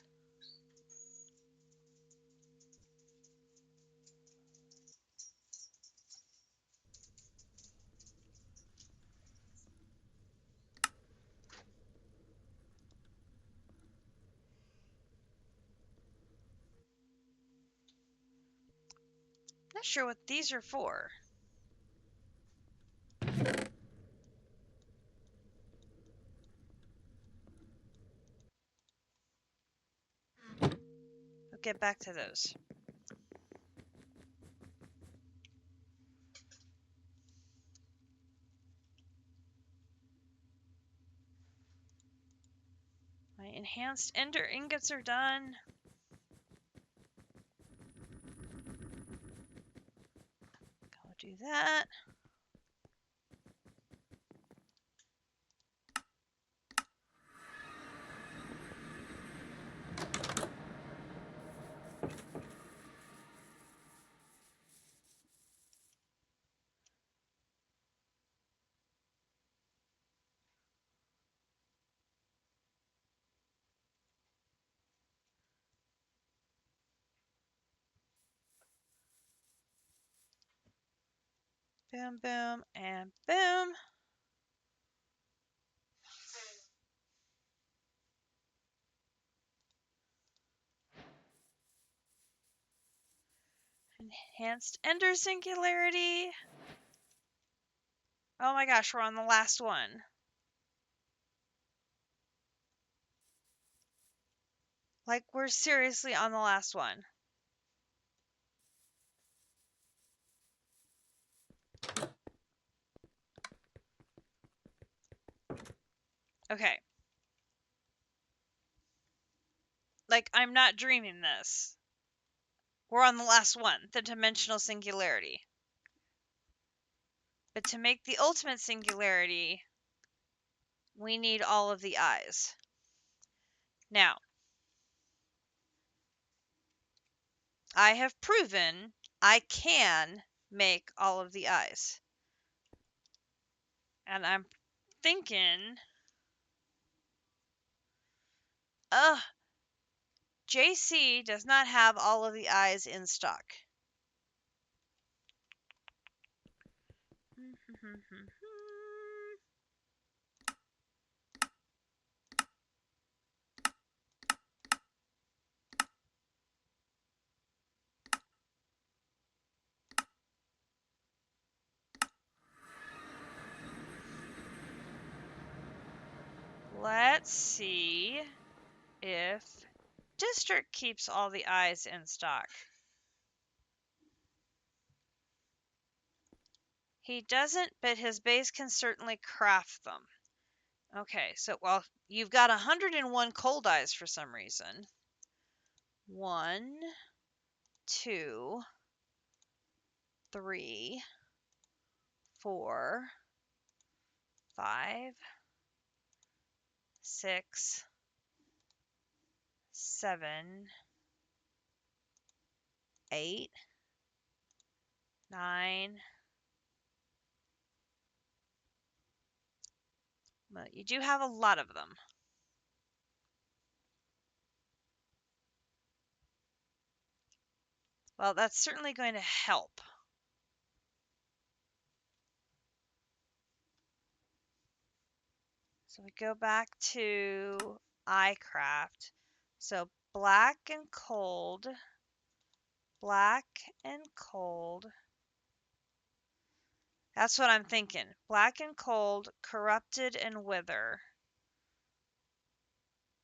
not sure what these are for. We'll get back to those. My enhanced ender ingots are done. Go do that. Boom, boom, and boom. Enhanced ender singularity. Oh my gosh, we're on the last one. Like, we're seriously on the last one. Okay. Like, I'm not dreaming this. We're on the last one, the dimensional singularity. But to make the ultimate singularity, we need all of the eyes. Now, I have proven I can make all of the eyes. And I'm thinking, JC does not have all of the eyes in stock. Let's see if District keeps all the eyes in stock. He doesn't, but his base can certainly craft them. Okay, so, well, you've got 101 cold eyes for some reason. 1, 2, 3, 4, 5, 6, 7, 8, 9. Well, you do have a lot of them. Well, that's certainly going to help. So we go back to iCraft. So black and cold, black and cold. That's what I'm thinking. Black and cold, corrupted and wither.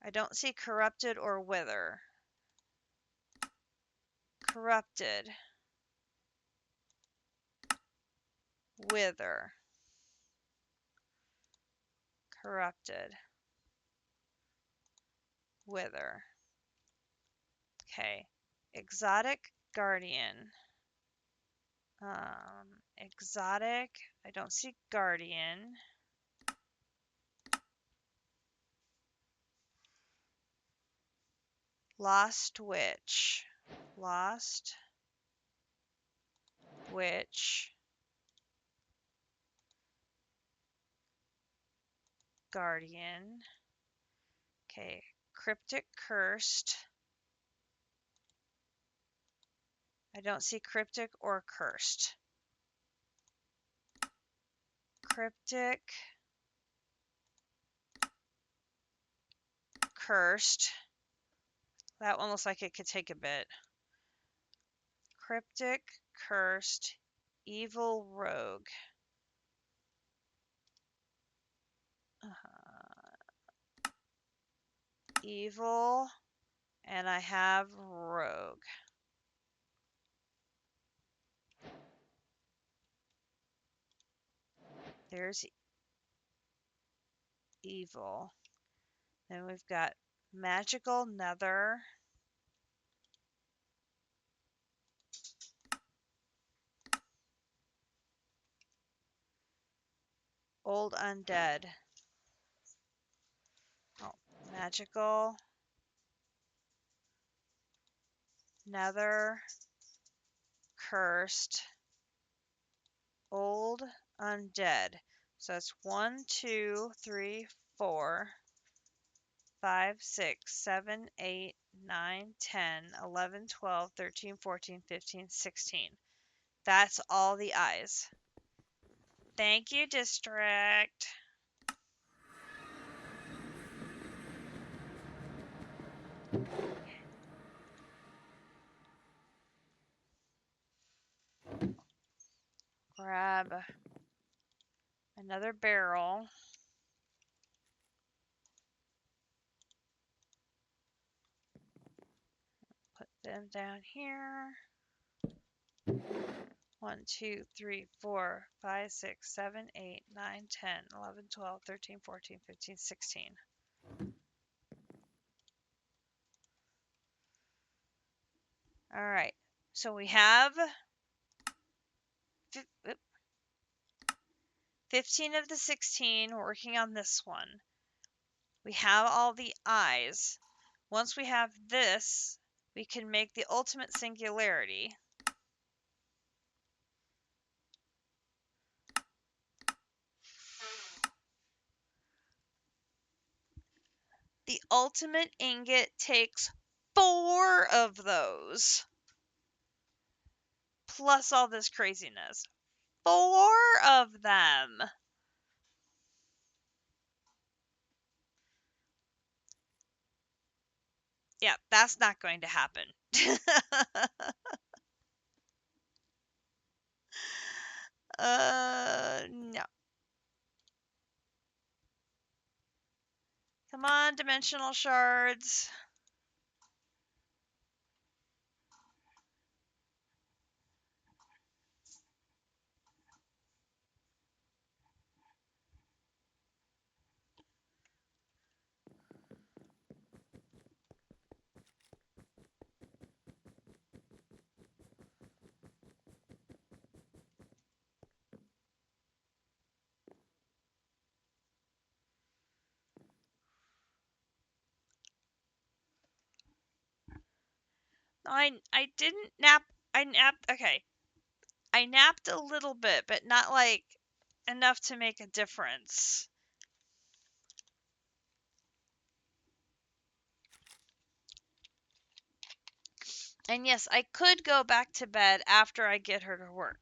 I don't see corrupted or wither. Corrupted. Wither. Corrupted. Wither. Okay. Exotic Guardian. Exotic. I don't see Guardian. Lost Witch. Lost Witch. Guardian. Okay. Cryptic Cursed. I don't see Cryptic or Cursed. Cryptic. Cursed. That one looks like it could take a bit. Cryptic, cursed, evil rogue. Evil, and I have rogue. There's evil. Then we've got magical nether. Old undead. Oh, magical nether. Cursed. Old undead. So it's 1, 2, 3, 4, 5, 6, 7, 8, 9, 10, 11, 12, 13, 14, 15, 16. That's all the eyes. Thank you, district. Grab another barrel. Put them down here. 1, 2, 3, 4, 5, 6, 7, 8, 9, 10, 11, 12, 13, 14, 15, 16. All right. So we have 15 of the 16. We're working on this one. We have all the eyes. Once we have this, we can make the ultimate singularity. The ultimate ingot takes 4 of those. Plus all this craziness. 4 of them. Yeah, that's not going to happen. No. Come on, dimensional shards. I didn't nap. I napped. Okay. I napped a little bit, but not like enough to make a difference. And yes, I could go back to bed after I get her to work.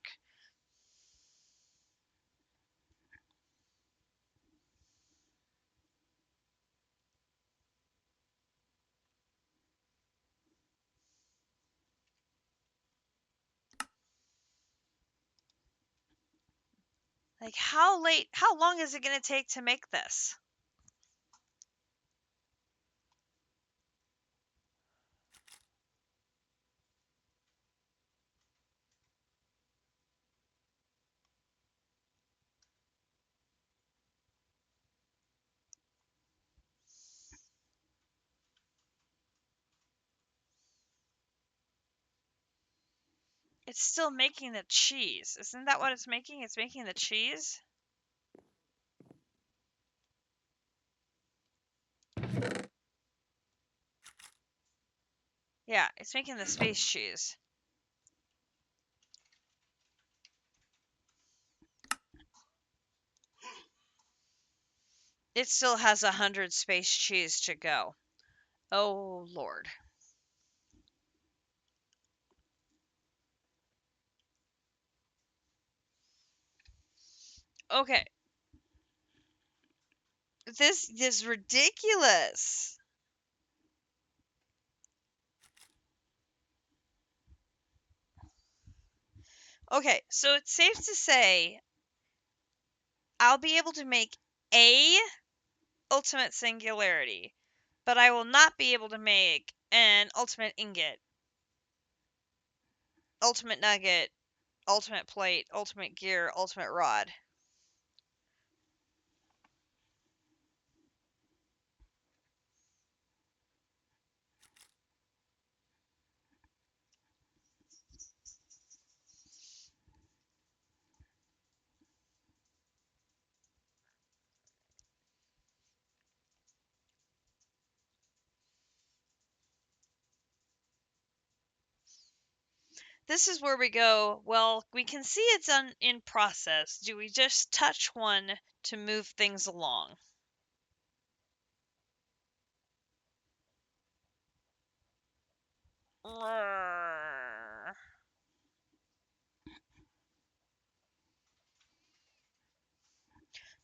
Like, how long is it going to take to make this? It's still making the cheese. Isn't that what it's making? It's making the cheese? Yeah, it's making the space cheese. It still has 100 space cheese to go. Oh, Lord. Okay. This is ridiculous. Okay, so it's safe to say I'll be able to make a ultimate singularity, but I will not be able to make an ultimate ingot, ultimate nugget, ultimate plate, ultimate gear, ultimate rod. This is where we go, well, we can see it's in process. Do we just touch one to move things along?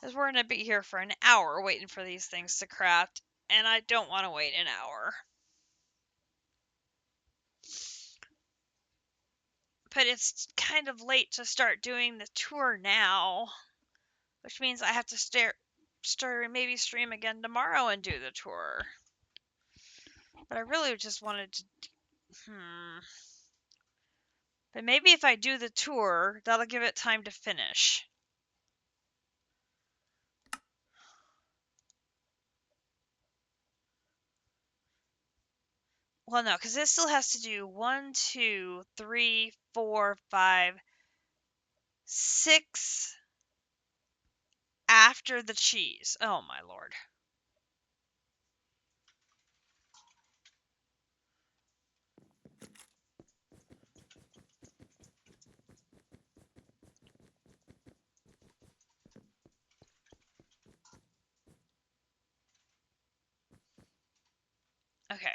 Because we're going to be here for an hour waiting for these things to craft, and I don't want to wait an hour. But it's kind of late to start doing the tour now, which means I have to maybe stream again tomorrow and do the tour. But I really just wanted to. But maybe if I do the tour, that'll give it time to finish. Well, no, because it still has to do 1, 2, 3, 4, 5, 6 after the cheese. Oh, my lord. Okay.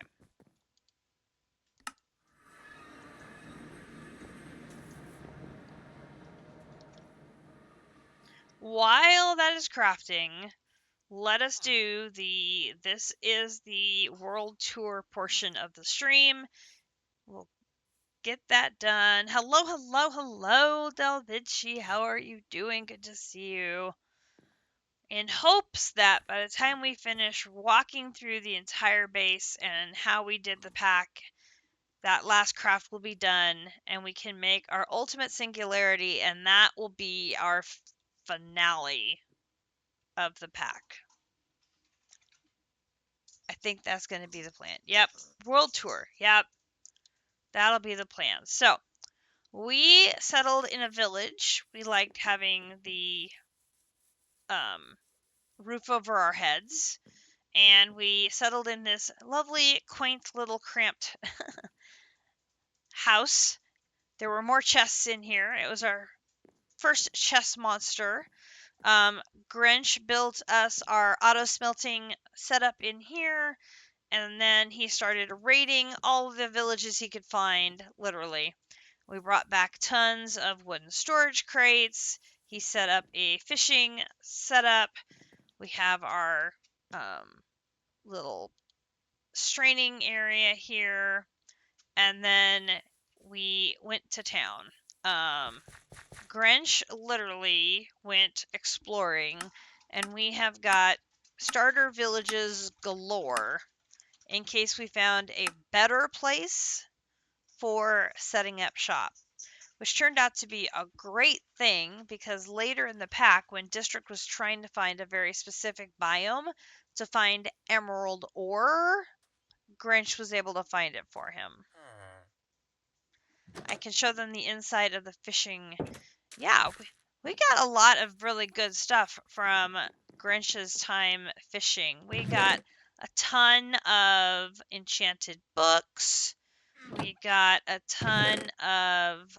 While that is crafting, let us do this is the world tour portion of the stream. We'll get that done. Hello, hello, hello, Del Vinci. How are you doing? Good to see you. In hopes that by the time we finish walking through the entire base and how we did the pack, that last craft will be done and we can make our ultimate singularity, and that will be our finale of the pack. I think that's going to be the plan. Yep. World tour. Yep. That'll be the plan. So, we settled in a village. We liked having the roof over our heads. And we settled in this lovely, quaint little cramped house. There were more chests in here. It was our first chest monster. Grinch built us our auto smelting setup in here, and then he started raiding all of the villages he could find, literally. We brought back tons of wooden storage crates. He set up a fishing setup. We have our little straining area here, and then we went to town. Grinch literally went exploring, and we have got starter villages galore in case we found a better place for setting up shop, which turned out to be a great thing because later in the pack, when District was trying to find a very specific biome to find emerald ore, Grinch was able to find it for him. I can show them the inside of the fishing. Yeah, we got a lot of really good stuff from Grinch's time fishing. We got a ton of enchanted books. We got a ton of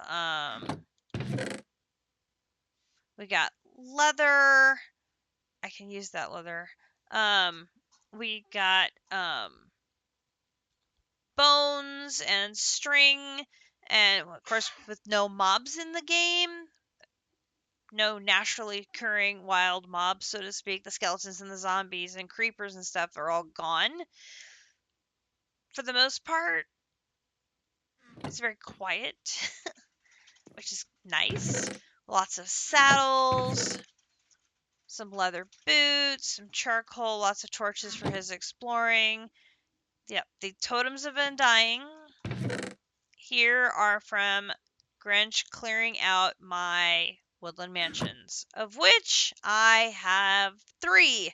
we got leather. I can use that leather. We got bones and string, and of course with no mobs in the game, no naturally occurring wild mobs, so to speak. The skeletons and the zombies and creepers and stuff are all gone for the most part. It's very quiet, which is nice. Lots of saddles, some leather boots, some charcoal, lots of torches for his exploring. Yep, the totems have been dying. Here are from Grinch clearing out my woodland mansions, of which I have 3.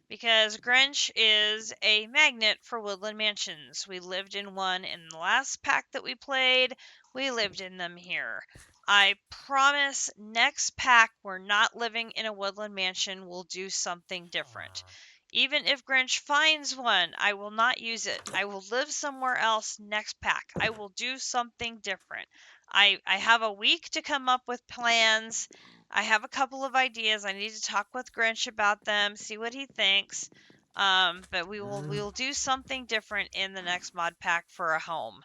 Because Grinch is a magnet for woodland mansions. We lived in one in the last pack that we played. We lived in them here. I promise next pack we're not living in a woodland mansion. We'll do something different. Even if Grinch finds one, I will not use it. I will live somewhere else next pack. I will do something different. I have a week to come up with plans. I have a couple of ideas. I need to talk with Grinch about them, see what he thinks. But we will do something different in the next mod pack for a home.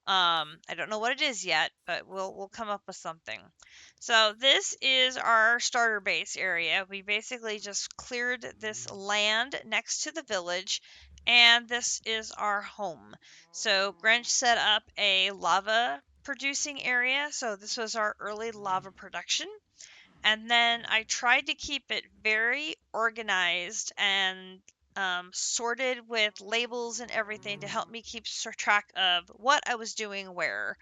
I don't know what it is yet, but we'll come up with something. So this is our starter base area. We basically just cleared this land next to the village, and this is our home. So Grinch set up a lava producing area. So this was our early lava production. And then I tried to keep it very organized and sorted with labels and everything to help me keep track of what I was doing where.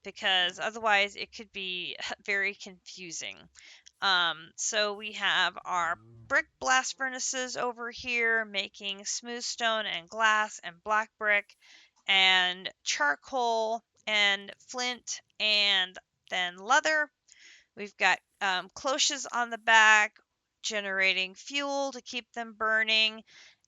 Because otherwise it could be very confusing. So we have our brick blast furnaces over here making smooth stone and glass and black brick and charcoal and flint and then leather. We've got cloches on the back generating fuel to keep them burning.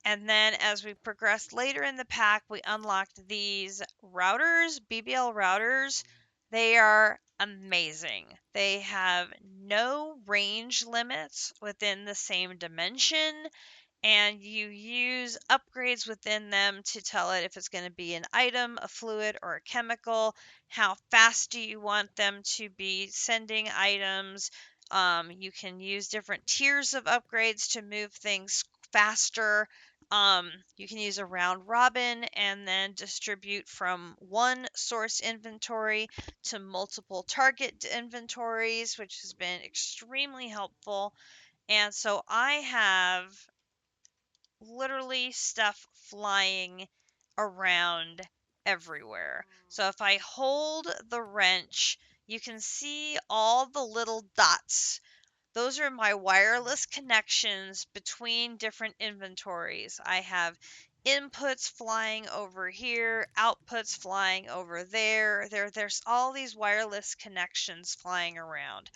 And then as we progressed later in the pack, we unlocked these routers, BBL routers. They are amazing. They have no range limits within the same dimension, and you use upgrades within them to tell it if it's going to be an item, a fluid, or a chemical. How fast do you want them to be sending items? You can use different tiers of upgrades to move things faster. You can use a round robin and then distribute from one source inventory to multiple target inventories, which has been extremely helpful. And so I have literally stuff flying around everywhere. So if I hold the wrench, you can see all the little dots. Those are my wireless connections between different inventories. I have inputs flying over here, outputs flying over there. There's all these wireless connections flying around.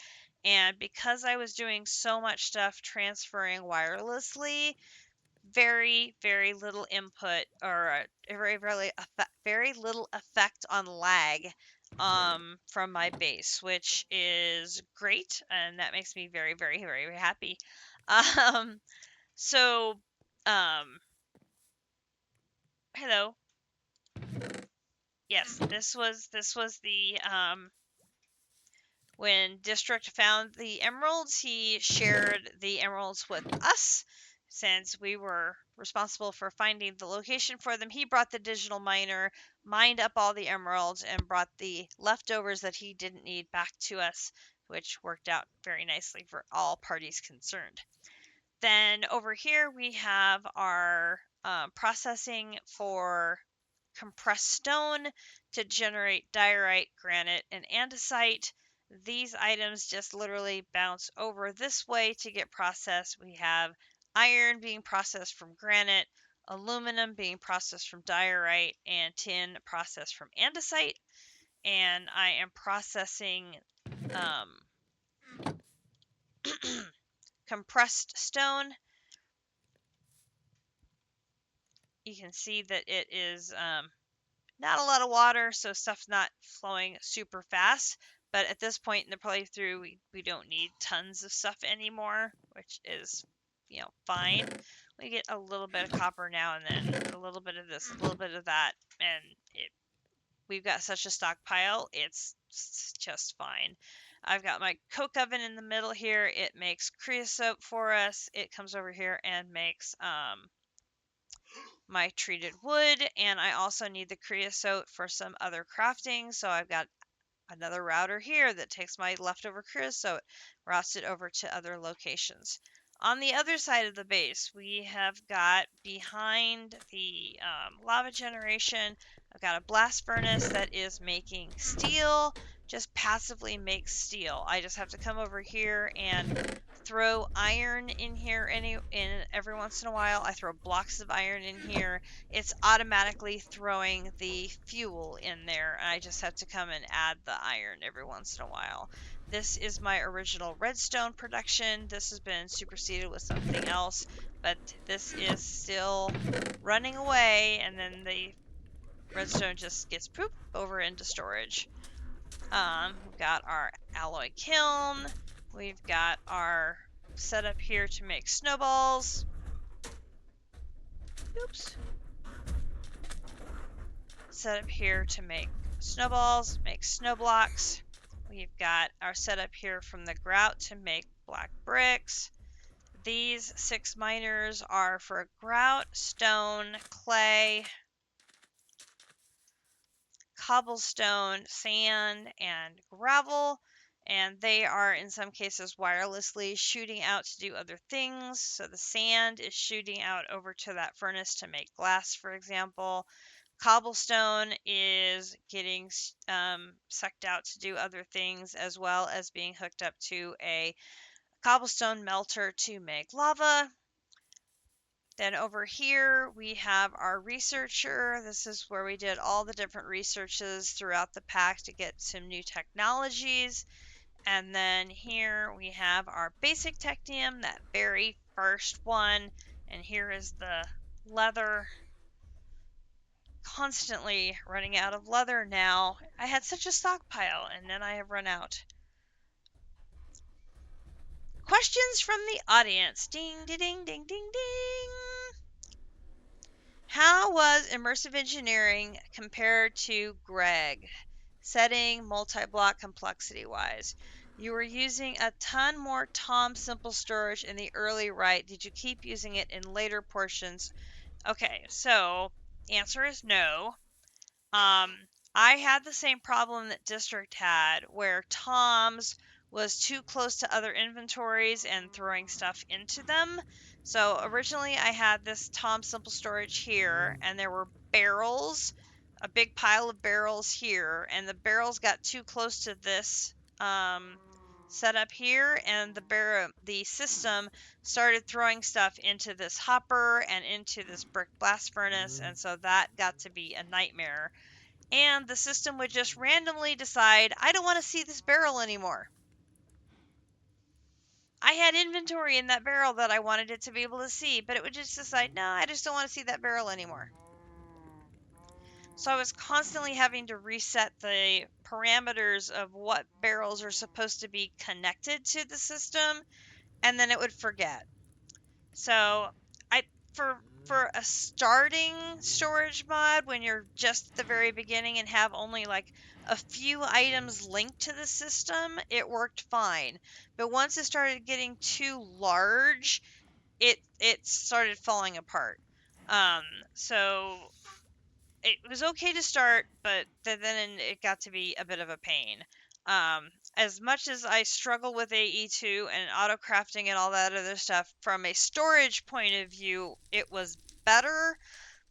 And because I was doing so much stuff transferring wirelessly, very little input or very little effect on lag from my base, which is great, and that makes me very happy. Um, so, um, hello. Yes, this was the when District found the emeralds, he shared the emeralds with us. Since we were responsible for finding the location for them, he brought the digital miner, mined up all the emeralds, and brought the leftovers that he didn't need back to us, which worked out very nicely for all parties concerned. Then over here we have our processing for compressed stone to generate diorite, granite, and andesite. These items just literally bounce over this way to get processed. We have iron being processed from granite, aluminum being processed from diorite, and tin processed from andesite. And I am processing um, compressed stone. You can see that it is not a lot of water, so stuff's not flowing super fast. But at this point in the playthrough, we don't need tons of stuff anymore, which is, fine. We get a little bit of copper now and then, a little bit of this, a little bit of that, and we've got such a stockpile, it's just fine. I've got my coke oven in the middle here. It makes creosote for us. It comes over here and makes my treated wood, and I also need the creosote for some other crafting, so I've got another router here that takes my leftover creosote, routes it over to other locations. On the other side of the base, we have got behind the lava generation, I've got a blast furnace that is making steel, just passively makes steel. I just have to come over here and throw iron in here every once in a while. I throw blocks of iron in here. It's automatically throwing the fuel in there, and I just have to come and add the iron every once in a while. This is my original redstone production. This has been superseded with something else, but this is still running away, and then the redstone just gets pooped over into storage. We've got our alloy kiln. We've got our setup here to make snowballs. Oops. Setup here to make snowballs, make snow blocks. We've got our setup here from the grout to make black bricks. These 6 miners are for grout, stone, clay, cobblestone, sand, and gravel. And they are, in some cases, wirelessly shooting out to do other things. So the sand is shooting out over to that furnace to make glass, for example. Cobblestone is getting sucked out to do other things, as well as being hooked up to a cobblestone melter to make lava. Then over here we have our researcher. This is where we did all the different researches throughout the pack to get some new technologies. And then here we have our basic technium, that very first one. And here is the leather. Constantly running out of leather now. I had such a stockpile, and then I have run out. Questions from the audience. Ding, ding, ding, ding, ding, ding. How was immersive engineering compared to Greg? Setting, multi-block, complexity-wise. You were using a ton more Tom simple storage in the early right. Did you keep using it in later portions? Okay, so answer is no. I had the same problem that District had, where Tom's was too close to other inventories and throwing stuff into them. So originally I had this Tom Simple Storage here, and there were barrels, a big pile of barrels here, and the barrels got too close to this setup here, and the system started throwing stuff into this hopper and into this brick blast furnace, and so that got to be a nightmare. And the system would just randomly decide, I don't want to see this barrel anymore. I had inventory in that barrel that I wanted it to be able to see, but it would just decide, no, I just don't want to see that barrel anymore. So I was constantly having to reset the parameters of what barrels are supposed to be connected to the system, and then it would forget. So I for a starting storage mod, when you're just at the very beginning and have only like a few items linked to the system, it worked fine. But once it started getting too large, it started falling apart. So it was okay to start, but then it got to be a bit of a pain. As much as I struggle with AE2 and auto crafting and all that other stuff, from a storage point of view, it was better,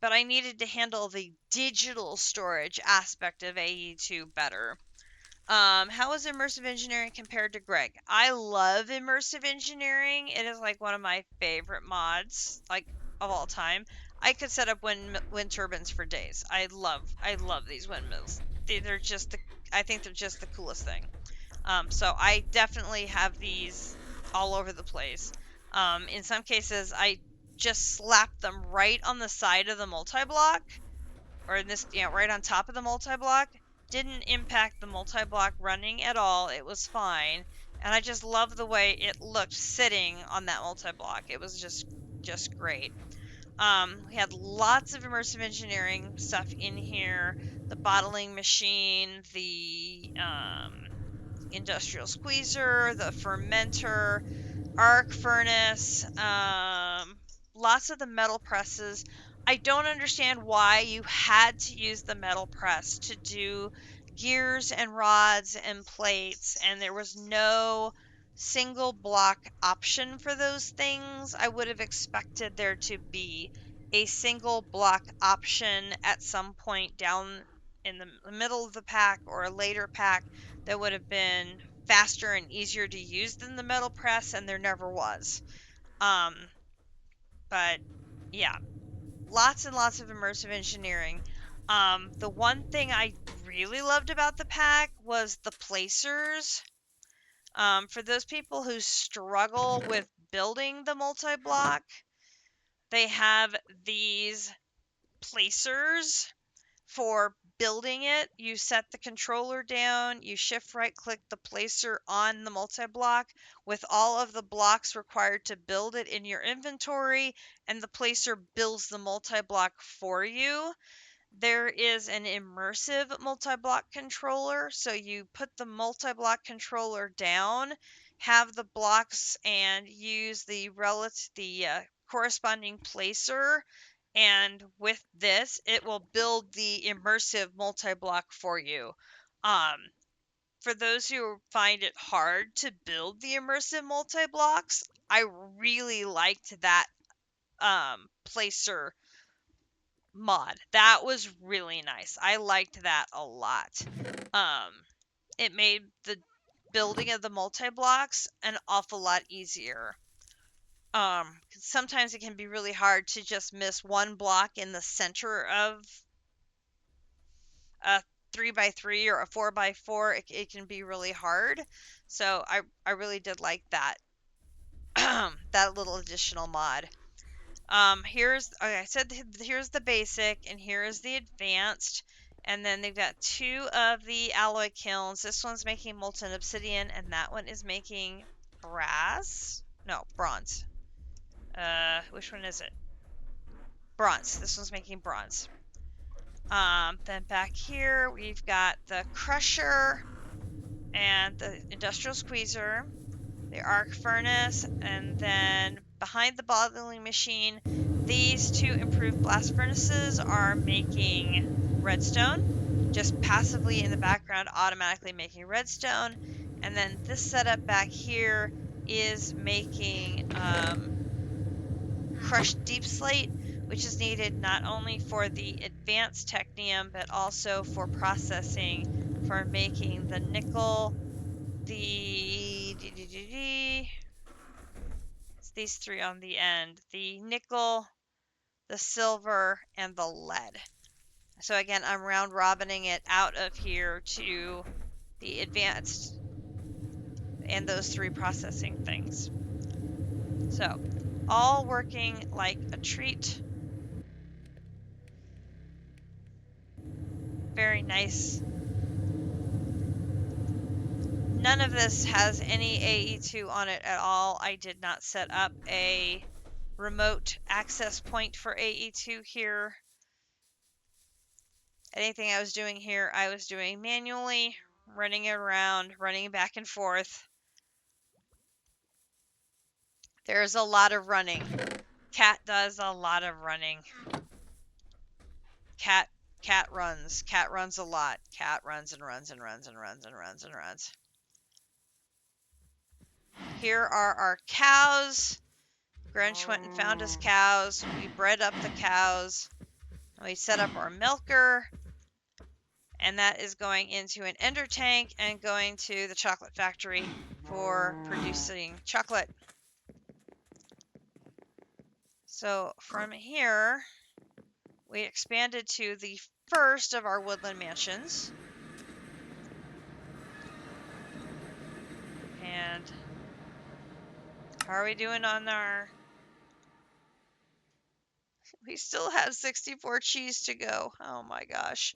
but I needed to handle the digital storage aspect of AE2 better. How is immersive engineering compared to Greg? I love immersive engineering. It is like one of my favorite mods, like of all time. I could set up wind turbines for days. I love these windmills. They're just I think they're just the coolest thing. So I definitely have these all over the place. In some cases, I just slap them right on the side of the multi-block, or in this, right on top of the multi-block. Didn't impact the multi-block running at all. It was fine. And I just love the way it looked sitting on that multi-block. It was just great. We had lots of immersive engineering stuff in here. The bottling machine, the industrial squeezer, the fermenter, arc furnace, lots of the metal presses. I don't understand why you had to use the metal press to do gears and rods and plates, and there was no single block option for those things. I would have expected there to be a single block option at some point down in the middle of the pack or a later pack that would have been faster and easier to use than the metal press, and there never was. Um, but yeah, lots and lots of immersive engineering. The one thing I really loved about the pack was the placers. For those people who struggle with building the multi-block, they have these placers for building it. You set the controller down, you shift right click the placer on the multi-block with all of the blocks required to build it in your inventory, and the placer builds the multi-block for you. There is an immersive multi-block controller, so you put the multi-block controller down, have the blocks, and use the corresponding placer, and with this, it will build the immersive multi-block for you. Um, for those who find it hard to build the immersive multi-blocks, I really liked that placer mod. That was really nice. I liked that a lot. Um, it made the building of the multi-blocks an awful lot easier. Sometimes it can be really hard to just miss one block in the center of a 3x3 or a 4x4. It can be really hard. So I really did like that that little additional mod. Okay, I said here's the basic, and here is the advanced, and then they've got two of the alloy kilns. This one's making molten obsidian, and that one is making brass. No, bronze. Which one is it? Bronze. This one's making bronze. Then back here we've got the crusher and the industrial squeezer, the arc furnace, and then behind the bottling machine, these two improved blast furnaces are making redstone, just passively in the background, automatically making redstone. And then this setup back here is making crushed deep slate, which is needed not only for the advanced technium, but also for processing for making the nickel, it's these three on the end, the nickel, the silver, and the lead. So again, I'm round robining it out of here to the advanced and those three processing things. So all working like a treat. Very nice. None of this has any AE2 on it at all. I did not set up a remote access point for AE2 here. Anything I was doing here, I was doing manually, running it around, running back and forth. There's a lot of running. Cat does a lot of running. Cat runs. Cat runs a lot. Cat runs and runs and runs and runs and runs and runs. Here are our cows. Grinch went and found his cows. We bred up the cows. We set up our milker. And that is going into an ender tank and going to the chocolate factory for producing chocolate. So from here, we expanded to the first of our woodland mansions. And how are we doing on our... We still have 64 cheese to go. Oh my gosh.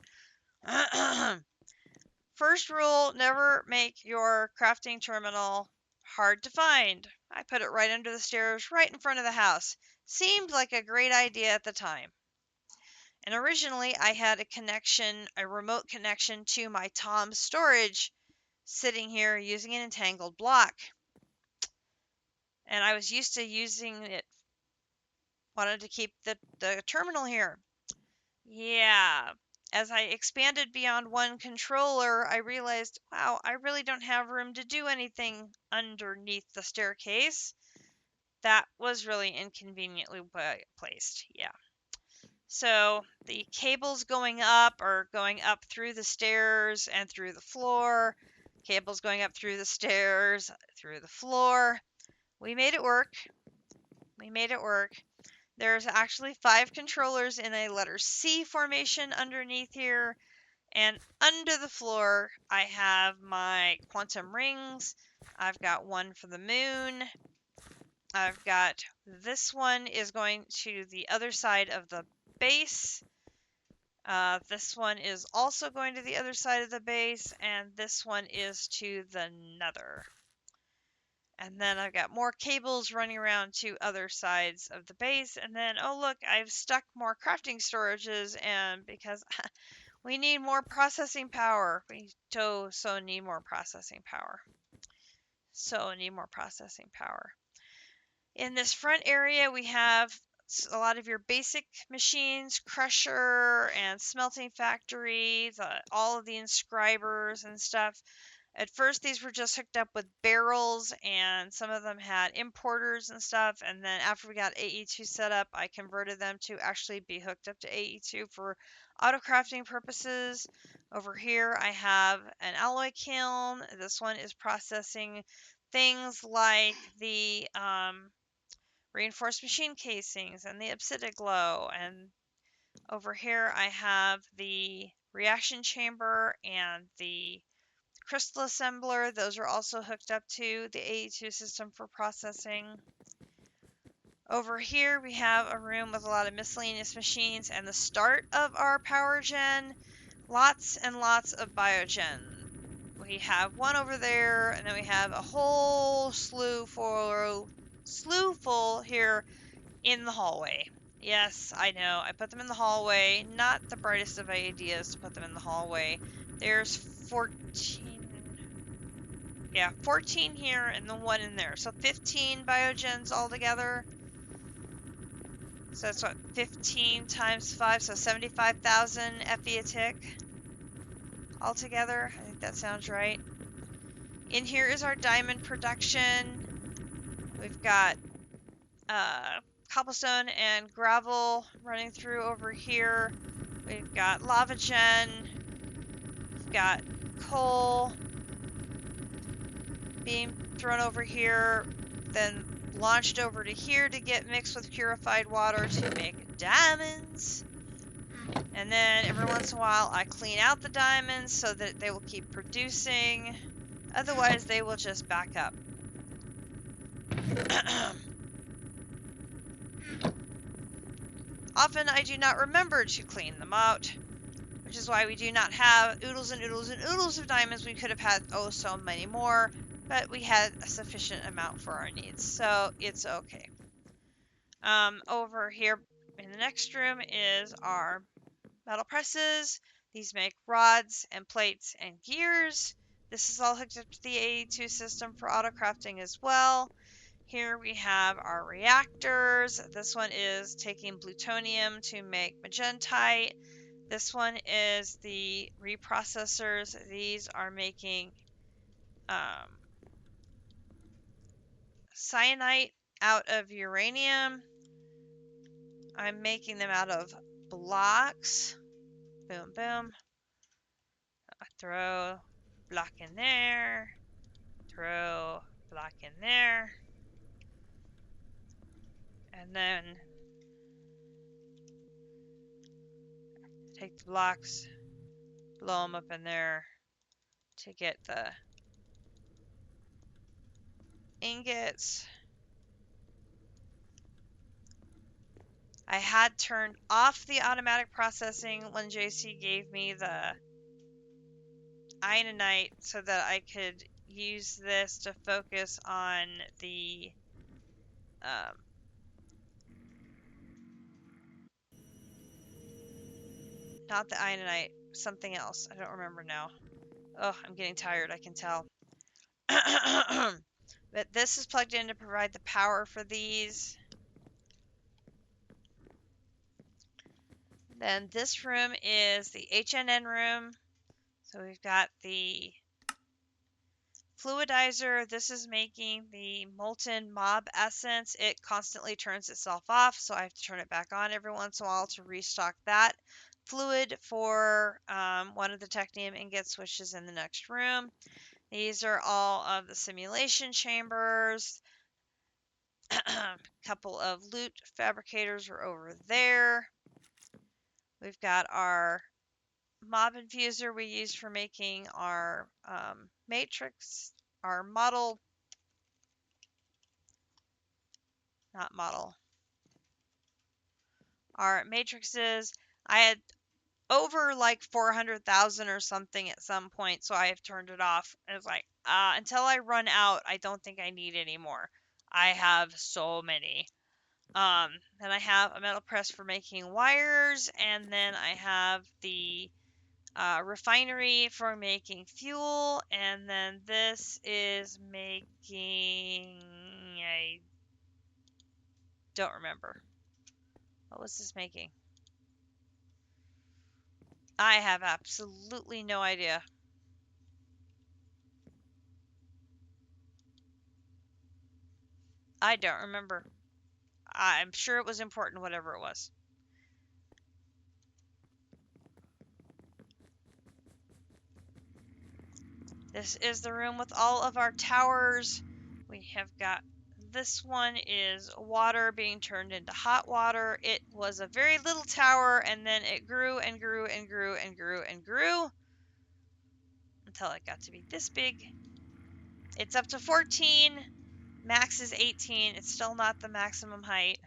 First rule, never make your crafting terminal hard to find. I put it right under the stairs, right in front of the house. Seemed like a great idea at the time. And originally I had a remote connection to my Tom's storage sitting here using an entangled block. And I was used to using it, wanted to keep the terminal here. Yeah, as I expanded beyond one controller, I realized, wow, I really don't have room to do anything underneath the staircase. That was really inconveniently placed, yeah. So the cables going up are going up through the stairs and through the floor. Cables going up through the stairs, through the floor. We made it work. We made it work. There's actually 5 controllers in a letter C formation underneath here. And under the floor, I have my quantum rings. I've got one for the moon. I've got this one is going to the other side of the base. This one is also going to the other side of the base, and this one is to the nether. And then I've got more cables running around to other sides of the base. And then, oh look, I've stuck more crafting storages, and because we need more processing power. We so need more processing power. So need more processing power. In this front area, we have a lot of your basic machines, crusher and smelting factory, all of the inscribers and stuff. At first, these were just hooked up with barrels, and some of them had importers and stuff. And then after we got AE2 set up, I converted them to actually be hooked up to AE2 for auto crafting purposes. Over here, I have an alloy kiln. This one is processing things like the reinforced machine casings and the obsidian glow. And over here, I have the reaction chamber and the crystal assembler. Those are also hooked up to the AE2 system for processing. Over here we have a room with a lot of miscellaneous machines and the start of our power gen. Lots and lots of biogen. We have one over there, and then we have a whole slew full here in the hallway. Yes, I know, I put them in the hallway. Not the brightest of ideas to put them in the hallway. There's 14... Yeah, 14 here and the one in there. So 15 biogens altogether. So that's what, 15 times 5, so 75,000 FE a tick altogether. I think that sounds right. In here is our diamond production. We've got cobblestone and gravel running through over here. We've got lava gen. We've got coal being thrown over here, then launched over to here to get mixed with purified water to make diamonds. And then every once in a while I clean out the diamonds so that they will keep producing. Otherwise they will just back up. Often I do not remember to clean them out, which is why we do not have oodles and oodles and oodles of diamonds. We could have had oh so many more, but we had a sufficient amount for our needs, so it's okay. Over here in the next room is our metal presses. These make rods and plates and gears. This is all hooked up to the AE2 system for auto crafting as well. Here we have our reactors. This one is taking plutonium to make magentite. This one is the reprocessors. These are making cyanite out of uranium. I'm making them out of blocks. Boom, boom. I throw block in there. Throw block in there. And then take the blocks, blow them up in there to get the ingots. I had turned off the automatic processing when JC gave me the Ionite so that I could use this to focus on the not the Ionite, something else. I don't remember now. Oh, I'm getting tired, I can tell. But this is plugged in to provide the power for these. Then this room is the HNN room. So we've got the fluidizer. This is making the molten mob essence. It constantly turns itself off, so I have to turn it back on every once in a while to restock that fluid for one of the technium ingots, which is in the next room. These are all of the simulation chambers. A couple of loot fabricators are over there. We've got our mob infuser we use for making our matrix, our model, not model, our matrices. I had over like 400,000 or something at some point, so I have turned it off. And it's like, until I run out, I don't think I need any more. I have so many. Then I have a metal press for making wires, and then I have the refinery for making fuel, and then this is making, I don't remember. What was this making? I have absolutely no idea. I don't remember. I'm sure it was important, whatever it was. This is the room with all of our towers. We have got, this one is water being turned into hot water. It was a very little tower, and then it grew and grew and grew and grew and grew until it got to be this big. It's up to 14. Max is 18. It's still not the maximum height.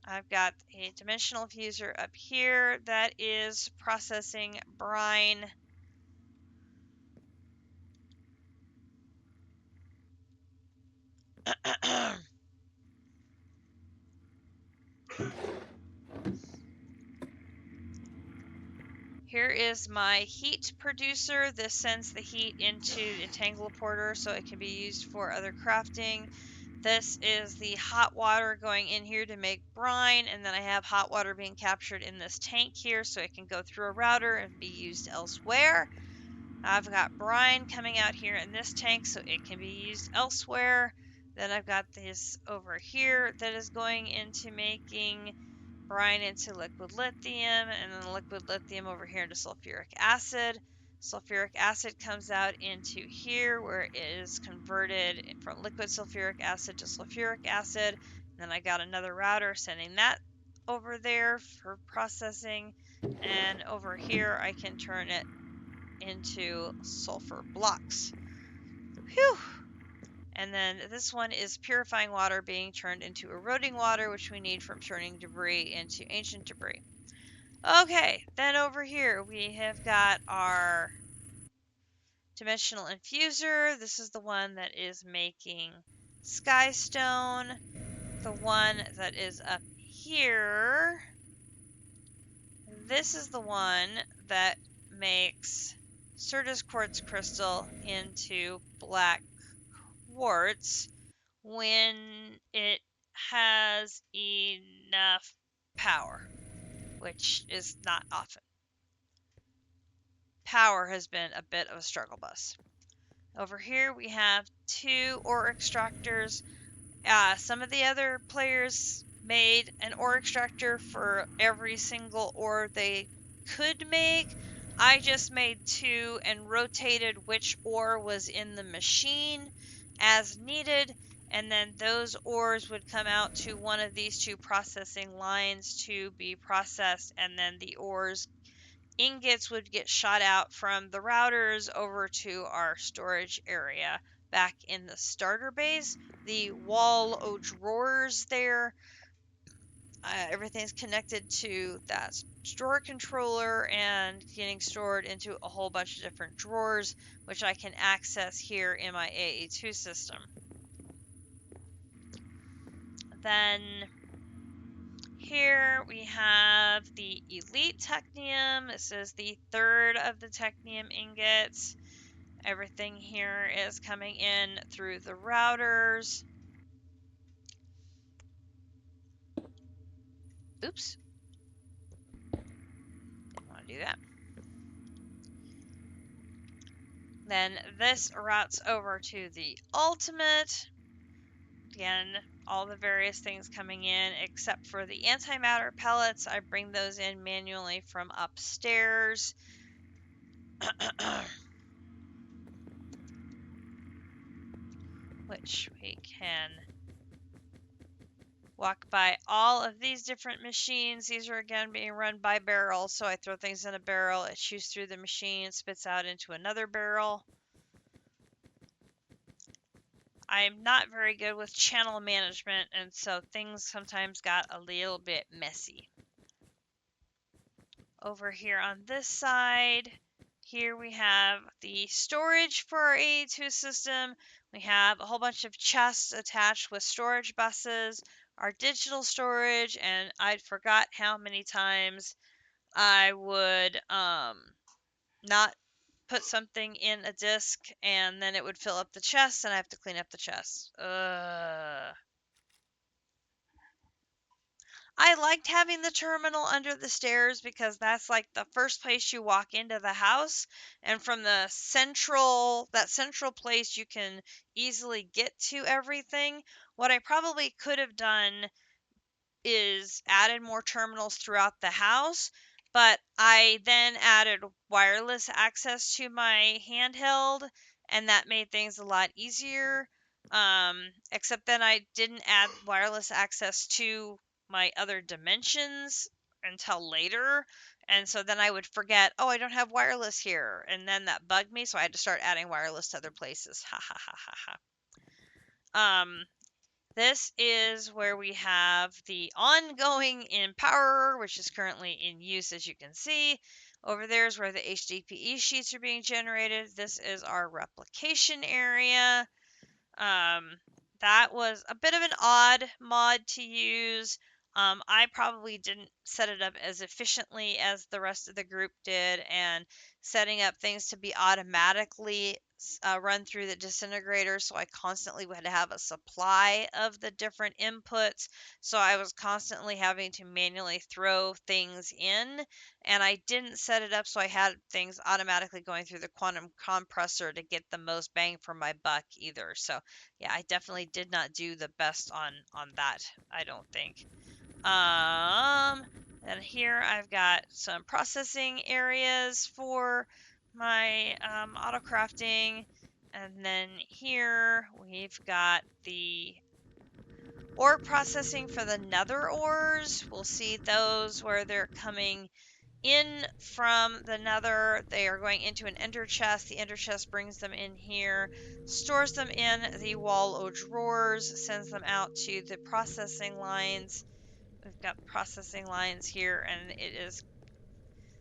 I've got a dimensional fuser up here that is processing brine. Here is my heat producer. This sends the heat into the Tangleporter so it can be used for other crafting. This is the hot water going in here to make brine, and then I have hot water being captured in this tank here so it can go through a router and be used elsewhere. I've got brine coming out here in this tank so it can be used elsewhere. Then I've got this over here that is going into making brine into liquid lithium, and then the liquid lithium over here into sulfuric acid. Sulfuric acid comes out into here where it is converted from liquid sulfuric acid to sulfuric acid. And then I got another router sending that over there for processing. And over here I can turn it into sulfur blocks. Whew! And then this one is purifying water being turned into eroding water, which we need from turning debris into ancient debris. Okay, then over here we have got our dimensional infuser. This is the one that is making skystone. The one that is up here, this is the one that makes Certus quartz crystal into black quartz when it has enough power, which is not often. Power has been a bit of a struggle bus. Over here we have 2 ore extractors. Some of the other players made an ore extractor for every single ore they could make. I just made 2 and rotated which ore was in the machine as needed, and then those ores would come out to one of these 2 processing lines to be processed, and then the ores ingots would get shot out from the routers over to our storage area back in the starter base. The wall o' drawers there, everything's connected to that store controller and getting stored into a whole bunch of different drawers, which I can access here in my AE2 system. Then here we have the Elite Technium. This is the 3rd of the Technium ingots. Everything here is coming in through the routers. Oops. want to do that. Then this routes over to the ultimate. Again, all the various things coming in except for the antimatter pellets. I bring those in manually from upstairs. Which we can walk by all of these different machines. These are again being run by barrels, so I throw things in a barrel, it shoots through the machine, spits out into another barrel. I'm not very good with channel management, and so things sometimes got a little bit messy. Over here on this side, here we have the storage for our A2 system. We have a whole bunch of chests attached with storage buses, our digital storage, and I forgot how many times I would not put something in a disk and then it would fill up the chest and I have to clean up the chest. I liked having the terminal under the stairs because that's like the first place you walk into the house, and from that central place you can easily get to everything. What I probably could have done is added more terminals throughout the house, but I then added wireless access to my handheld, and that made things a lot easier. Except then I didn't add wireless access to my other dimensions until later. And so then I would forget, oh, I don't have wireless here. And then that bugged me, so I had to start adding wireless to other places. Ha ha ha ha ha. This is where we have the ongoing Empowerer, which is currently in use, as you can see. Over there is where the HDPE sheets are being generated. This is our replication area. That was a bit of an odd mod to use. I probably didn't set it up as efficiently as the rest of the group did, and setting up things to be automatically run through the disintegrator, so I constantly had to have a supply of the different inputs, so I was constantly having to manually throw things in, and I didn't set it up so I had things automatically going through the quantum compressor to get the most bang for my buck either. So yeah, I definitely did not do the best on that, I don't think. And here I've got some processing areas for my auto crafting, and then here we've got the ore processing for the nether ores. We'll see those where they're coming in from the nether. They are going into an ender chest. The ender chest brings them in here, stores them in the wall of drawers, sends them out to the processing lines. We've got processing lines here, and it is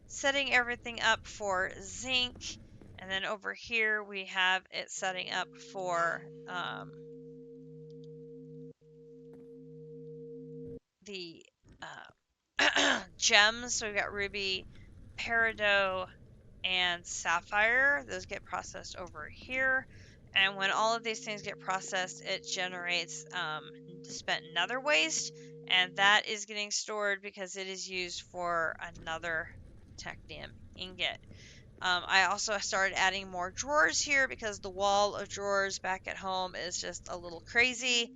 setting everything up for zinc. And then over here we have it setting up for the gems. So we've got ruby, peridot, and sapphire. Those get processed over here. And when all of these things get processed, it generates spent nether waste, and that is getting stored because it is used for another technium ingot. I also started adding more drawers here because the wall of drawers back at home is just a little crazy.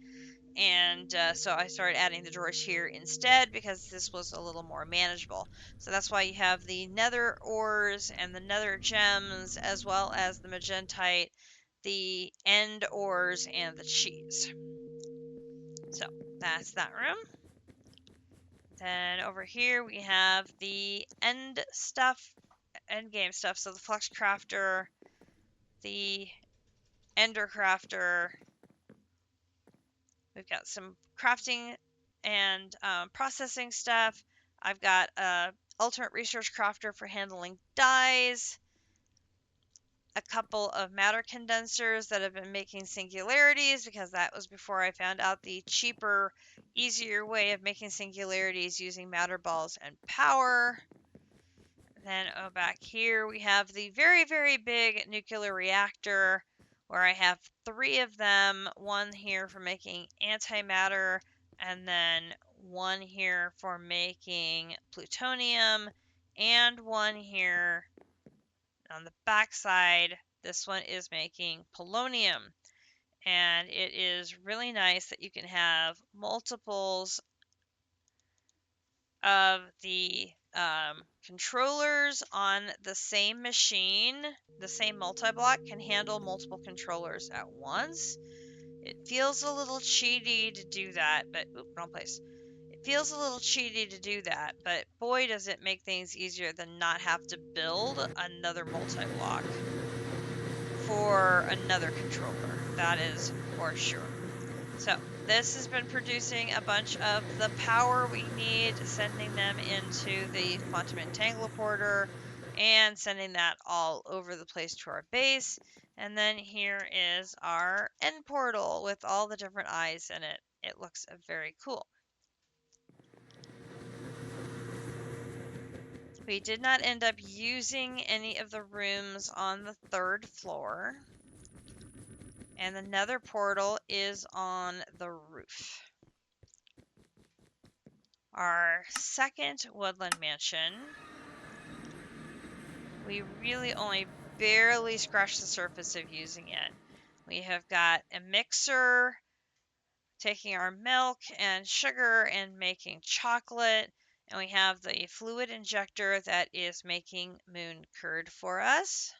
And so I started adding the drawers here instead because this was a little more manageable. So that's why you have the nether ores and the nether gems, as well as the magentite, the end ores, and the cheese. So that's that room. Then over here we have the end game stuff. So the flux crafter, the ender crafter. We've got some crafting and processing stuff. I've got a ultimate research crafter for handling dyes, a couple of matter condensers that have been making singularities because that was before I found out the cheaper, easier way of making singularities using matter balls and power. Then back here we have the very, very big nuclear reactor where I have 3 of them, one here for making antimatter, and then one here for making plutonium, and one here on the back side. This one is making polonium, and it is really nice that you can have multiples of the controllers on the same machine. The same multi-block can handle multiple controllers at once. It feels a little cheaty to do that, but wrong place. It feels a little cheaty to do that, but boy does it make things easier than not have to build another multi-block for another controller. That is for sure. So this has been producing a bunch of the power we need, sending them into the quantum entangleporter and sending that all over the place to our base. And then here is our end portal with all the different eyes in it. It looks very cool. We did not end up using any of the rooms on the 3rd floor. And the nether portal is on the roof. Our second woodland mansion, we really only barely scratched the surface of using it. We have got a mixer taking our milk and sugar and making chocolate, and we have the fluid injector that is making moon curd for us.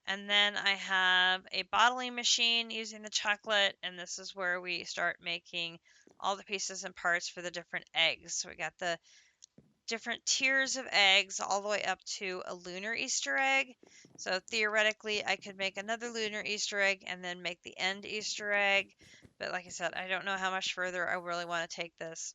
And then I have a bottling machine using the chocolate, and this is where we start making all the pieces and parts for the different eggs. So we got the different tiers of eggs all the way up to a lunar Easter egg. So theoretically, I could make another lunar Easter egg and then make the end Easter egg. But like I said, I don't know how much further I really want to take this.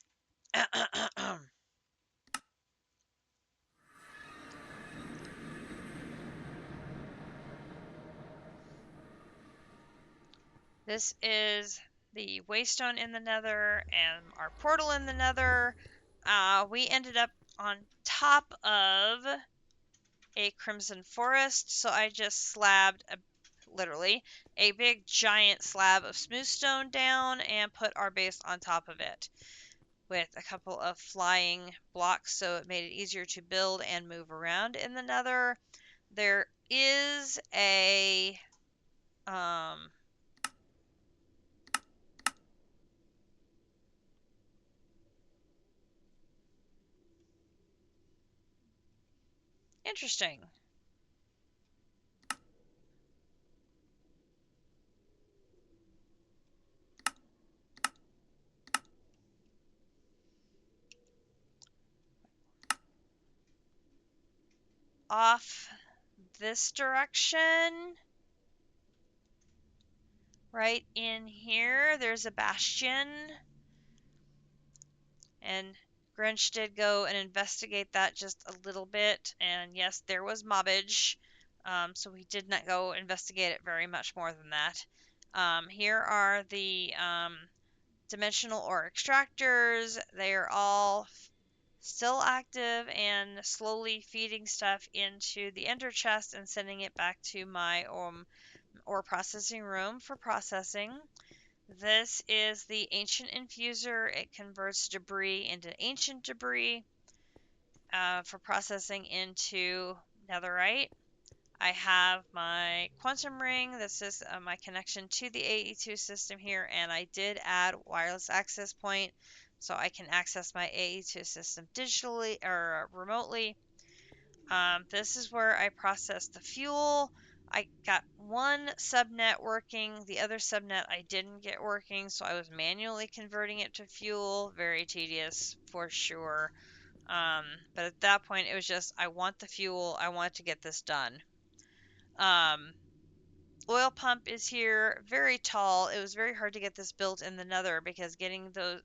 This is the waystone in the nether and our portal in the nether. We ended up on top of a crimson forest, so I just slabbed literally a big giant slab of smooth stone down and put our base on top of it with a couple of flying blocks, so it made it easier to build and move around in the nether. There is a interesting. Off this direction, right in here, there's a bastion. And Grinch did go and investigate that just a little bit. And yes, there was mobbage. So we did not go investigate it very much more than that. Here are the dimensional ore extractors. They are all still active and slowly feeding stuff into the ender chest and sending it back to my ore processing room for processing. This is the ancient infuser. It converts debris into ancient debris for processing into netherite. I have my quantum ring. This is my connection to the AE2 system here, and I did add wireless access point so I can access my AE2 system digitally or remotely. This is where I process the fuel. I got one subnet working, the other subnet I didn't get working, so I was manually converting it to fuel. Very tedious for sure. But at that point, it was just, I want the fuel, I want to get this done. Oil pump is here, very tall. It was very hard to get this built in the nether because getting the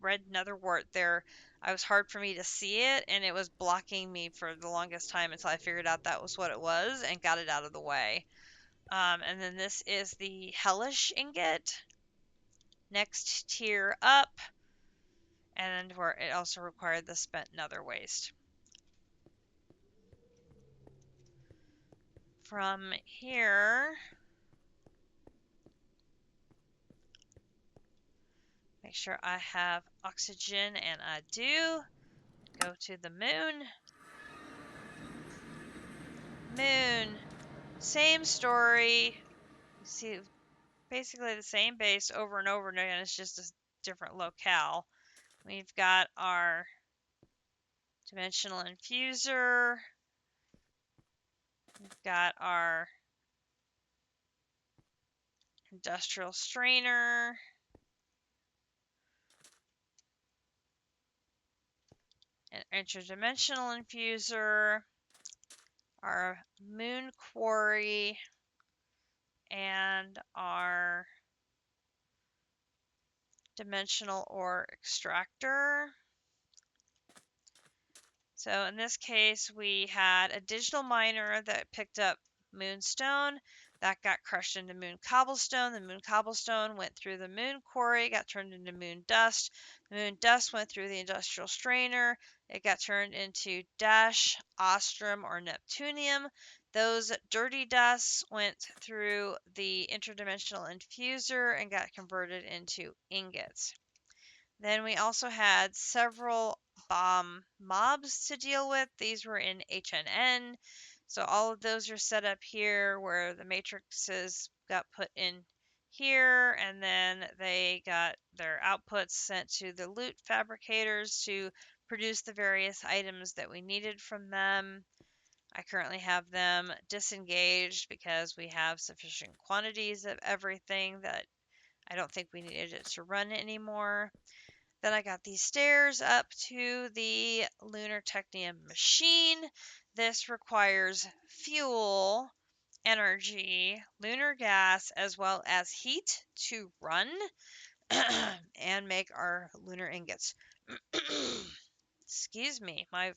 red nether wart there, I was hard for me to see it, and it was blocking me for the longest time until I figured out that was what it was and got it out of the way. And then this is the hellish ingot. Next tier up, and where it also required the spent nether waste. From here, make sure I have oxygen, and I do. Go to the moon. Moon. Same story. You see basically the same base over and over again. It's just a different locale. We've got our dimensional infuser. We've got our industrial strainer. An interdimensional infuser. Our moon quarry. And our dimensional ore extractor. So in this case, we had a digital miner that picked up moonstone. That got crushed into moon cobblestone. The moon cobblestone went through the moon quarry, got turned into moon dust. The moon dust went through the industrial strainer. It got turned into dash, ostrum, or neptunium. Those dirty dusts went through the interdimensional infuser and got converted into ingots. Then we also had several bomb mobs to deal with. These were in HNN. So all of those are set up here where the matrices got put in here, and then they got their outputs sent to the loot fabricators to produce the various items that we needed from them. I currently have them disengaged because we have sufficient quantities of everything that I don't think we needed it to run anymore. Then I got these stairs up to the lunar technium machine. This requires fuel, energy, lunar gas, as well as heat to run and make our lunar ingots. Excuse me, my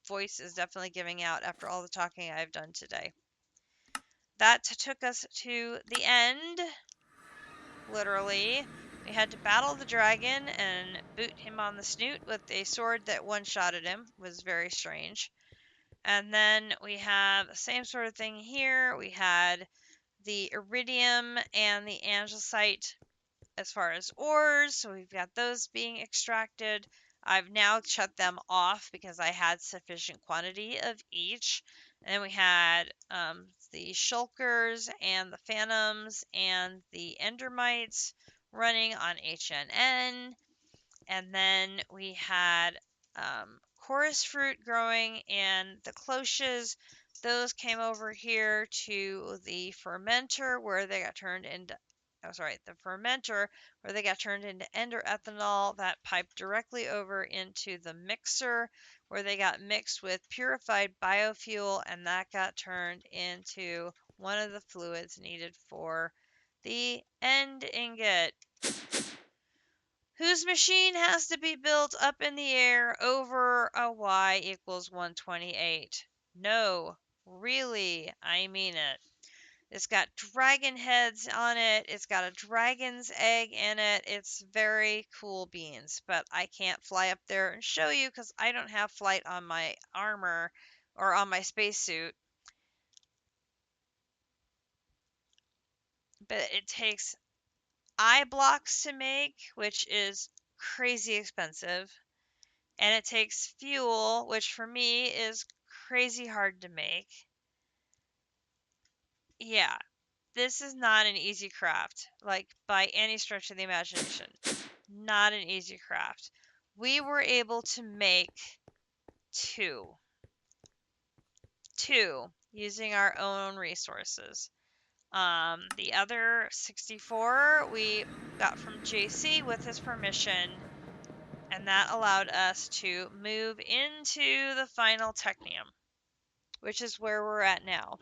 voice is definitely giving out after all the talking I've done today. That took us to the end, literally. We had to battle the dragon and boot him on the snoot with a sword that one-shotted him. It was very strange. And then we have the same sort of thing here. We had the iridium and the andesite as far as ores, so we've got those being extracted. I've now shut them off because I had sufficient quantity of each. And then we had the shulkers and the phantoms and the endermites running on HNN. And then we had chorus fruit growing in the cloches. Those came over here to the fermenter where they got turned into the fermenter where they got turned into ender ethanol that piped directly over into the mixer where they got mixed with purified biofuel, and that got turned into one of the fluids needed for the end ingot, whose machine has to be built up in the air over a y equals 128. No, really, I mean it. It's got dragon heads on it. It's got a dragon's egg in it. It's very cool beans, but I can't fly up there and show you because I don't have flight on my armor or on my spacesuit. But it takes eye blocks to make, which is crazy expensive. And it takes fuel, which for me is crazy hard to make. Yeah, this is not an easy craft, like by any stretch of the imagination. Not an easy craft. We were able to make two using our own resources. The other 64 we got from JC with his permission, and that allowed us to move into the final technium, which is where we're at now.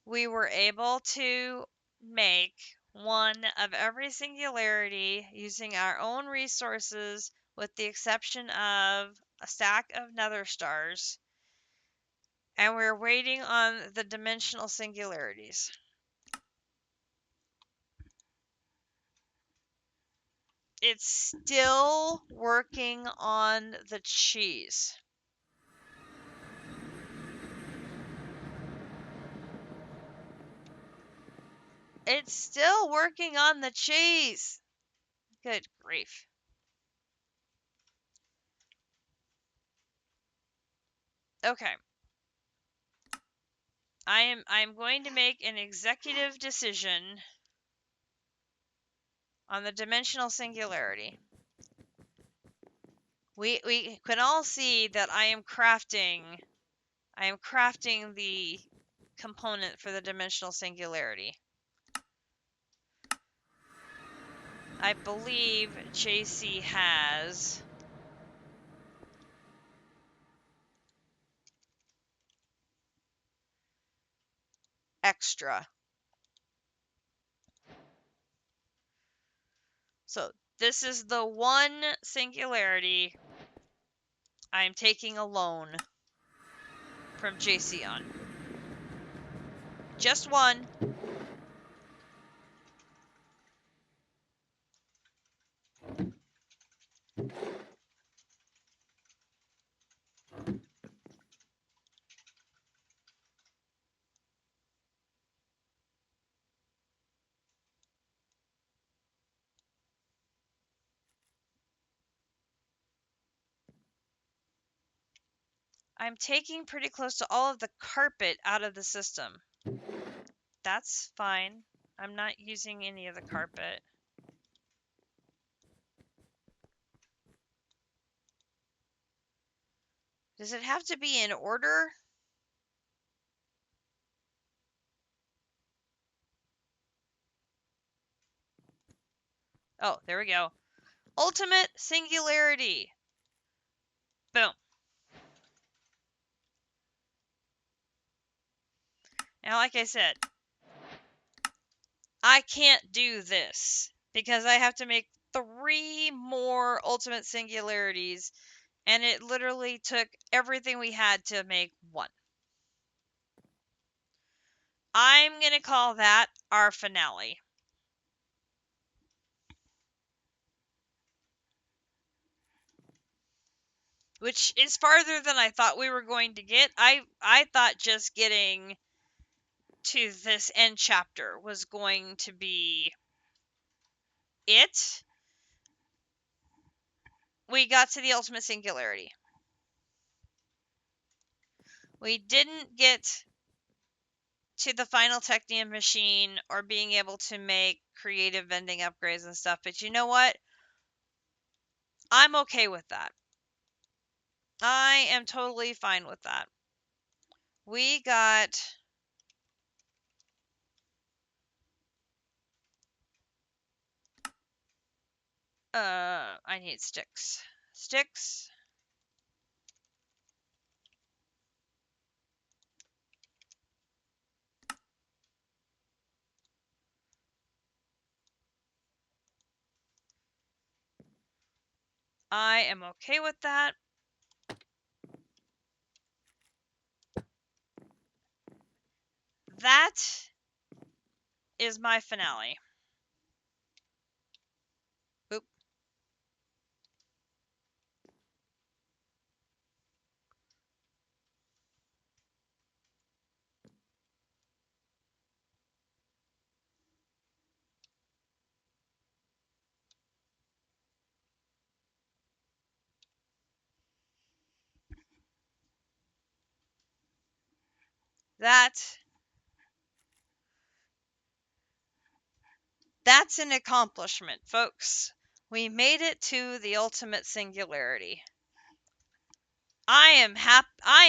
We were able to make one of every singularity using our own resources, with the exception of a stack of nether stars, and we're waiting on the dimensional singularities. It's still working on the cheese. It's still working on the cheese. Good grief. Okay. I'm going to make an executive decision on the dimensional singularity. We can all see that I am crafting the component for the dimensional singularity. I believe JC has extra. So this is the one singularity I'm taking a loan from JC on. Just one. I'm taking pretty close to all of the carpet out of the system. That's fine. I'm not using any of the carpet. Does it have to be in order? Oh, there we go. Ultimate singularity. Boom. Now, like I said, I can't do this because I have to make 3 more ultimate singularities, and it literally took everything we had to make 1. I'm going to call that our finale. Which is farther than I thought we were going to get. I thought just getting to this end chapter was going to be it. We got to the ultimate singularity. We didn't get to the final Technium machine or being able to make creative vending upgrades and stuff, but you know what? I'm okay with that. I am totally fine with that. We got I need sticks. Sticks. I am okay with that. That is my finale. Oop. That's an accomplishment, folks. We made it to the ultimate singularity. I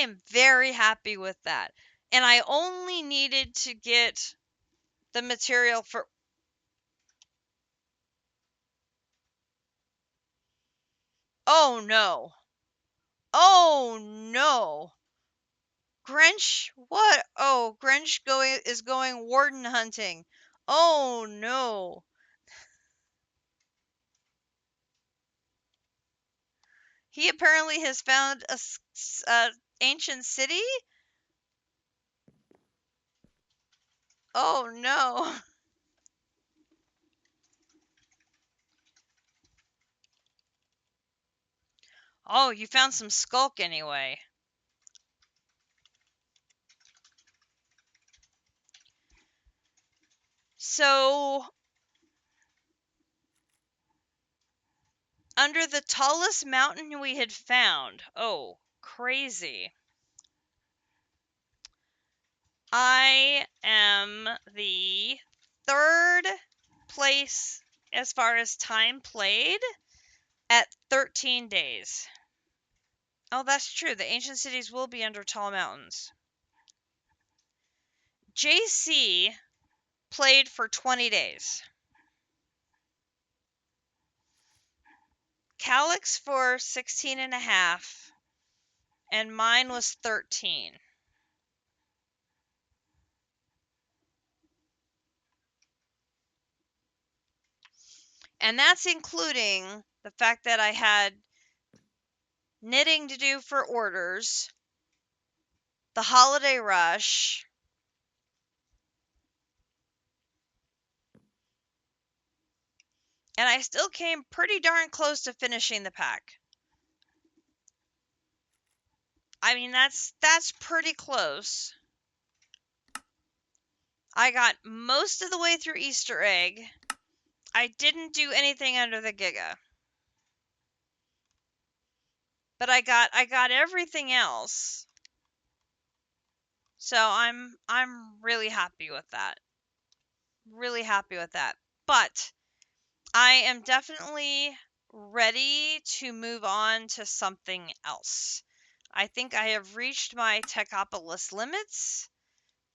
am very happy with that. And I only needed to get the material for Oh no. Oh no. Grinch, what? Oh, Grinch is going warden hunting. Oh no. He apparently has found a ancient city? Oh no. Oh, you found some skulk anyway. So, under the tallest mountain we had found. Oh, crazy. I am the third place as far as time played at 13 days. Oh, that's true. The ancient cities will be under tall mountains. JC played for 20 days. Calyx for 16 and a half, and mine was 13. And that's including the fact that I had knitting to do for orders, the holiday rush, and I still came pretty darn close to finishing the pack. I mean, that's pretty close. I got most of the way through Easter egg. I didn't do anything under the Giga. But I got everything else. So I'm really happy with that. Really happy with that. But I am definitely ready to move on to something else. I think I have reached my Techopolis limits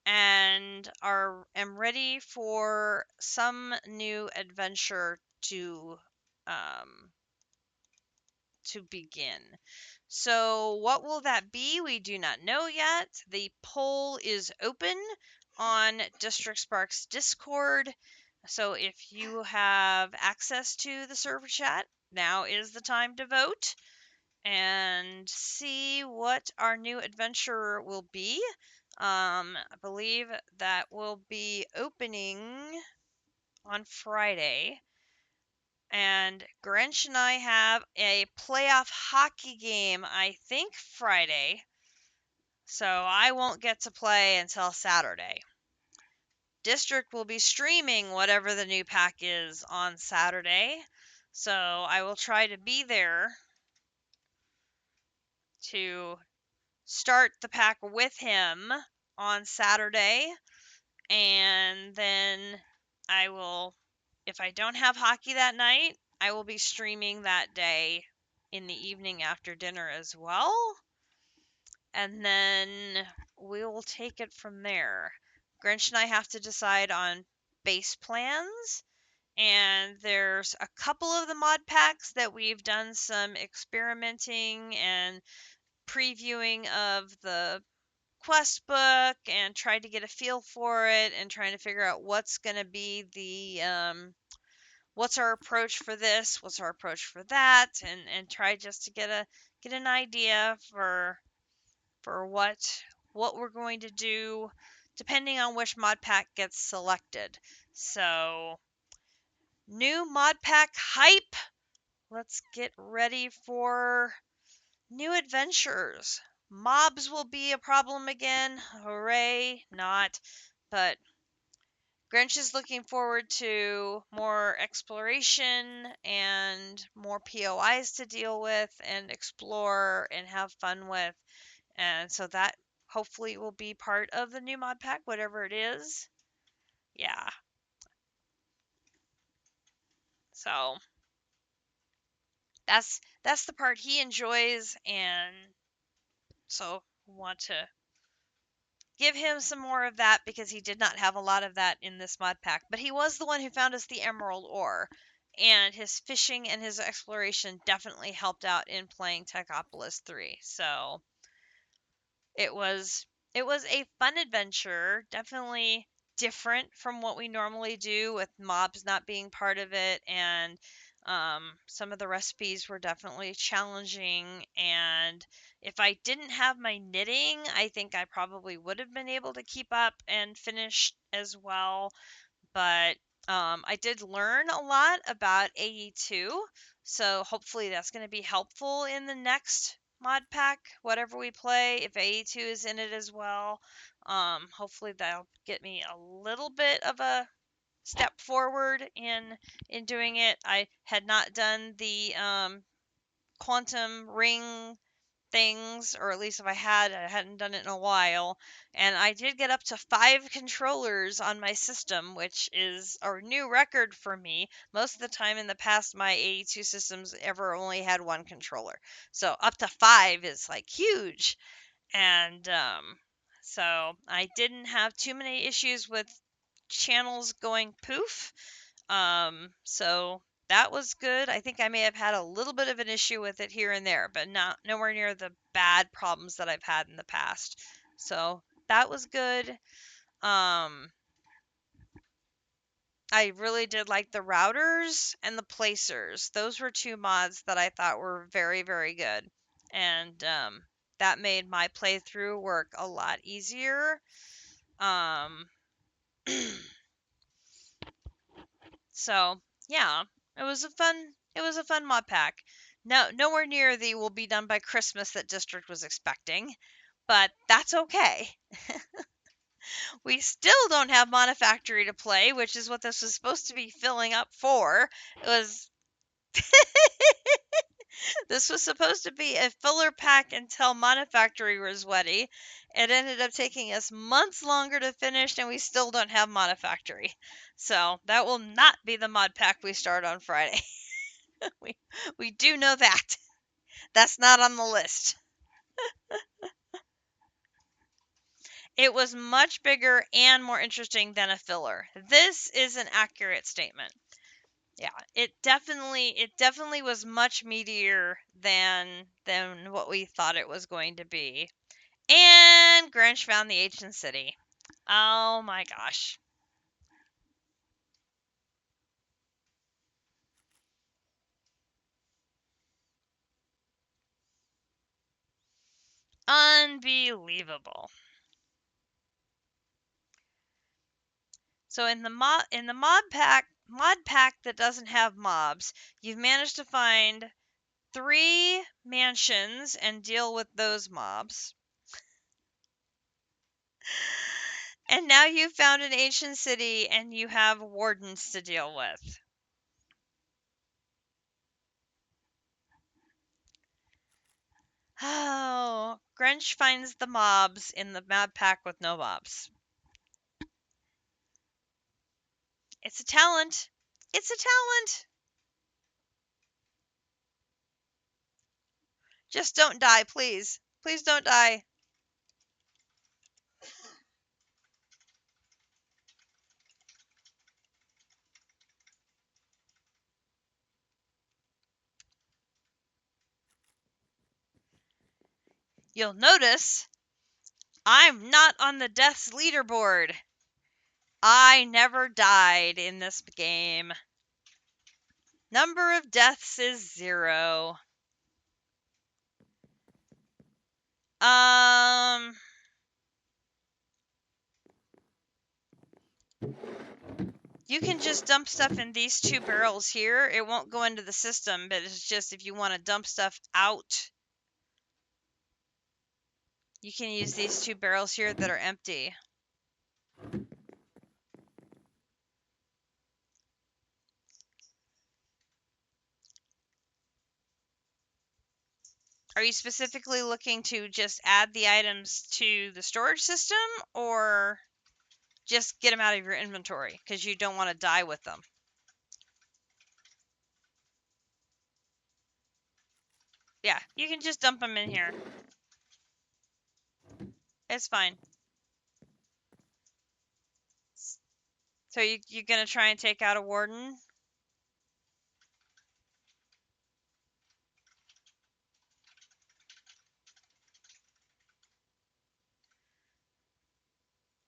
and am ready for some new adventure to begin. So, what will that be? We do not know yet. The poll is open on District Sparks Discord. So, if you have access to the server chat, now is the time to vote and see what our new adventure will be. I believe that will be opening on Friday. And Grinch and I have a playoff hockey game, I think Friday. So I won't get to play until Saturday. District will be streaming whatever the new pack is on Saturday. So I will try to be there to start the pack with him on Saturday. And then I will, if I don't have hockey that night, I will be streaming that day in the evening after dinner as well. And then we will take it from there. Grinch and I have to decide on base plans. And there's a couple of the mod packs that we've done some experimenting and previewing of the quest book and tried to get a feel for it and trying to figure out what's going to be what's our approach for this, what's our approach for that, and try just to get an idea for what we're going to do depending on which mod pack gets selected. So, new mod pack hype. Let's get ready for new adventures. Mobs will be a problem again. Hooray, not. But Grinch is looking forward to more exploration and more POIs to deal with and explore and have fun with. And so that hopefully will be part of the new mod pack, whatever it is. Yeah. So that's the part he enjoys, and so want to give him some more of that because he did not have a lot of that in this mod pack. But he was the one who found us the emerald ore, and his fishing and his exploration definitely helped out in playing Techopolis 3. So it was a fun adventure, definitely different from what we normally do with mobs not being part of it, and some of the recipes were definitely challenging. And if I didn't have my knitting, I think I probably would have been able to keep up and finish as well. But I did learn a lot about AE2, so hopefully that's going to be helpful in the next mod pack, whatever we play, if AE2 is in it as well. Hopefully that'll get me a little bit of a step forward in doing it. I had not done the quantum ring things, or at least if I hadn't done it in a while. And I did get up to 5 controllers on my system, which is a new record for me. Most of the time in the past, my 82 systems ever only had 1 controller. So up to 5 is like huge. And so I didn't have too many issues with channels going poof. So that was good. I think I may have had a little bit of an issue with it here and there, but not nowhere near the bad problems that I've had in the past. So that was good. I really did like the routers and the placers. Those were 2 mods that I thought were very, very good. And that made my playthrough work a lot easier. Um, So yeah, it was a fun mod pack. No, nowhere near the will be done by Christmas that District was expecting, but that's okay. We still don't have Monofactory to play, which is what this was supposed to be filling up for. It was This was supposed to be a filler pack until Monofactory was ready. It ended up taking us months longer to finish, and we still don't have Monofactory. So that will not be the mod pack we start on Friday. we we do know that. That's not on the list. It was much bigger and more interesting than a filler. This is an accurate statement. Yeah, it definitely was much meatier than what we thought it was going to be. And Grinch found the ancient city. Oh my gosh. Unbelievable. So in the mod pack that doesn't have mobs, you've managed to find 3 mansions and deal with those mobs. And now you've found an ancient city and you have wardens to deal with. Oh, Grinch finds the mobs in the mod pack with no mobs. It's a talent. It's a talent. Just don't die, please. Please don't die. You'll notice I'm not on the deaths leaderboard. I never died in this game. Number of deaths is 0. Um, you can just dump stuff in these 2 barrels here. It won't go into the system, but it's just if you want to dump stuff out, you can use these 2 barrels here that are empty. Are you specifically looking to just add the items to the storage system, or just get them out of your inventory because you don't want to die with them? Yeah, you can just dump them in here. It's fine. So you're going to try and take out a warden?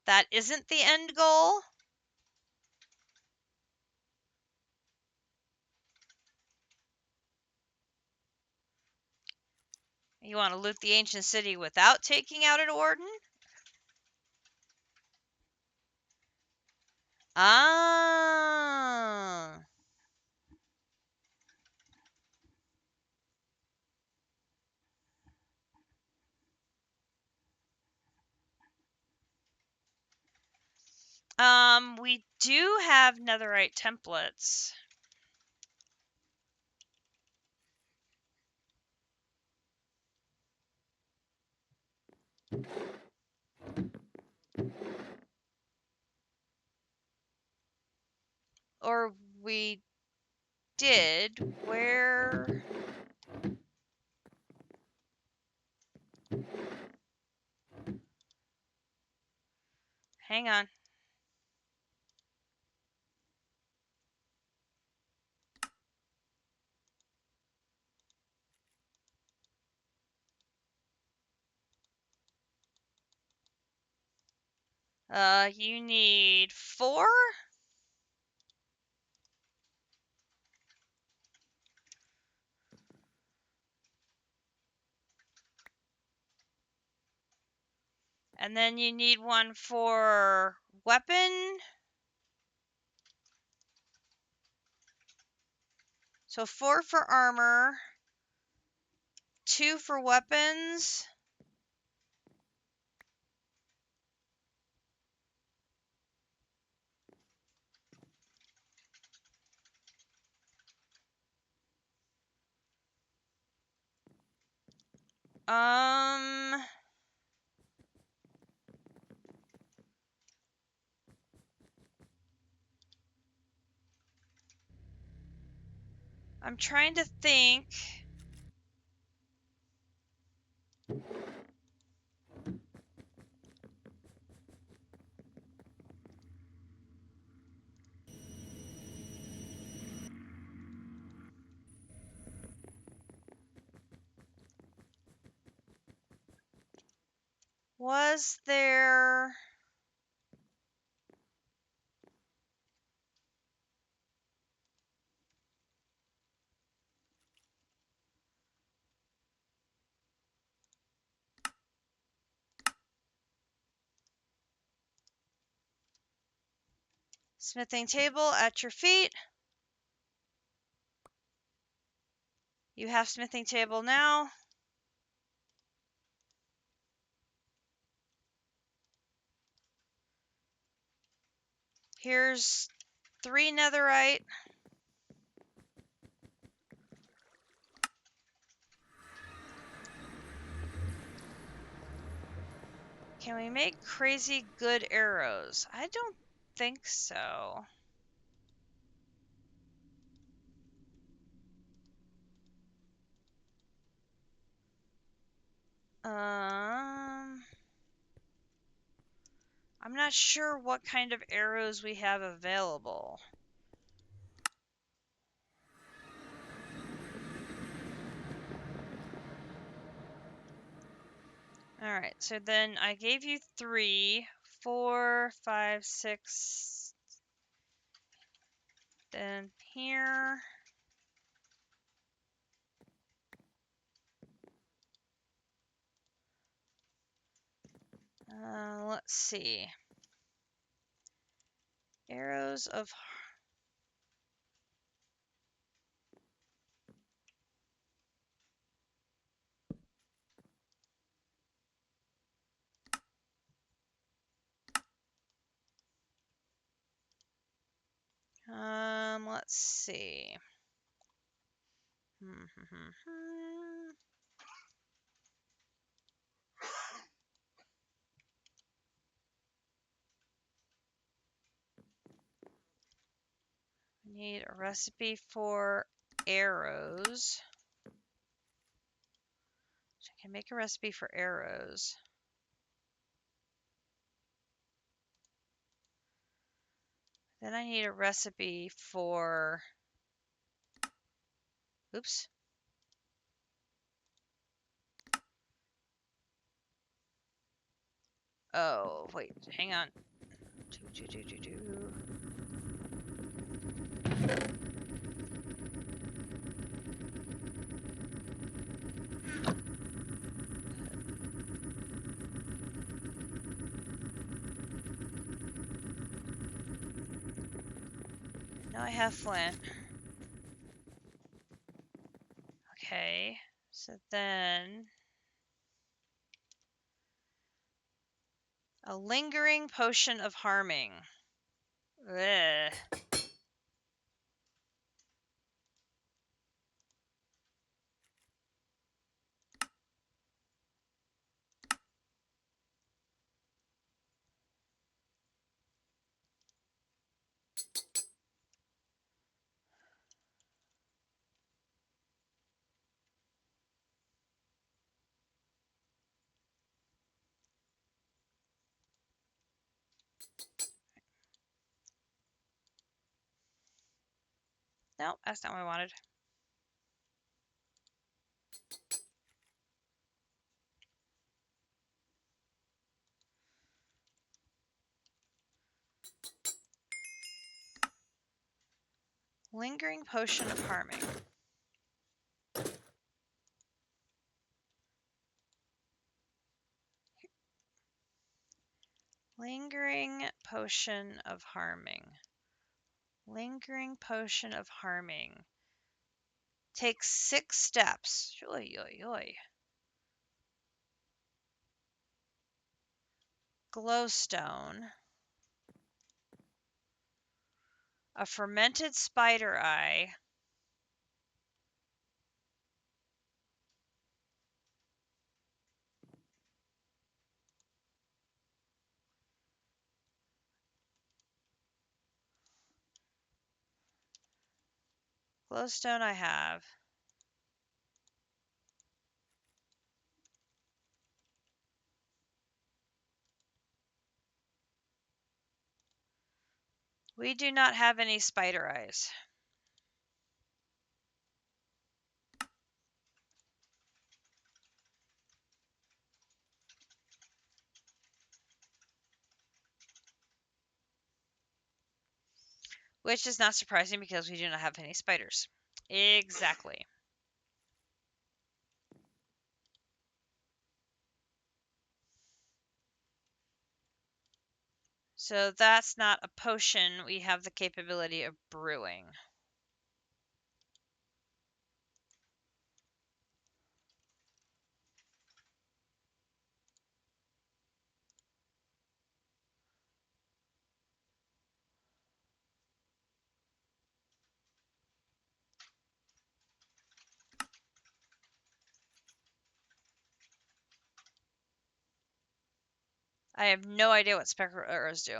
That isn't the end goal? You want to loot the ancient city without taking out a warden? Ah. We do have netherite templates. Or we did. Where? Hang on. You need 4? And then you need 1 for weapon. So 4 for armor, 2 for weapons. I'm trying to think. Was there... Smithing table at your feet. You have smithing table now. Here's 3 netherite. Can we make crazy good arrows? I don't think so. I'm not sure what kind of arrows we have available. Alright, so then I gave you 3, 4, 5, 6. Then here. Let's see. Arrows of... let's see. Need a recipe for arrows. So I can make a recipe for arrows. Then I need a recipe for... Oops. Oh, wait, hang on. Now I have flint. Okay, so then... A lingering potion of harming. Ugh. No, that's not what I wanted. Lingering potion of harming. Lingering potion of harming. Lingering potion of harming. Take 6 steps. Oy, oy, oy. Glowstone. A fermented spider eye. Glowstone I have. We do not have any spider eyes. Which is not surprising because we do not have any spiders. Exactly. So that's not a potion. We have the capability of brewing. I have no idea what spectral arrows do.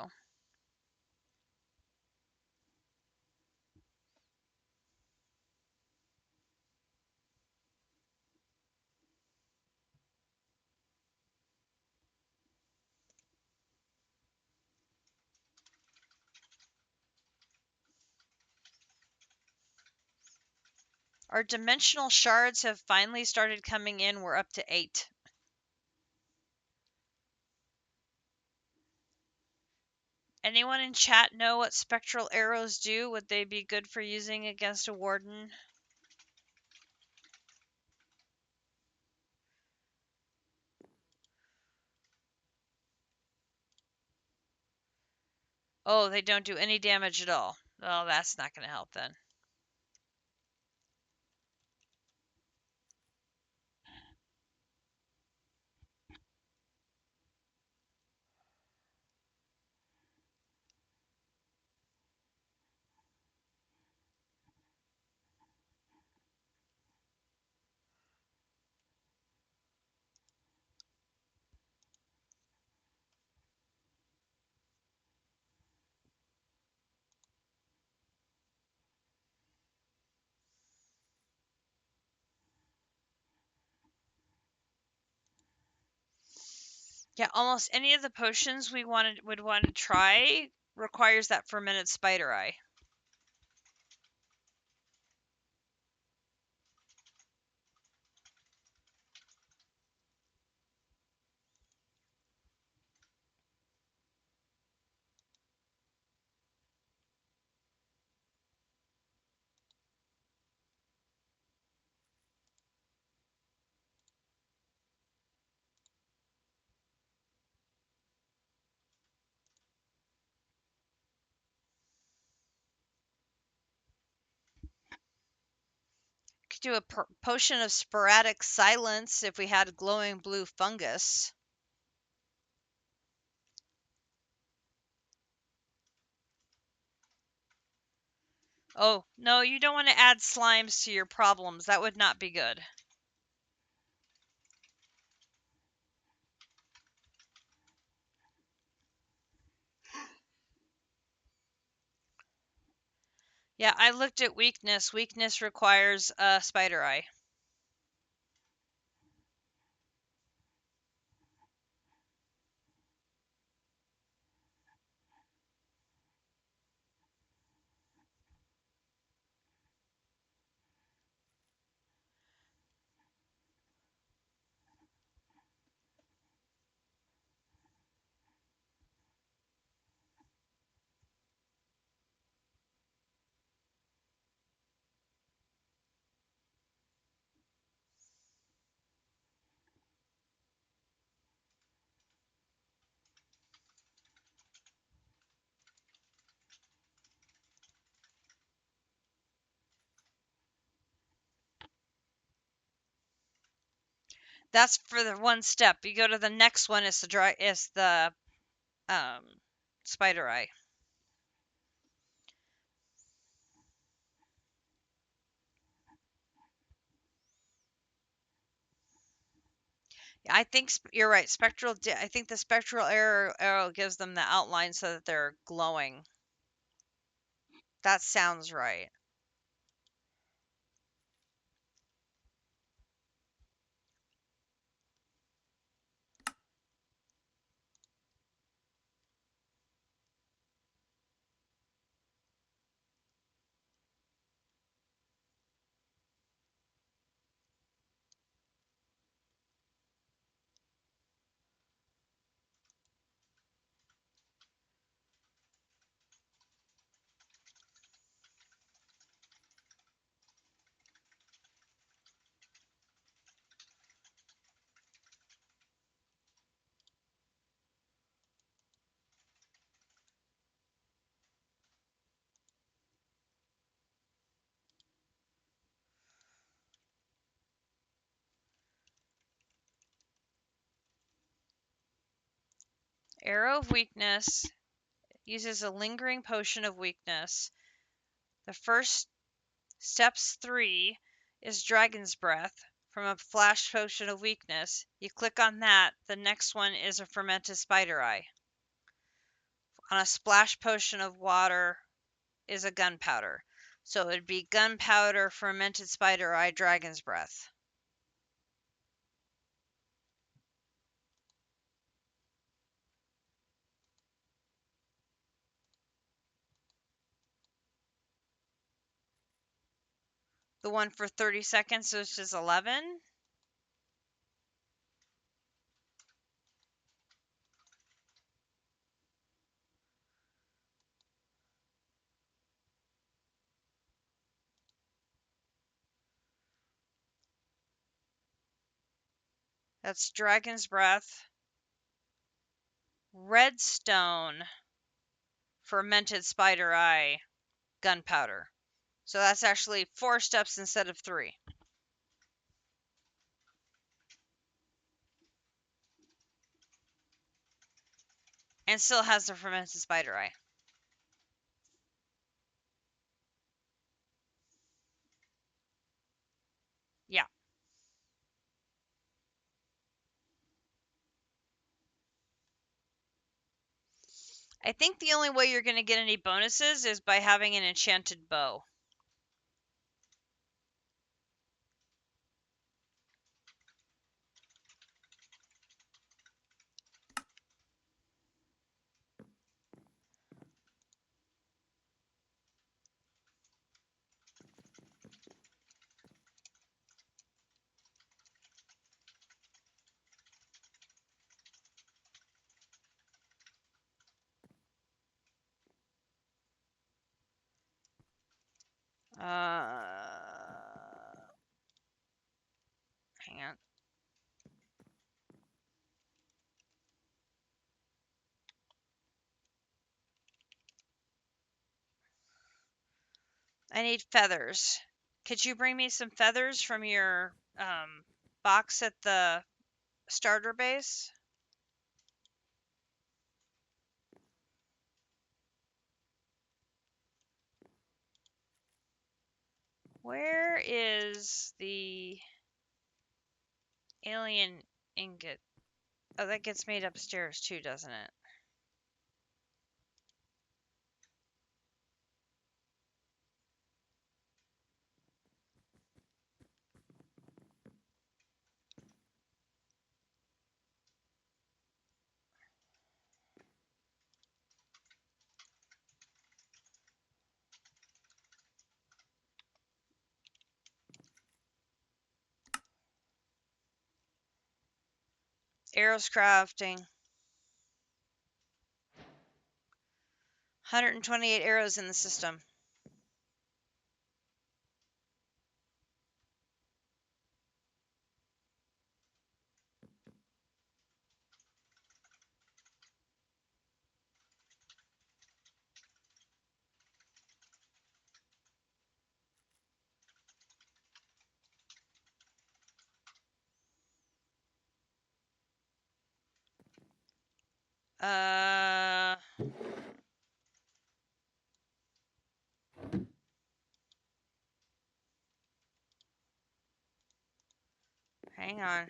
Our dimensional shards have finally started coming in. We're up to 8. Anyone in chat know what spectral arrows do? Would they be good for using against a warden? Oh, they don't do any damage at all. Well, that's not going to help then. Yeah, almost any of the potions we would want to try requires that fermented spider eye. Could do a potion of sporadic silence if we had glowing blue fungus. Oh, no, you don't want to add slimes to your problems. That would not be good. Yeah, I looked at weakness. Weakness requires a spider eye. That's for the one step. You go to the next one is the um spider eye. I think you're right. I think the spectral arrow gives them the outline so that they're glowing. That sounds right. Arrow of weakness uses a lingering potion of weakness. The first steps 3 is dragon's breath from a flash potion of weakness. You click on that. The next one is a fermented spider eye. On a splash potion of water is a gunpowder. So it'd be gunpowder, fermented spider eye, dragon's breath. The one for 30 seconds, which is 11. That's dragon's breath, redstone, fermented spider eye, gunpowder. So that's actually 4 steps instead of 3. And still has the fermented spider eye. Yeah. I think the only way you're going to get any bonuses is by having an enchanted bow. Hang on. I need feathers. Could you bring me some feathers from your box at the starter base? Where is the alien ingot? Oh, that gets made upstairs too, doesn't it? Arrows crafting. 128 arrows in the system. Hang on.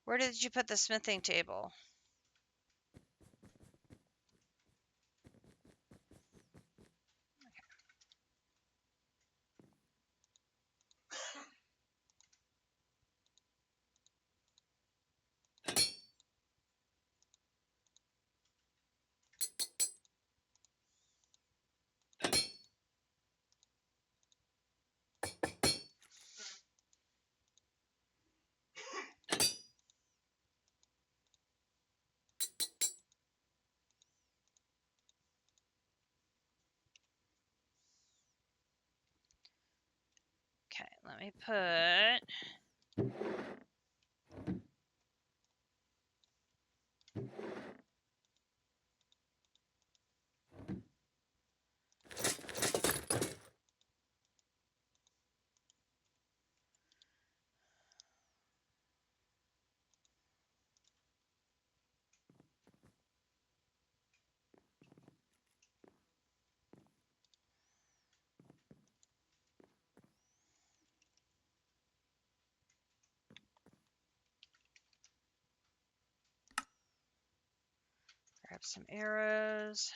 Where did you put the smithing table? Okay, let me put... Grab some arrows.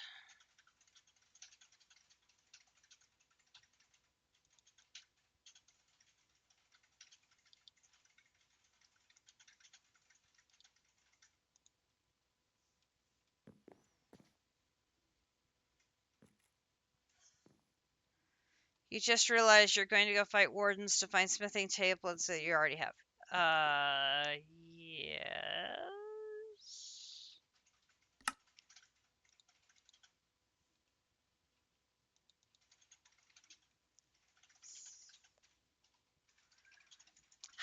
You just realized you're going to go fight wardens to find smithing tablets that you already have. Yes.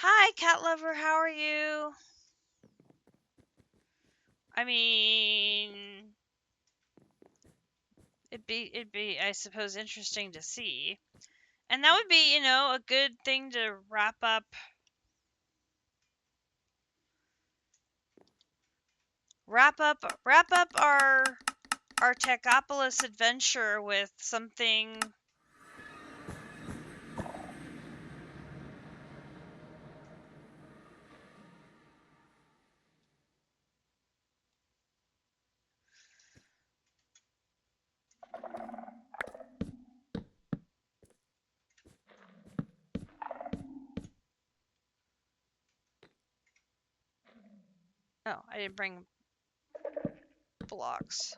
Hi, cat lover. How are you? I mean, it'd be, I suppose, interesting to see, and that would be, you know, a good thing to wrap up our Techopolis adventure with something. Oh, I didn't bring blocks.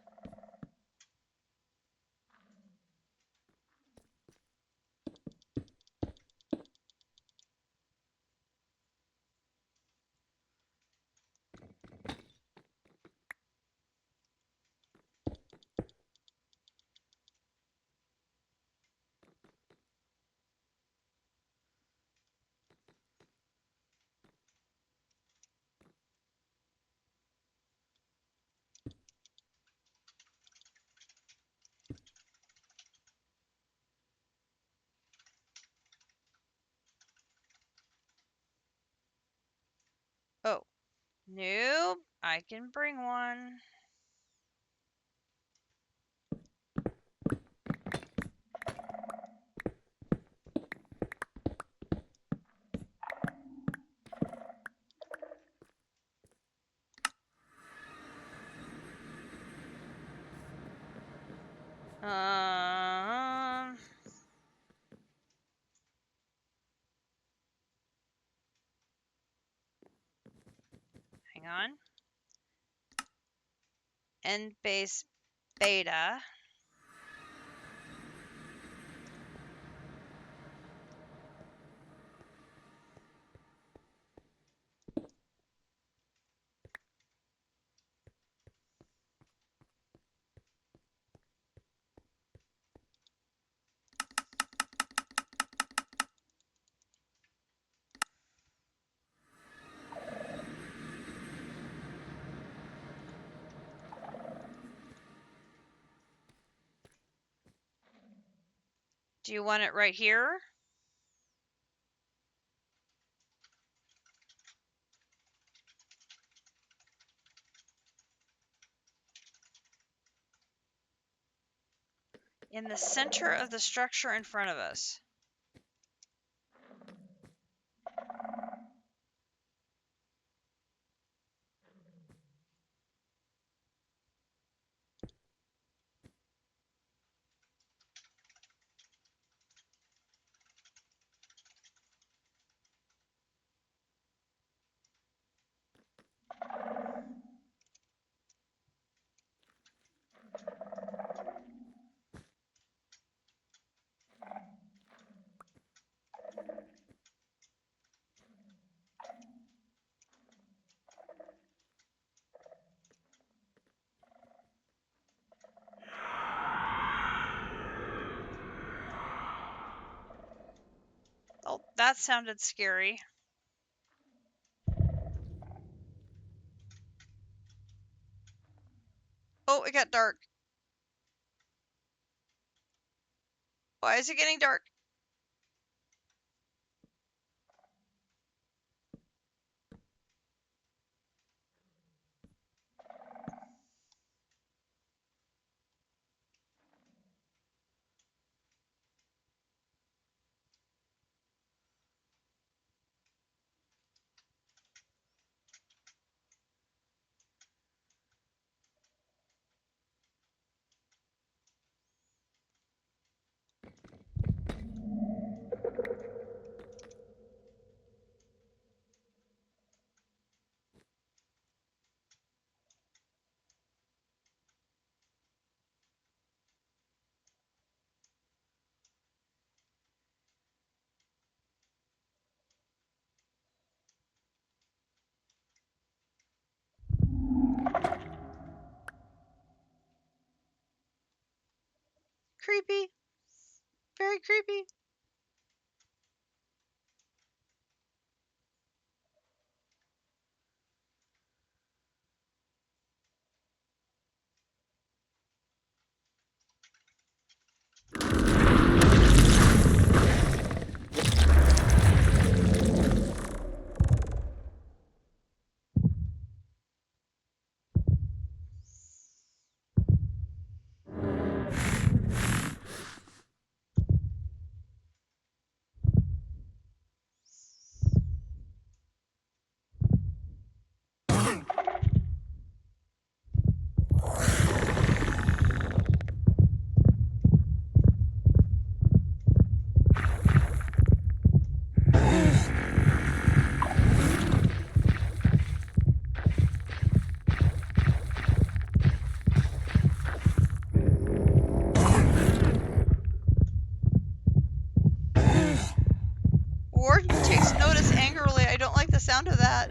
Oh, nope. I can bring one. on. End base beta. Do you want it right here? In the center of the structure in front of us. Oh, that sounded scary. Oh, it got dark. Why is it getting dark? Creepy. Very creepy. Warden takes notice angrily. I don't like the sound of that.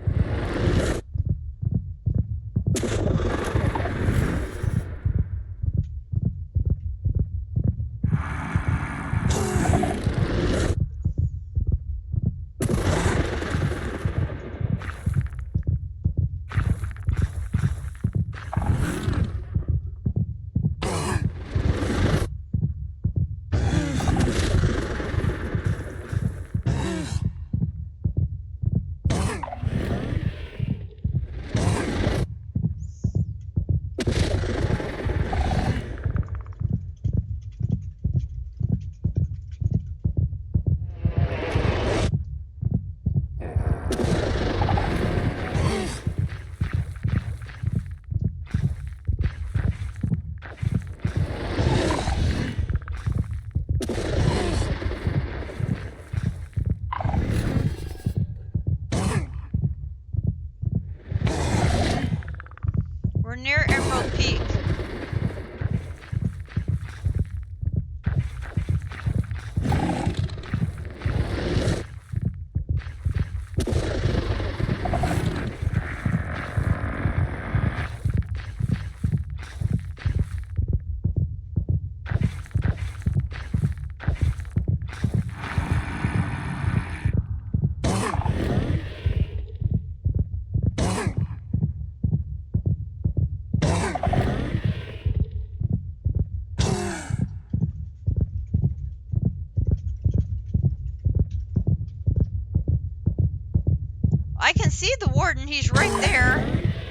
I can see the warden. He's right there.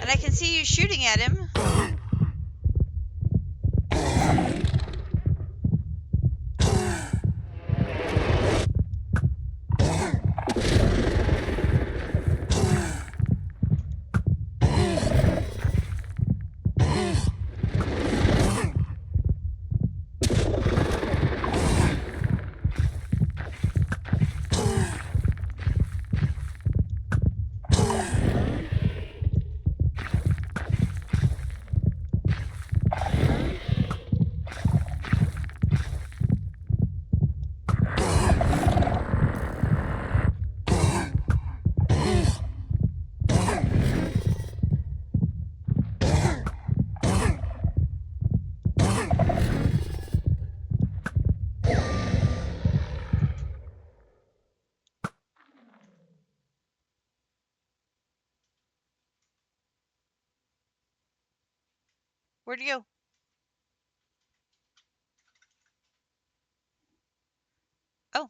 And I can see you shooting at him. Where'd he go? Oh.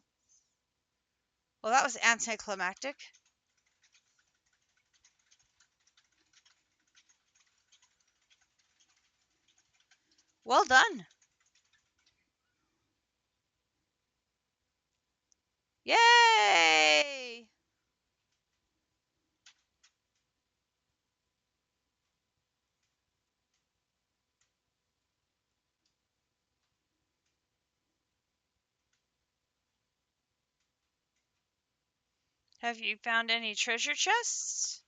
Well, that was anticlimactic. Well done. Yay! Have you found any treasure chests?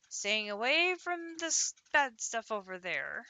Staying away from this bad stuff over there.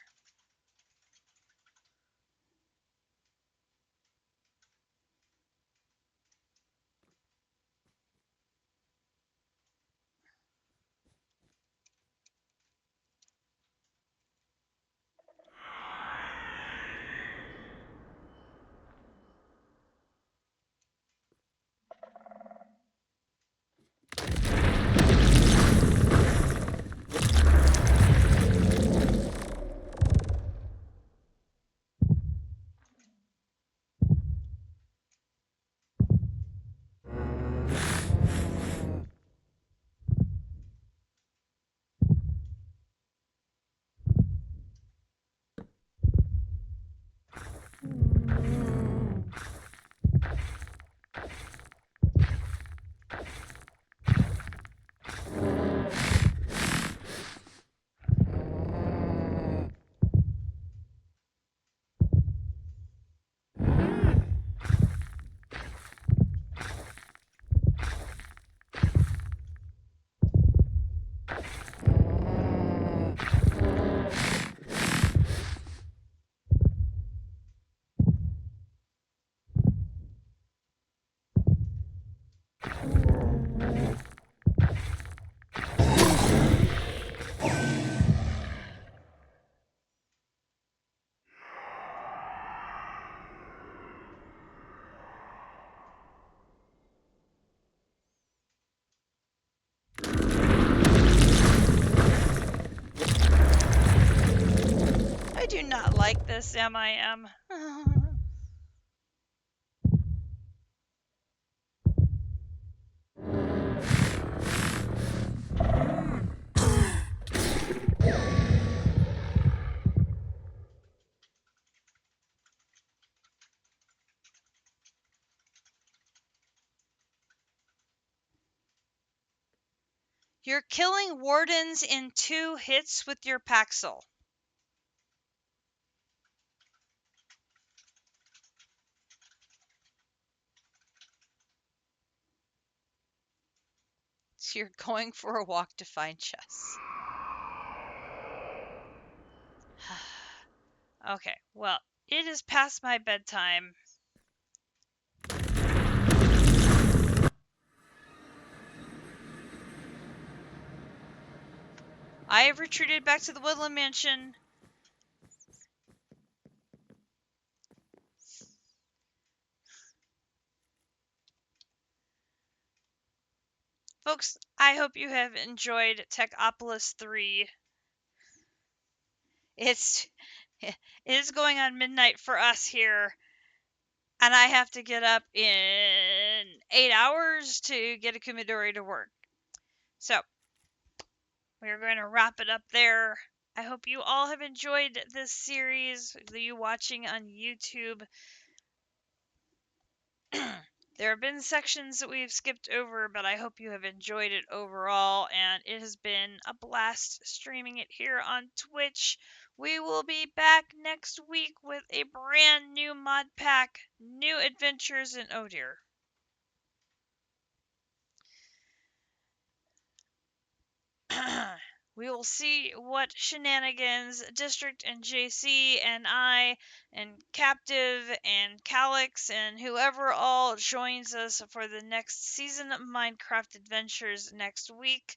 I do not like this MIM. You're killing wardens in 2 hits with your Paxil. So you're going for a walk to find chests. Okay, well, it is past my bedtime. I have retreated back to the Woodland Mansion. Folks, I hope you have enjoyed Techopolis 3. It is going on midnight for us here and I have to get up in 8 hours to get a Kumidori to work. So we're going to wrap it up there. I hope you all have enjoyed this series, you watching on YouTube. There have been sections that we've skipped over, but I hope you have enjoyed it overall, and it has been a blast streaming it here on Twitch. We will be back next week with a brand new mod pack, new adventures, and oh dear. We will see what shenanigans District and JC and I and Captive and Calyx and whoever all joins us for the next season of Minecraft Adventures next week.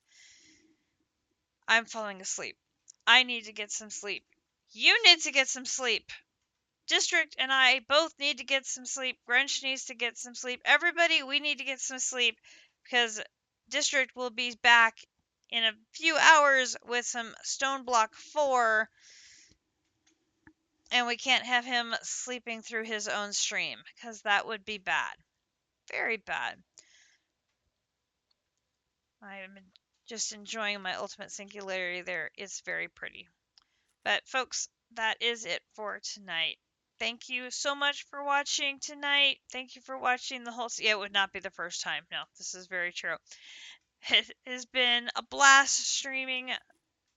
I'm falling asleep. I need to get some sleep. You need to get some sleep. District and I both need to get some sleep. Grinch needs to get some sleep. Everybody, we need to get some sleep because District will be back in a few hours with some Stone Block 4, and we can't have him sleeping through his own stream because that would be bad. Very bad. I'm just enjoying my ultimate singularity there. It's very pretty. But folks, that is it for tonight. Thank you so much for watching tonight. Thank you for watching the whole. Yeah, it would not be the first time. No, this is very true. It has been a blast streaming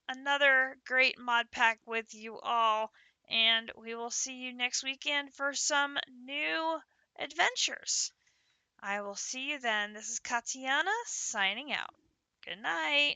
another great mod pack with you all, and we will see you next weekend for some new adventures. I will see you then. This is Katiana signing out. Good night.